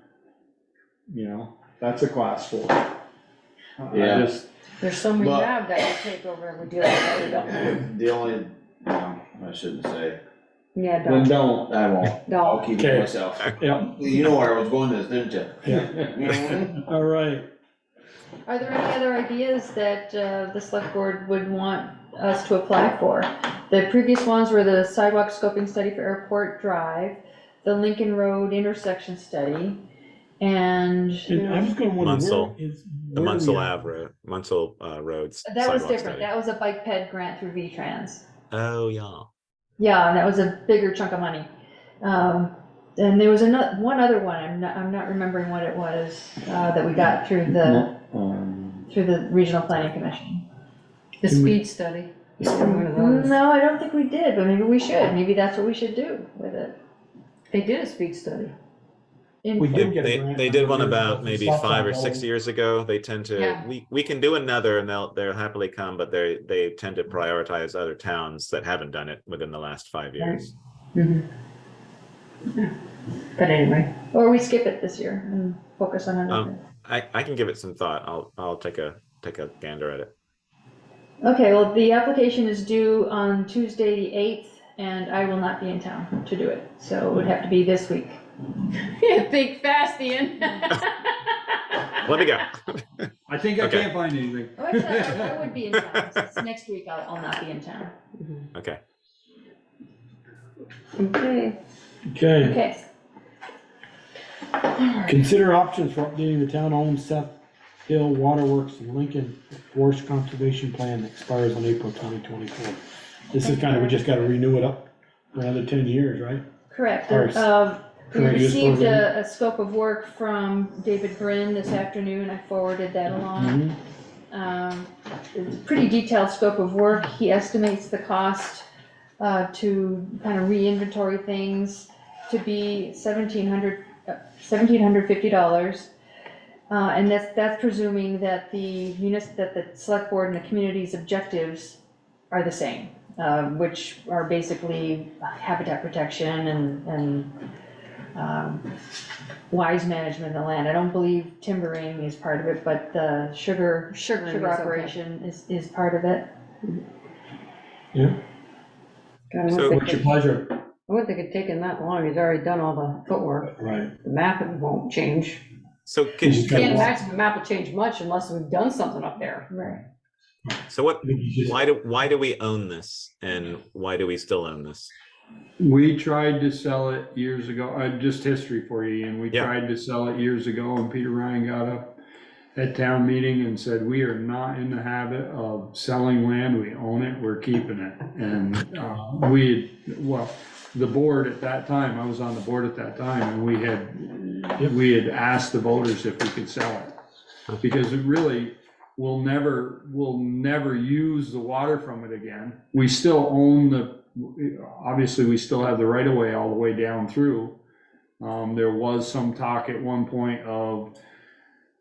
You know, that's a class 4. Yeah. There's so many But- now that we take over and we deal with that, we don't. The only, no, I shouldn't say, Yeah, Then don't. don't. I won't, I'll keep it to Okay. myself. Yeah. You know where I was going with this, didn't you? Yeah. All right. Are there any other ideas that the select board would want us to apply for? The previous ones were the sidewalk scoping study for Airport Drive, the Lincoln Road intersection study, and And I'm just gonna wonder, Munsell. where is? The where do we Munsell are? Ave road, Munsell roads. that was sidewalk different. study. That was a bike ped grant through V-Trans. Oh, yeah. Yeah, and that was a bigger chunk of money. And there was one other one, I'm not remembering what it was, that we got through the Regional Planning Commission. The speed study. Is one of those. No, I don't think we did, but maybe we should. Maybe that's what we should do with it. They did a speed study. We did get a grant. They did one about for maybe stop 5 or sign 6 going. years ago. They tend to, Yeah. we can do another and they'll happily come, but they tend to prioritize other towns that haven't done it within the last 5 years. But anyway. Or we skip it this year and focus on other things. I can give it some thought. I'll take a gander at it. Okay, well, the application is due on Tuesday, the 8th, and I will not be in town to do it. So it would have to be this week. Think fast, Ian. Let me go. I think I Okay. can't find anything. Oh, actually, I would be in town. So next week, I'll not be in town. Okay. Okay. Okay. Okay. Consider options for updating the town-owned Seth Hill Waterworks and Lincoln Forest Conservation Plan that expires on April 2024. This is kind of, we just gotta renew it up for another 10 years, right? Correct. Or We current use received program. a scope of work from David Brin this afternoon. I forwarded that along. It's a pretty detailed scope of work. He estimates the cost to kind of re-inventory things to be $1,750. And that's presuming that the select board and the community's objectives are the same, which are basically habitat protection and wise management of the land. I don't believe timbering is part of it, but the sugar Sugaring is okay. operation is part of it. Yeah, God, So- what's your pleasure? I wouldn't think it'd taken that long. He's already done all the footwork. Right. The map won't change. So Can't Can't imagine the map will change much unless we've done something up there. Right. So what? I think you just- Why do we own this, and why do we still own this? We tried to sell it years ago, just history for you, and we Yeah. tried to sell it years ago, and Peter Ryan got up at town meeting and said, we are not in the habit of selling land, we own it, we're keeping it. And the board at that time, I was on the board at that time, and we had asked the voters if we could sell it. Because it really, we'll never use the water from it again. We still own obviously, we still have the right of way all the way down through. There was some talk at one point of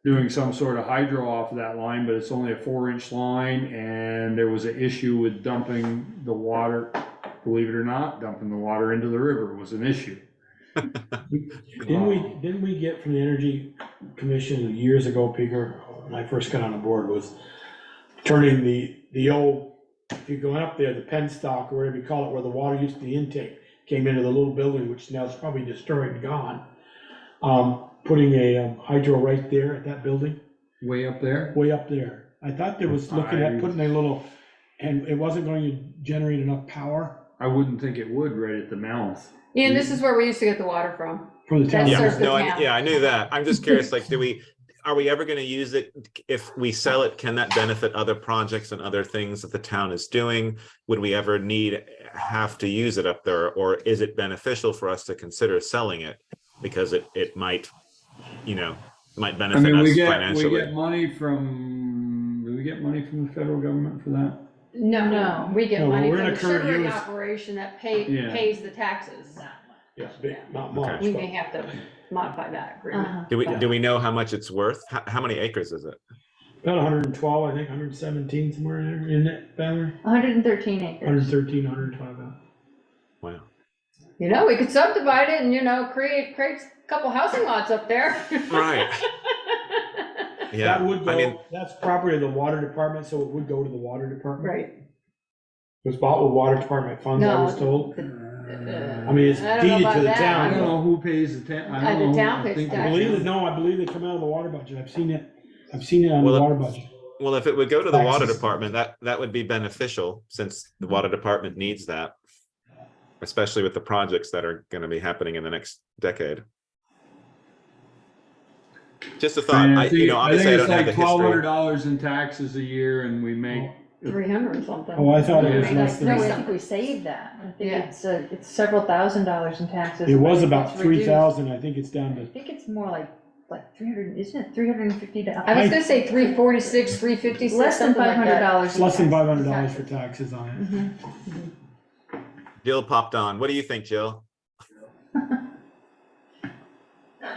doing some sort of hydro off of that line, but it's only a 4-inch line, and there was an issue with dumping the water, believe it or not, dumping the water into the river was an issue. Didn't we get from the Energy Commission years ago, Peter, when I first got on the board, was turning the old, if you're going up there, the penstock, or whatever you call it, where the water used to be intake, came into the little building, which now is probably destroyed and gone. Putting a hydro right there at that building, Way up there? way up there. I thought there was looking at putting a little, and it wasn't going to generate enough power I wouldn't think it would right at the mouth. Ian, this is where we used to get the water from. for the town. That's Yeah, serves the no, town. I knew that. I'm just curious, like, are we ever gonna use it? If we sell it, can that benefit other projects and other things that the town is doing? Would we ever have to use it up there, or is it beneficial for us to consider selling it? Because it might, might I benefit mean, us we get financially. money from, do we get money from the federal government for that? No, we get No, money we're from gonna the current sugaring use- operation that Yeah. pays the taxes. Yeah, big, not Okay. much, We but may have to modify that agreement. Do we know how much it's worth? How many acres is it? about 112, I think, 117, somewhere in there, isn't it, Valerie? 113 acres. 113, 112. Wow. We could subdivide it and, create a couple housing lots up there. Right. Yeah, That would I mean, go, that's property of the water department, so it would go to the water department. Right. It was bought with water department funds, I No, was told. I mean, it's I don't know deeded about to the that. I don't town. know who pays the town, I The don't know. town pays think- I believe they come out of the water budget. I've seen it on Well, the water budget. well, if it would go to the water Taxes. department, that would be beneficial, since the water department needs that, especially with the projects that are gonna be happening in the next decade. Just a thought, I think obviously I it's don't have like the $1,200 history. in taxes a year, and we make, 300 or something. Oh, I thought it was Yeah. less than No, I that. think we saved that. I think Yeah. it's several $1,000s in taxes. It was but about it's reduced. 3,000, I think it's down I to, think it's more like 300, isn't it $350? I was gonna say 346, 356, Less than something like that. $500. it's less than in $500 taxes. for taxes on it. Mhm. Jill popped on. What do you think, Jill?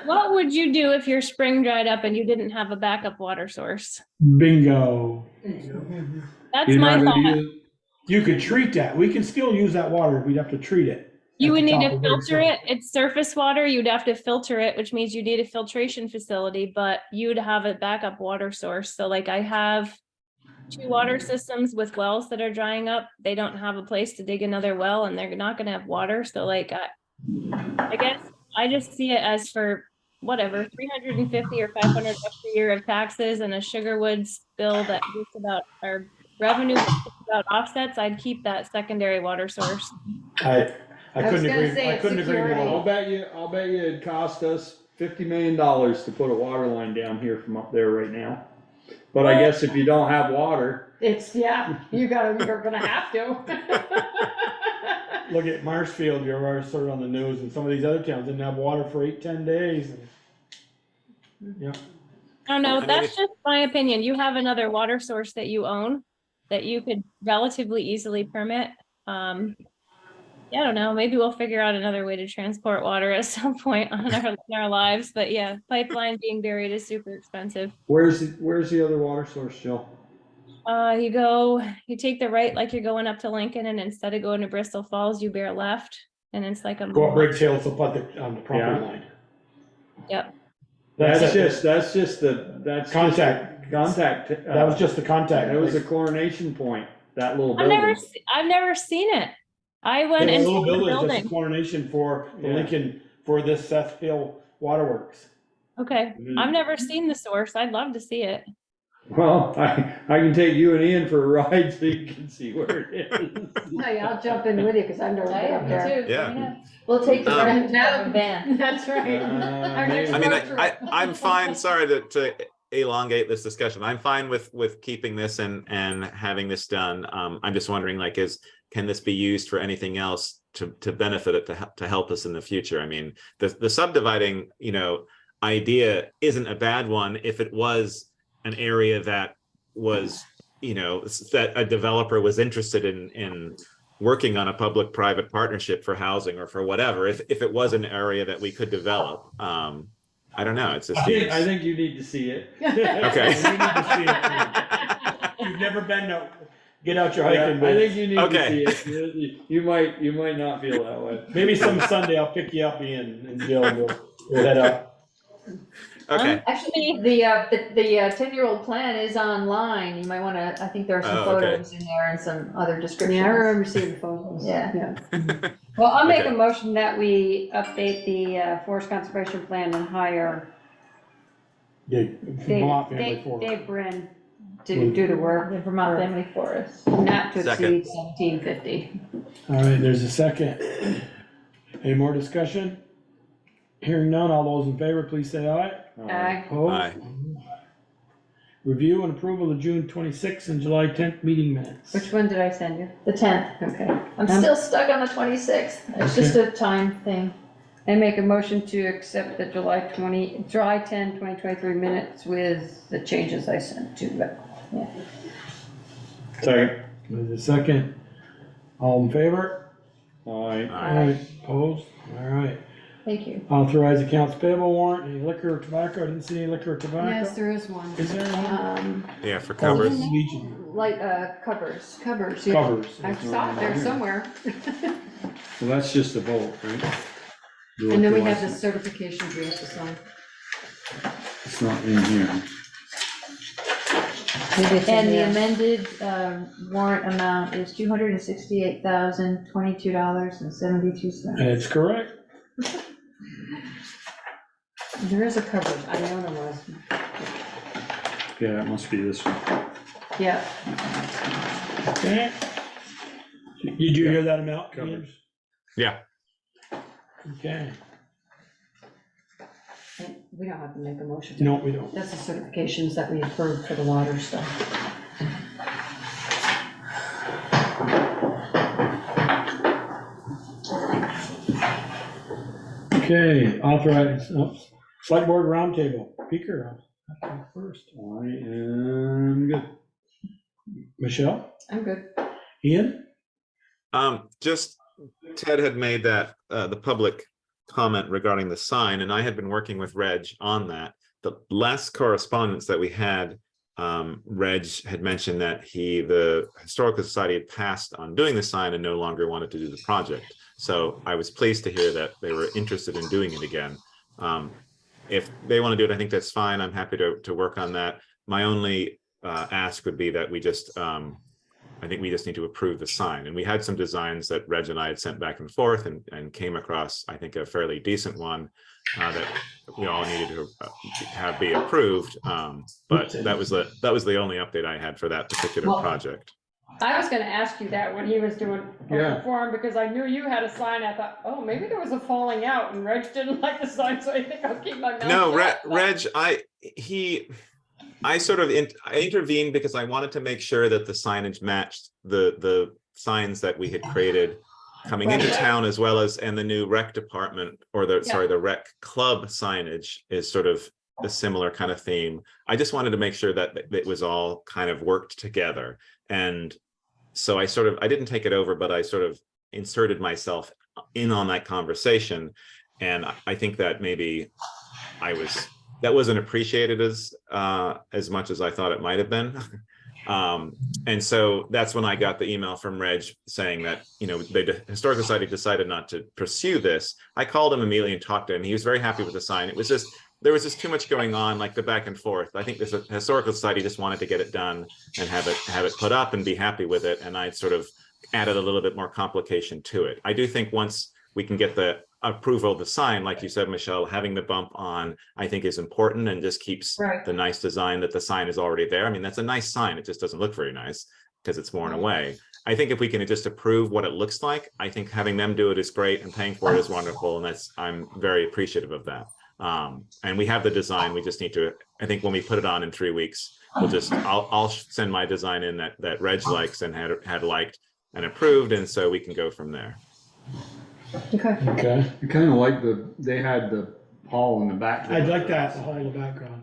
What would you do if your spring dried up and you didn't have a backup water source? Bingo. That's you're my not gonna thought. use, You could treat that. We can still use that water. We'd have to treat it. You at would the need top to of Big filter Hill. it. It's surface water. You'd have to filter it, which means you need a filtration facility, but you'd have a backup water source. So like I have 2 water systems with wells that are drying up. They don't have a place to dig another well and they're not gonna have water. So like, I guess I just see it as for whatever, 350 or 500 bucks a year of taxes and a Sugarwoods bill that just about, our revenue that just about offsets. I'd keep that secondary water source. I I was couldn't gonna agree, say I it's couldn't agree security. more. I'll bet you it cost us $50 million to put a water line down here from up there right now. But I guess if you don't have water, You're gonna have to. Look at Marshfield, you're already sort of on the news, and some of these other towns didn't have water for 8-10 days. Yeah, I don't know, I mean, that's just my opinion. You have another water source that you own that you could relatively easily permit. Yeah, I don't know, maybe we'll figure out another way to transport water at some point in our lives, but yeah, pipeline being buried is super expensive. where's the other water source, Jill? You take the right like you're going up to Lincoln, and instead of going to Bristol Falls, you bear left, and it's like a. go up Briggs Hill, it's up on the property Yeah. line. Yep. That's it. just the Contact. contact. That was just the contact. That was a chlorination point, that little I've building. never seen it. I Yeah, went the and little saw the building is just building. chlorination for the Yeah. Lincoln, for this Seth Hill Waterworks. Okay, Mhm. I've never seen the source. I'd love to see it. Well, I can take you and Ian for a ride so you can see where it is. Hey, I'll jump in with you, cause I've never been up there. Yeah. We'll take the Um, van. That's right. Our next I mean, road trip. I'm fine, sorry to elongate this discussion. I'm fine with keeping this and having this done. I'm just wondering, like, can this be used for anything else to benefit it, to help us in the future? I mean, the subdividing, idea isn't a bad one if it was an area that was, that a developer was interested in working on a public-private partnership for housing or for whatever. If it was an area that we could develop, I don't know, it's just. I think you need to see it. Okay. You need to see it. You've never been to, get out your hiking I boots. think you need Okay. to see it. You might not feel that way. Maybe some Sunday I'll pick you up, Ian, and Jill, and we'll head up. Okay, Actually, the 10-year-old plan is online. You might wanna, I think there are some Oh, okay. photos in there and some other descriptions. Yeah, I remember seeing photos. Yeah. Well, I'll make Okay. a motion that we update the forest conservation plan and hire Vermont Family Forest. Dave Brin to do the work, The Vermont Family Forest. not to Second. exceed 1750. All right, there's a second. Any more discussion? Hearing none, all those in favor, please say aye. Aye. Opposed? Aye. Review and approval of June 26th and July 10th meeting minutes. Which one did I send you? The 10th. Okay. I'm still stuck on the 26th. It's just a time thing. I make a motion to accept the July 10, 2023 minutes with the changes I sent to it. Second. There's a second. All in favor? Aye. Aye. Opposed? All right. Thank you. Authorize accounts payable warrant, any liquor or tobacco? I didn't see any liquor or tobacco. Yes, there is one. Is there one? Yeah, for Oh, covers. Legion. Like, covers. Covers, yeah. Covers. I saw it there somewhere. Well, that's just a vote, right? And then we have the certifications we have to sign. It's not in here. And the amended warrant amount is $268,022.72. That's correct. There is a coverage, I know there was. Yeah, that must be this one. Yeah. Okay. Did you hear that amount? Ian? Covers. Yeah. Okay. And we don't have to make a motion. No, we don't. That's the certifications that we approved for the water stuff. Okay, authorize, oops, select board roundtable, Peter, first. I am good. Michelle, I'm good. Ian? Just Ted had made that, the public comment regarding the sign, and I had been working with Reg on that. The last correspondence that we had, Reg had mentioned that the Historical Society had passed on doing the sign and no longer wanted to do the project. So I was pleased to hear that they were interested in doing it again. If they want to do it, I think that's fine. I'm happy to work on that. My only ask would be that we just, I think we just need to approve the sign. And we had some designs that Reg and I had sent back and forth and came across, I think, a fairly decent one that we all needed to have be approved. But that was the only update I had for that particular project. I was gonna ask you that when he was doing Yeah. the form, because I knew you had a sign. I thought, oh, maybe there was a falling out and Reg didn't like the sign, so I think I'll keep my mouth shut. No, Reg, I intervened because I wanted to make sure that the signage matched the signs that we had created coming into town, as well as, and the new rec department, or the rec club signage is sort of a similar kind of theme. I just wanted to make sure that it was all kind of worked together. And so I didn't take it over, but I sort of inserted myself in on that conversation. And I think that maybe that wasn't appreciated as much as I thought it might have been. And so that's when I got the email from Reg saying that, the Historical Society decided not to pursue this. I called him immediately and talked to him. He was very happy with the sign. It was just, there was just too much going on, like the back and forth. I think this Historical Society just wanted to get it done and have it put up and be happy with it. And I sort of added a little bit more complication to it. I do think once we can get the approval of the sign, like you said, Michelle, having the bump on, I think is important and just keeps the nice design that the sign is already there. I mean, that's a nice sign. It just doesn't look very nice because it's worn away. I think if we can just approve what it looks like, I think having them do it is great and paying for it is wonderful. And I'm very appreciative of that. And we have the design. We just need to, I think when we put it on in 3 weeks, I'll send my design in that Reg likes and had liked and approved. And so we can go from there. Okay. Okay. You kind of like they had the hall in the back. I'd like that, the hall in the background.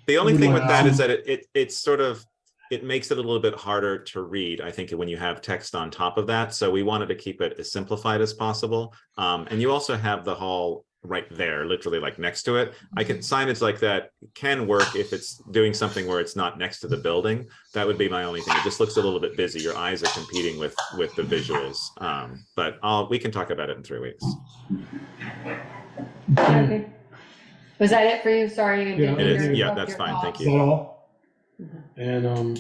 The only thing with that is that it's sort of, it makes it a little bit harder to read, I think, when you have text on top of that. So we wanted to keep it as simplified as possible. And you also have the hall right there, literally like next to it. Signage like that can work if it's doing something where it's not next to the building. That would be my only thing. It just looks a little bit busy. Your eyes are competing with the visuals. But we can talk about it in 3 weeks. Okay. Was that it for you? Sorry. You didn't It is. hear Yeah, that's your fine. Thank Is that you. all? And,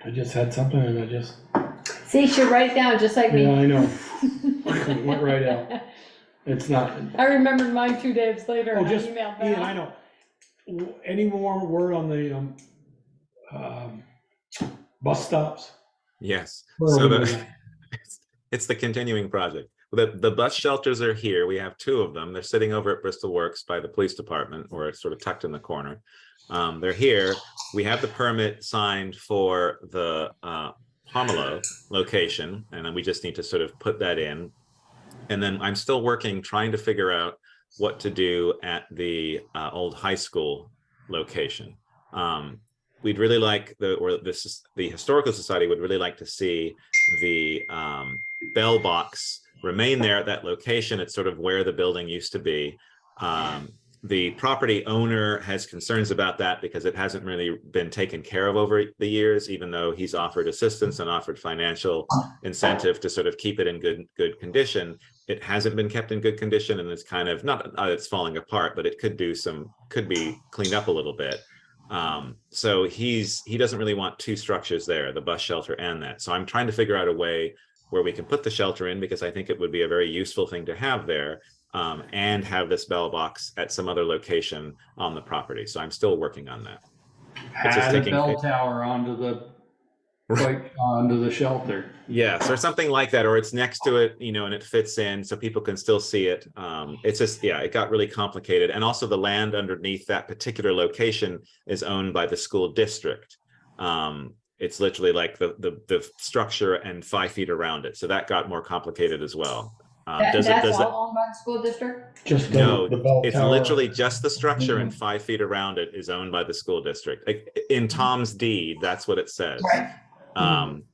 I just had something and I just, See, you should write it down just like me. yeah, I know. Went right out. It's not. I remembered mine 2 days later Oh, and I just, emailed Ian, back. I know. Any more word on the, bus stops? Yes. Where are So we going? it's the continuing project. the bus shelters are here. We have 2 of them. They're sitting over at Bristol Works by the police department, or it's sort of tucked in the corner. They're here. We have the permit signed for the Pomelo location, and then we just need to sort of put that in. And then I'm still working, trying to figure out what to do at the old high school location. We'd really like the Historical Society would really like to see the bell box remain there at that location. It's sort of where the building used to be. The property owner has concerns about that because it hasn't really been taken care of over the years, even though he's offered assistance and offered financial incentive to sort of keep it in good condition. It hasn't been kept in good condition, and it's kind of not it's falling apart, but it could be cleaned up a little bit. So he doesn't really want 2 structures there, the bus shelter and that. So I'm trying to figure out a way where we can put the shelter in, because I think it would be a very useful thing to have there, and have this bell box at some other location on the property. So I'm still working on that. Add a bell tower onto the shelter. Yes, or something like that, or it's next to it, and it fits in so people can still see it. It's just, yeah, it got really complicated. And also the land underneath that particular location is owned by the school district. It's literally like the structure and 5 feet around it. So that got more complicated as well. That's all owned by the school district? Just No, the bell it's tower. literally just the structure and 5 feet around it is owned by the school district. In Tom's deed, that's what it says. Right.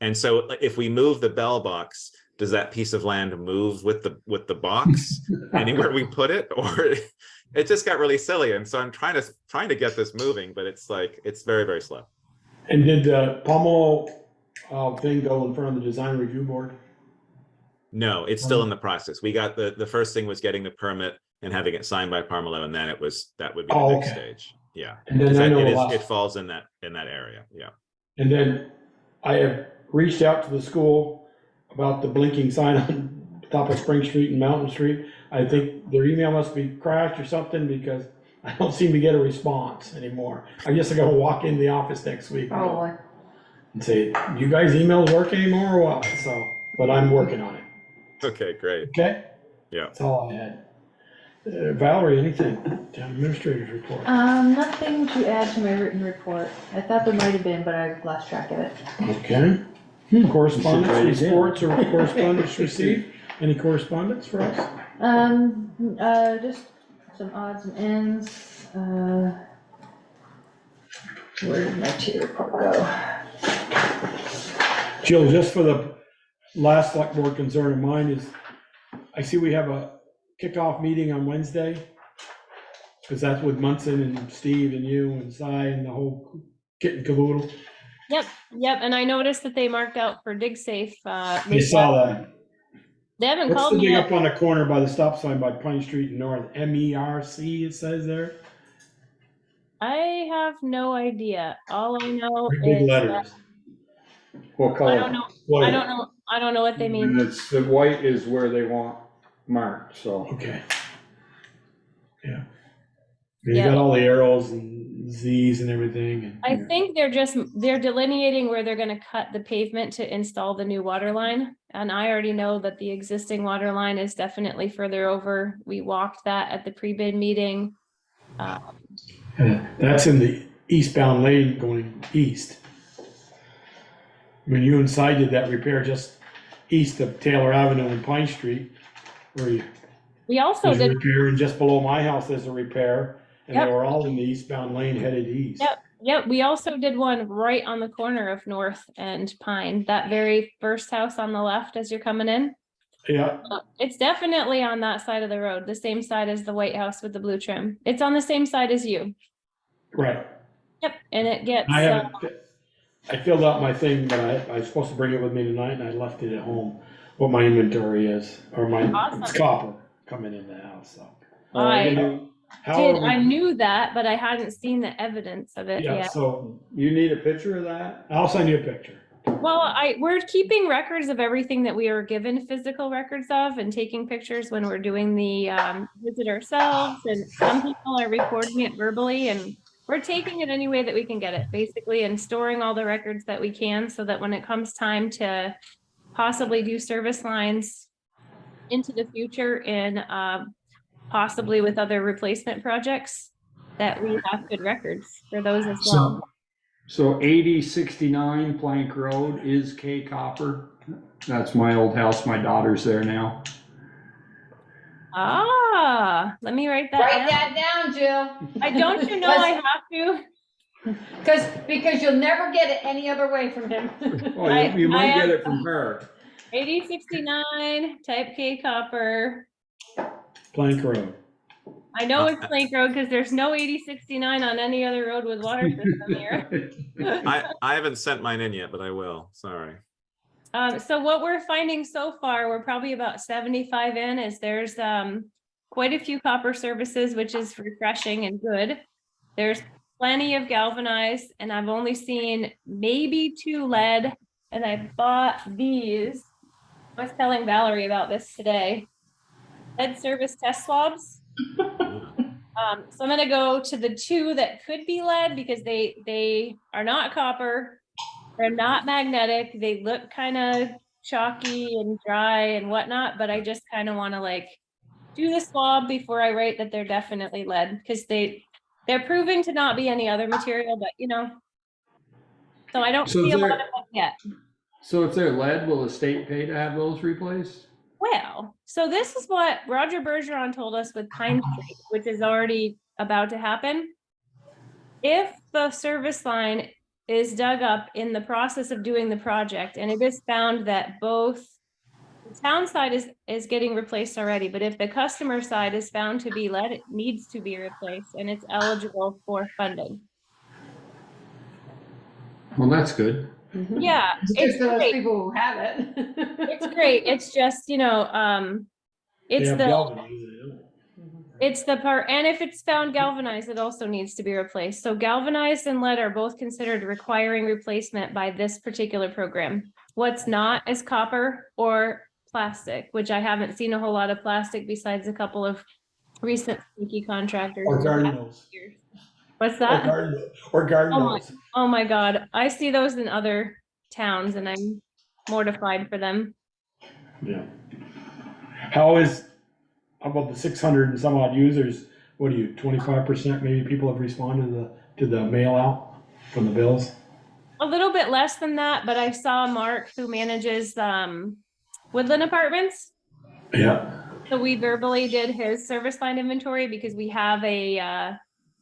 And so if we move the bell box, does that piece of land move with the box anywhere we put it? Or it just got really silly. And so I'm trying to get this moving, but it's very, very slow. And did the Pomelo thing go in front of the design review board? No, it's still in the process. We got the first thing was getting the permit and having it signed by Parmelo, and then that would be the next stage. Yeah. And then I know it falls in that area. Yeah. And then I have reached out to the school about the blinking sign on top of Spring Street and Mountain Street. I think their email must be crashed or something, because I don't seem to get a response anymore. I guess I gotta walk into the office next week Probably. and say, you guys emails work anymore or what? So, but I'm working on it. Okay, great. Okay? Yeah. That's all I had. Valerie, anything? Town administrator's report. Nothing to add to my written report. I thought there might have been, but I lost track of it. Okay. Correspondence, reports, or correspondence received? Any correspondence for us? Just some odds and ends. Where did my tea report go? Jill, just for the last select board concern of mine is, I see we have a kickoff meeting on Wednesday, because that's with Munson and Steve and you and Cy and the whole kit and caboodle. Yep, and I noticed that they marked out for dig safe. I saw that. They haven't What's called the me thing yet. up on the corner by the stop sign by Pine Street and North? MERC, it says there. I have no idea. All I know Big is letters. What color? I don't know. White. I don't know what they mean. And it's, the white is where they want marked, so. Okay. Yeah. You Yeah. got all the arrows and Z's and everything. And, I think they're delineating where they're gonna cut the pavement to install the new water line. And I already know that the existing water line is definitely further over. We walked that at the pre-bid meeting. that's in the eastbound lane going east. When you and Cy did that repair just east of Taylor Avenue and Pine Street, where We also there's a did, repair, and just below my house there's a repair, and Yep. they were all in the eastbound lane headed east. yep, we also did one right on the corner of North and Pine, that very first house on the left as you're coming in. Yeah, It's definitely on that side of the road, the same side as the white house with the blue trim. It's on the same side as you. right. Yep, and it gets, I filled out my thing, but I was supposed to bring it with me tonight, and I left it at home, what my inventory is, or it's Awesome. copper coming in the house, so. I knew that, but I hadn't seen the evidence of it Yeah, yet. so You need a picture of that? I'll send you a picture. Well, we're keeping records of everything that we are given physical records of and taking pictures when we're doing the visit ourselves. And some people are recording it verbally, and we're taking it any way that we can get it, basically, and storing all the records that we can so that when it comes time to possibly do service lines into the future in, possibly with other replacement projects, that we have good records for those as well. So 8069 Plank Road is K Copper. That's my old house. My daughter's there now. Ah, let me write that Write down. that down, Jill. Don't you know I have to? Because you'll never get it any other way from him. Oh, you might get it from her. 8069 type K copper. Plank Road. I know it's Plank Road because there's no 8069 on any other road with water system here. I haven't sent mine in yet, but I will. Sorry. So what we're finding so far, we're probably about 75 in, is there's quite a few copper services, which is refreshing and good. There's plenty of galvanized, and I've only seen maybe 2 lead, and I bought these. I was telling Valerie about this today. Lead service test swabs. So I'm gonna go to the 2 that could be lead because they are not copper. They're not magnetic. They look kind of chalky and dry and whatnot, but I just kind of want to like do the swab before I write that they're definitely lead, because they're proving to not be any other material, but you know. So I don't see a lot of it yet. So if they're lead, will the state pay to have those replaced? Well, so this is what Roger Bergeron told us with Pine Street, which is already about to happen. If the service line is dug up in the process of doing the project, and it is found that both the town side is getting replaced already, but if the customer side is found to be lead, it needs to be replaced and it's eligible for funding. Well, that's good. Yeah, it's for those people who have it. It's great. It's just, you know, it's the part, and if it's found galvanized, it also needs to be replaced. So galvanized and lead are both considered requiring replacement by this particular program. What's not is copper or plastic, which I haven't seen a whole lot of plastic besides a couple of recent sneaky contractors. Or garden hose. What's that? Or garden hose. Oh my God. I see those in other towns and I'm mortified for them. Yeah. How about the 600 and some odd users? What are you, 25% maybe people have responded to the mail out from the bills? A little bit less than that, but I saw Mark, who manages Woodland Apartments. Yeah. So we verbally did his service line inventory because we have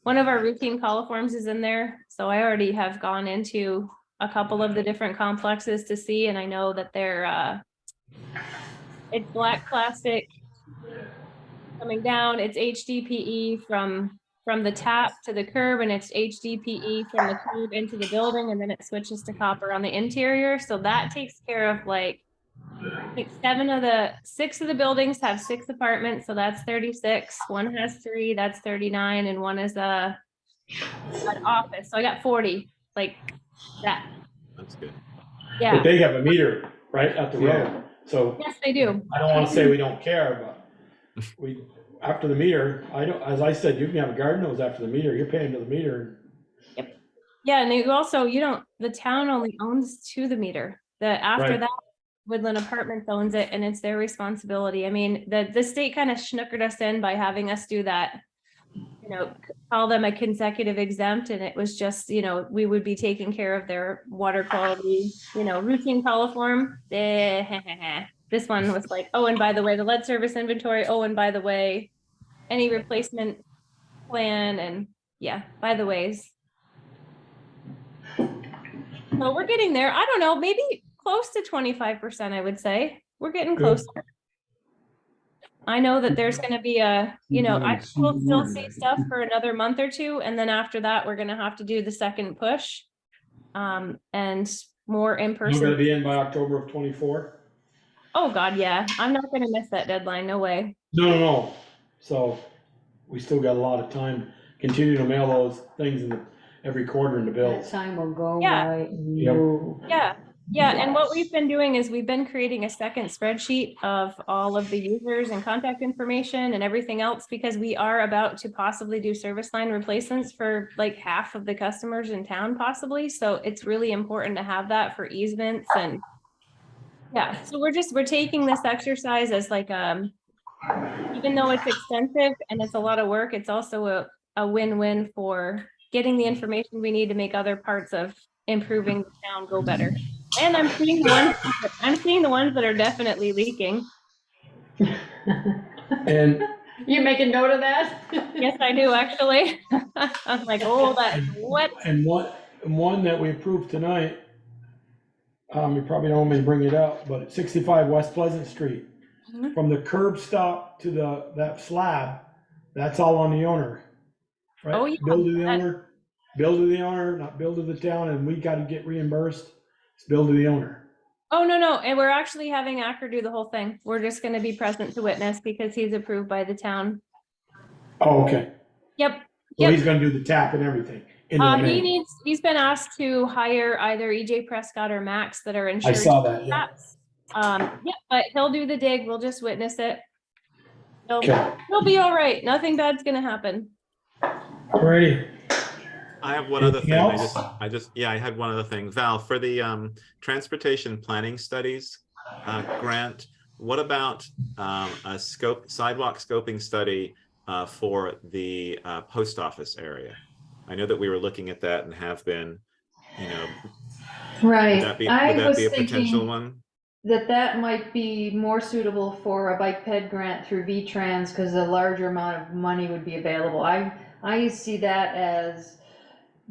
one of our routine coliforms is in there. So I already have gone into a couple of the different complexes to see, and I know that they're it's black plastic coming down. It's HDPE from the tap to the curb, and it's HDPE from the curb into the building, and then it switches to copper on the interior. So that takes care of like, I think 6 of the buildings have 6 apartments, so that's 36. One has 3, that's 39, and one is an office. So I got 40, like that. That's good. Yeah. But they have a meter right at the road. So yes, they do. I don't want to say we don't care, but we after the meter, as I said, you can have a garden hose after the meter. You're paying to the meter. Yep. Yeah, and you also, the town only owns to the meter. After that, Woodland Apartments owns it, and it's their responsibility. I mean, the state kind of snookered us in by having us do that, call them a consecutive exempt, and it was just, we would be taking care of their water quality, routine coliform. This one was like, oh, and by the way, the lead service inventory. Oh, and by the way, any replacement plan, and yeah, by the ways. So we're getting there. I don't know, maybe close to 25%, I would say. We're getting closer. I know that there's going to be I will still see stuff for another month or 2. And then after that, we're going to have to do the second push and more in person. You're going to be in by October of 24? Oh God, yeah. I'm not going to miss that deadline. No way. No. So we still got a lot of time. Continue to mail those things every quarter in the bills. That time will go by. Yep. Yeah, and what we've been doing is we've been creating a second spreadsheet of all of the users and contact information and everything else, because we are about to possibly do service line replacements for like half of the customers in town possibly. So it's really important to have that for easements and Yeah, so we're taking this exercise as like, even though it's extensive and it's a lot of work, it's also a win-win for getting the information we need to make other parts of improving the town go better. And I'm seeing the ones that are definitely leaking. And, You make a note of that? Yes, I do, actually. I'm like, oh, what? and one that we approved tonight, you probably don't want me to bring it up, but it's 65 West Pleasant Street. Mhm. From the curb stop to that slab, that's all on the owner. Right? Oh, yeah. Bill to the owner, not bill to the town, and we gotta get reimbursed, it's bill to the owner. Oh, no, and we're actually having Acker do the whole thing. We're just gonna be present to witness because he's approved by the town. Oh, okay, Yep. so he's gonna do the tap and everything into the main. He's been asked to hire either EJ Prescott or Max that are I insured. saw that, yeah. Yeah, but he'll do the dig. We'll just witness it. Okay. He'll be all right. Nothing bad's gonna happen. Alrighty. I have one other Anything thing. else? I had one other thing. Val, for the transportation planning studies grant, what about a sidewalk scoping study for the post office area? I know that we were looking at that and have been, Right. would that be I a was potential thinking one? that might be more suitable for a bike ped grant through V-Trans because a larger amount of money would be available. I see that as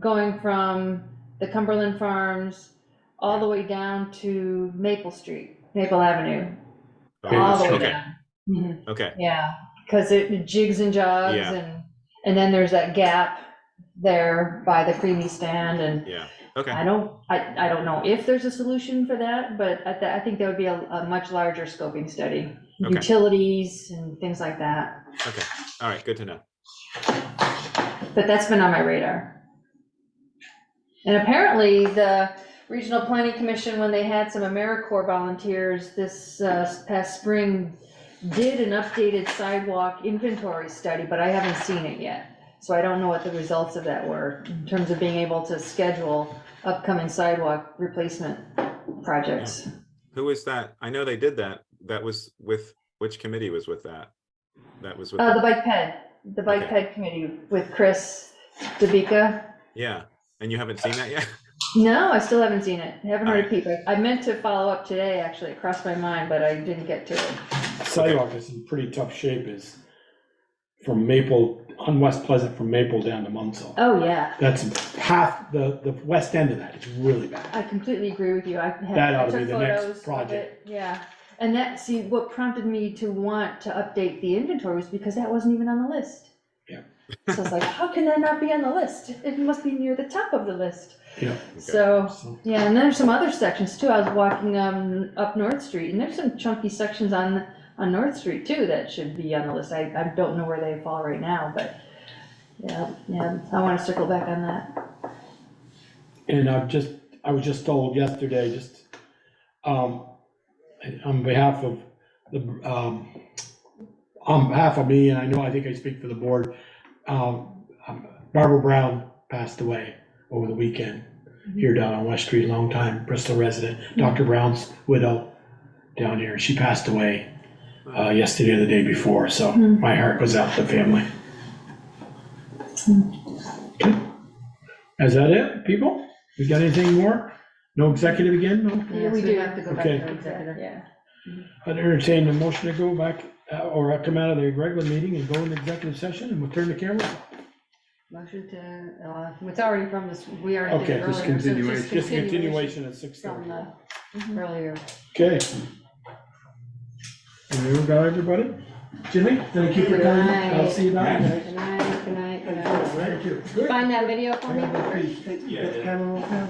going from the Cumberland Farms all the way down to Maple Avenue, all the way Okay. down. Mhm. Okay. Yeah, because it jigs and jogs, Yeah. and then there's that gap there by the creamy stand, and Yeah. Okay. I don't know if there's a solution for that, but I think that would be a much larger scoping study, Okay. utilities and things like that. Okay. All right. Good to know. But that's been on my radar. And apparently the Regional Planning Commission, when they had some AmeriCorps volunteers this past spring, did an updated sidewalk inventory study, but I haven't seen it yet. So I don't know what the results of that were in terms of being able to schedule upcoming sidewalk replacement projects. Who was that? I know they did that. That was with, which committee was with that? That was with The bike ped committee with Chris Dabika. Yeah. And you haven't seen that yet? No, I still haven't seen it. I haven't heard of people. I meant to follow up today, actually. It crossed my mind, but I didn't get to it. Sidewalk is in pretty tough shape, is from Maple, on West Pleasant, from Maple down to Munsell. Oh, yeah. That's half, the west end of that is really bad. I completely agree with you. That ought to be took the next photos of project. it. Yeah. And what prompted me to want to update the inventory was because that wasn't even on the list. Yeah. So I was like, how can that not be on the list? It must be near the top of the list. Yeah. So, yeah, and there's some other sections too. I was walking up North Street, and there's some chunky sections on North Street too that should be on the list. I don't know where they fall right now, but yeah, I want to circle back on that. And I was just told yesterday, on behalf of me, and I think I speak for the board, Barbara Brown passed away over the weekend here down on West Street, long time Bristol resident, Dr. Brown's widow down here. She passed away yesterday or the day before, so my heart goes out to the family. Is that it, people? We got anything more? No executive again? No? Yeah, we do have to go back Okay. to executive. Yeah. I'd entertain a motion to go back, or come out of the regular meeting and go into executive session, and we'll turn the camera off. Motion to, it's already from this, we already did Okay, it just earlier. So it's continuation, just continuation at from 6:30. the earlier. Okay. And we got everybody? Jimmy, thank you for Good coming. night. I'll see you back. Good night, good night, good night. Thank you. Find that video for me? That camera off now?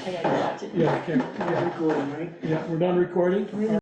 I gotta watch it. Yeah, okay. Yeah, recording, right? Yeah, we're done recording.